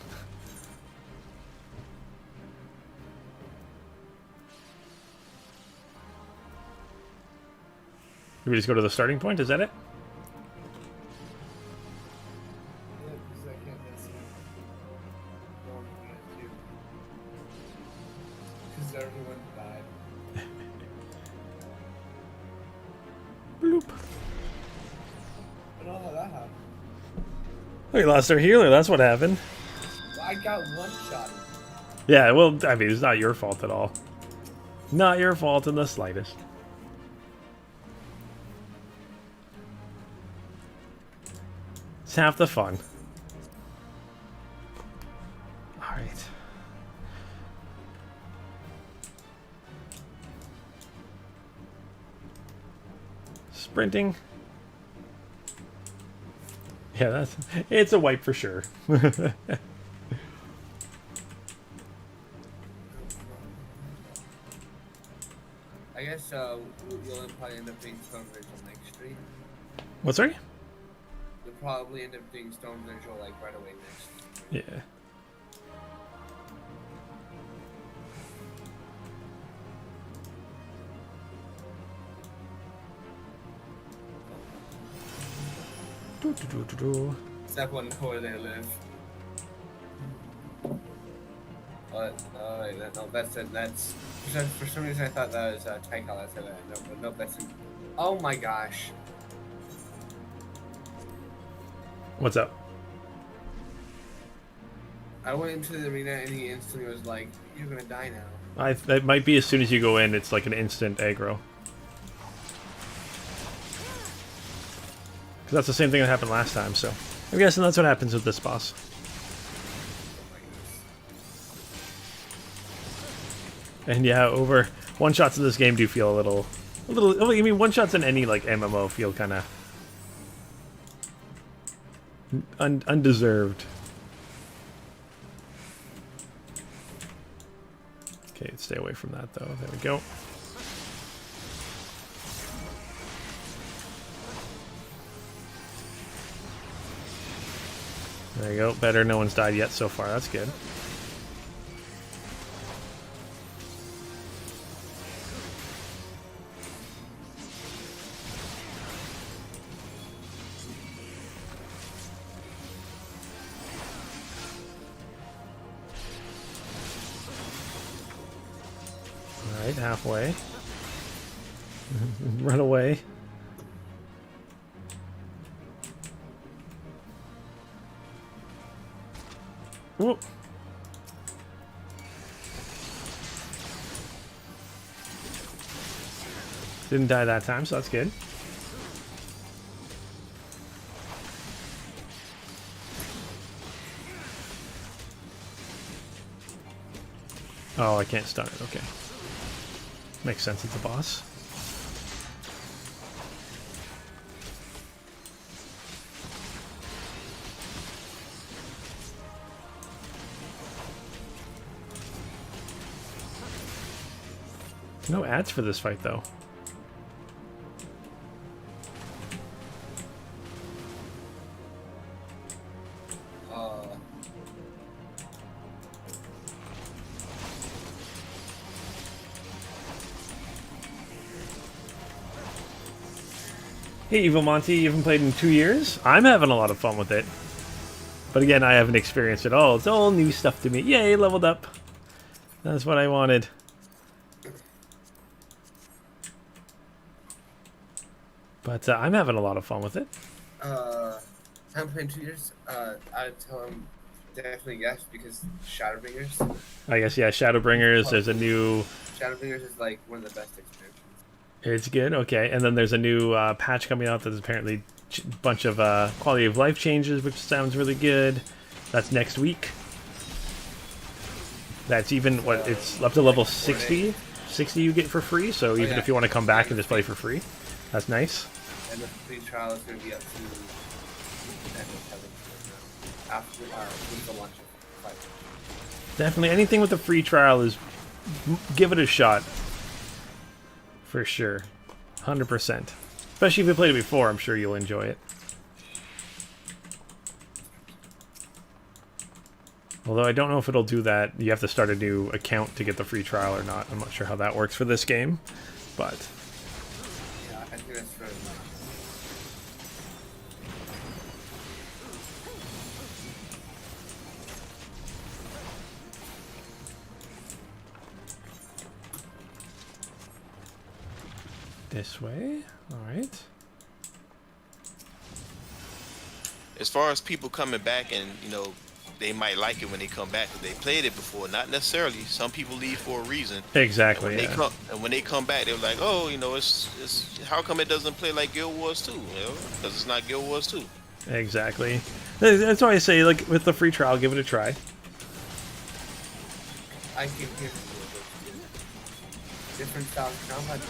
Do we just go to the starting point? Is that it? Because everyone died. Bloop. I don't know how that happened. We lost our healer. That's what happened. I got one shot. Yeah, well, I mean, it's not your fault at all. Not your fault in the slightest. It's half the fun. Alright. Sprinting. Yeah, it's a wipe for sure. I guess we'll probably end up doing Stone Visual next stream. What's sorry? We'll probably end up doing Stone Visual like right away next. Yeah. Except one where they live. But no, that's it. That's for some reason I thought that was Taikal. I said that. No, that's. Oh my gosh. What's up? I went into the arena and he instantly was like, "You're gonna die now." It might be as soon as you go in, it's like an instant aggro. Because that's the same thing that happened last time, so I'm guessing that's what happens with this boss. And yeah, over one-shots in this game do feel a little, I mean, one-shots in any, like, MMO feel kind of undeserved. Okay, stay away from that, though. There we go. There you go. Better. No one's died yet so far. That's good. Alright, halfway. Run away. Whoop. Didn't die that time, so that's good. Oh, I can't stun it. Okay. Makes sense, it's a boss. No ads for this fight, though. Hey, Evil Monty, you haven't played in 2 years? I'm having a lot of fun with it. But again, I haven't experienced it all. It's all new stuff to me. Yay, leveled up. That's what I wanted. But I'm having a lot of fun with it. I haven't played in 2 years. I'd tell him definitely yes, because Shadowbringers. I guess, yeah, Shadowbringers, there's a new... Shadowbringers is like one of the best expansions. It's good, okay. And then there's a new patch coming out that's apparently a bunch of quality of life changes, which sounds really good. That's next week. That's even, what, it's up to level 60? 60 you get for free, so even if you want to come back and just play for free, that's nice. And the free trial is going to be up to the end of heaven after with the launch of 5. Definitely, anything with a free trial is, give it a shot. For sure. 100%. Especially if you played it before, I'm sure you'll enjoy it. Although I don't know if it'll do that. You have to start a new account to get the free trial or not. I'm not sure how that works for this game. But... yeah, I think that's very nice. This way? Alright. As far as people coming back and, you know, they might like it when they come back because they played it before. Not necessarily. Some people leave for a reason. Exactly, and when they come back, they're like, oh, you know, it's how come it doesn't play like Guild Wars 2? You know, because it's not Guild Wars 2. Exactly. That's why I say, like, with the free trial, give it a try. I keep hearing different styles of combat.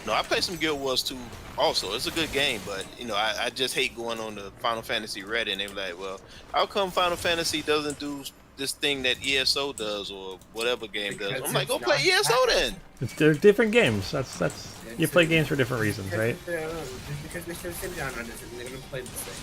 No, I played some Guild Wars 2 also. It's a good game, but, you know, I just hate going on the Final Fantasy Reddit and they're like, well, how come Final Fantasy doesn't do this thing that ESO does or whatever game does? I'm like, go play ESO then. They're different games. That's you play games for different reasons, right? Just because they show the same genre doesn't mean they're going to play the same.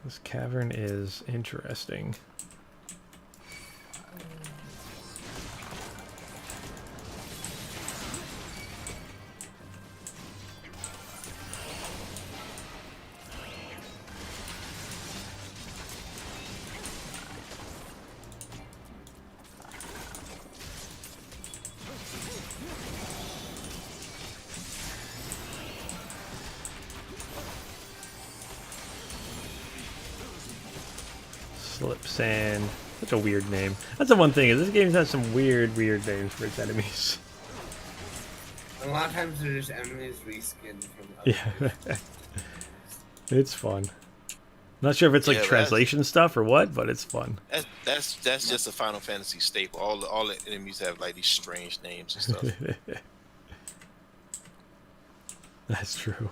This cavern is interesting. Slip Sand. Such a weird name. That's the one thing, is this game has some weird names for its enemies. A lot of times they're just enemies reskinned from other Yeah. It's fun. Not sure if it's like translation stuff or what, but it's fun. That's just a Final Fantasy staple. All the enemies have like these strange names and stuff. That's true.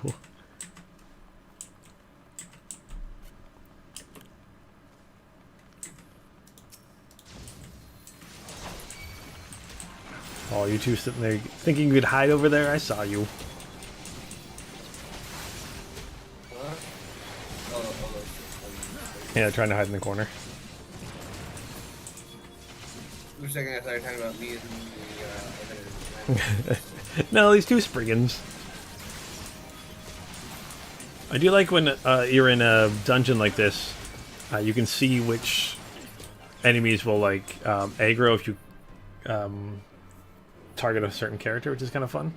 Oh, you two sitting there thinking you could hide over there? I saw you. Yeah, trying to hide in the corner. For a second, I thought you were talking about me and the No, these two Spriggans. I do like when you're in a dungeon like this, you can see which enemies will like aggro if you target a certain character, which is kind of fun.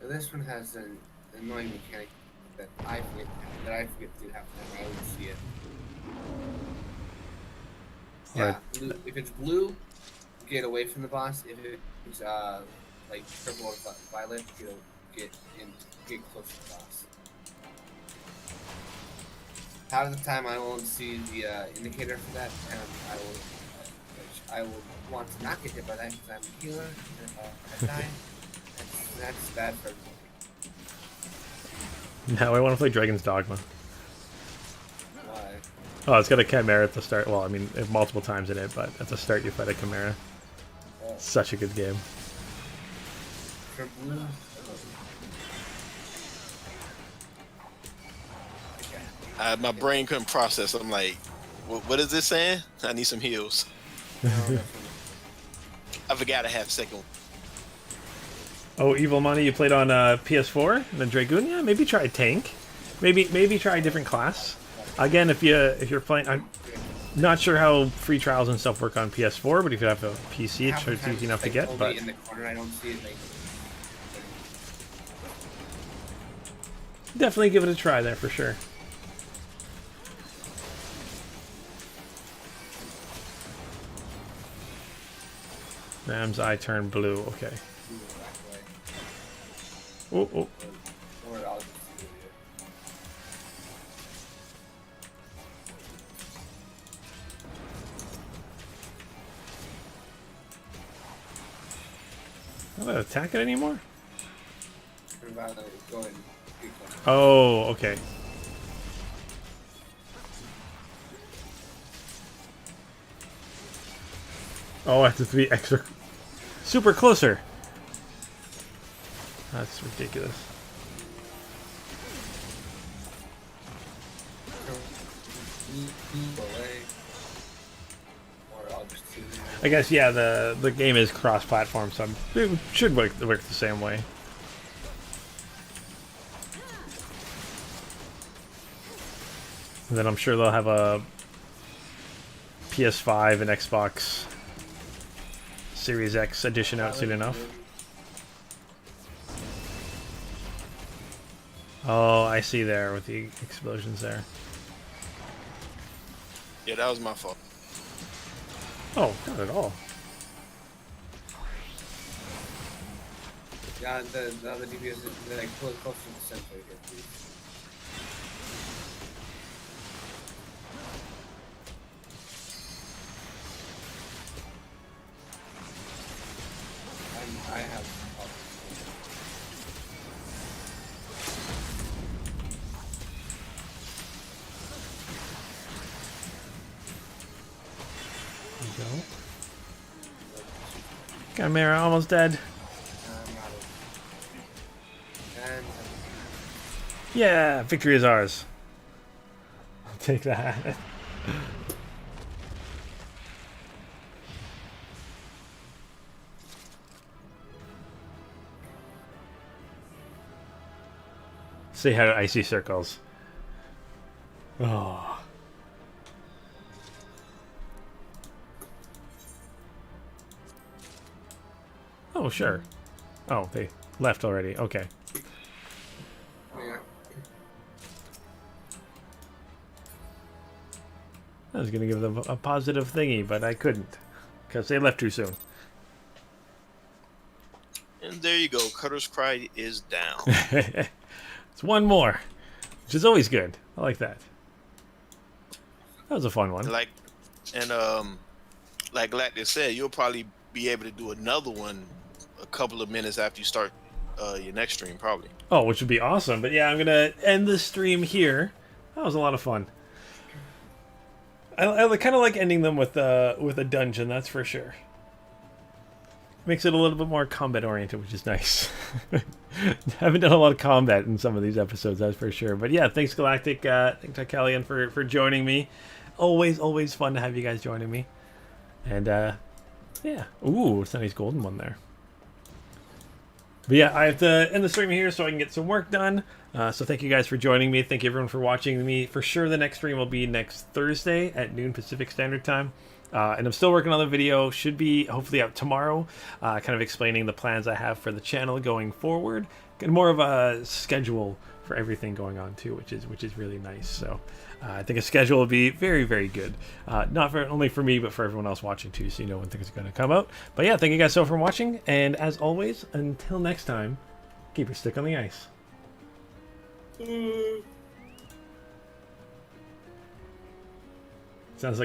This one has an annoying mechanic that I forget to have time. I don't see it. Yeah, Right. blue, if it's blue, get away from the boss. If it's like purple or violet, get close to the boss. Half of the time, I won't see the indicator for that, and I will want to not get hit by that because I'm a healer. And if I die, that's bad for everybody. Now I want to play Dragon's Dogma. Why? Oh, it's got a Chimera at the start. Well, I mean, multiple times in it, but at the start you fight a Chimera. Such a good game. For blue. My brain couldn't process. I'm like, what is this saying? I need some heals. I forgot I have second. Oh, Evil Money, you played on PS4 and then Dragoon? Maybe try Tank. Maybe try a different class. Again, if you're playing, I'm not sure how free trials and stuff work on PS4, but if you have a PC, it's easy enough to get. But in the corner, I don't see it. definitely give it a try there for sure. Ram's eye turned blue. Okay. Oh, oh. Not gonna attack it anymore? Oh, okay. Oh, I have to be extra super closer. That's ridiculous. I guess yeah, the game is cross-platform, so it should work the same way. And then I'm sure they'll have a PS5 and Xbox Series X edition out soon enough. Oh, I see there with the explosions there. Yeah, that was my fault. Oh, not at all. Yeah, the other DPS is like close to the center here, please. I have. There you go. Chimera almost dead. Yeah, victory is ours. I'll take that. See how I see circles. Oh. Oh, sure. Oh, they left already. Okay. Yeah. I was going to give them a positive thingy, but I couldn't. Because they left too soon. And there you go. Cutter's Cry is down. It's one more, which is always good. I like that. That was a fun one. Like they said, you'll probably be able to do another one a couple of minutes after you start your next stream, probably. Oh, which would be awesome. But yeah, I'm going to end the stream here. That was a lot of fun. I kind of like ending them with a dungeon, that's for sure. Makes it a little bit more combat oriented, which is nice. Haven't done a lot of combat in some of these episodes, that's for sure. But yeah, thanks Galactic, thanks Tycalian for joining me. Always fun to have you guys joining me. And yeah, ooh, it's a nice golden one there. But yeah, I have to end the stream here so I can get some work done. So thank you guys for joining me. Thank you everyone for watching me. For sure, the next stream will be next Thursday at noon Pacific Standard Time. And I'm still working on the video. Should be hopefully out tomorrow. Kind of explaining the plans I have for the channel going forward. And more of a schedule for everything going on too, which is really nice. So I think a schedule will be very, very good. Not only for me, but for everyone else watching too, so you know when things are going to come out. But yeah, thank you guys so much for watching. And as always, until next time, keep your stick on the ice.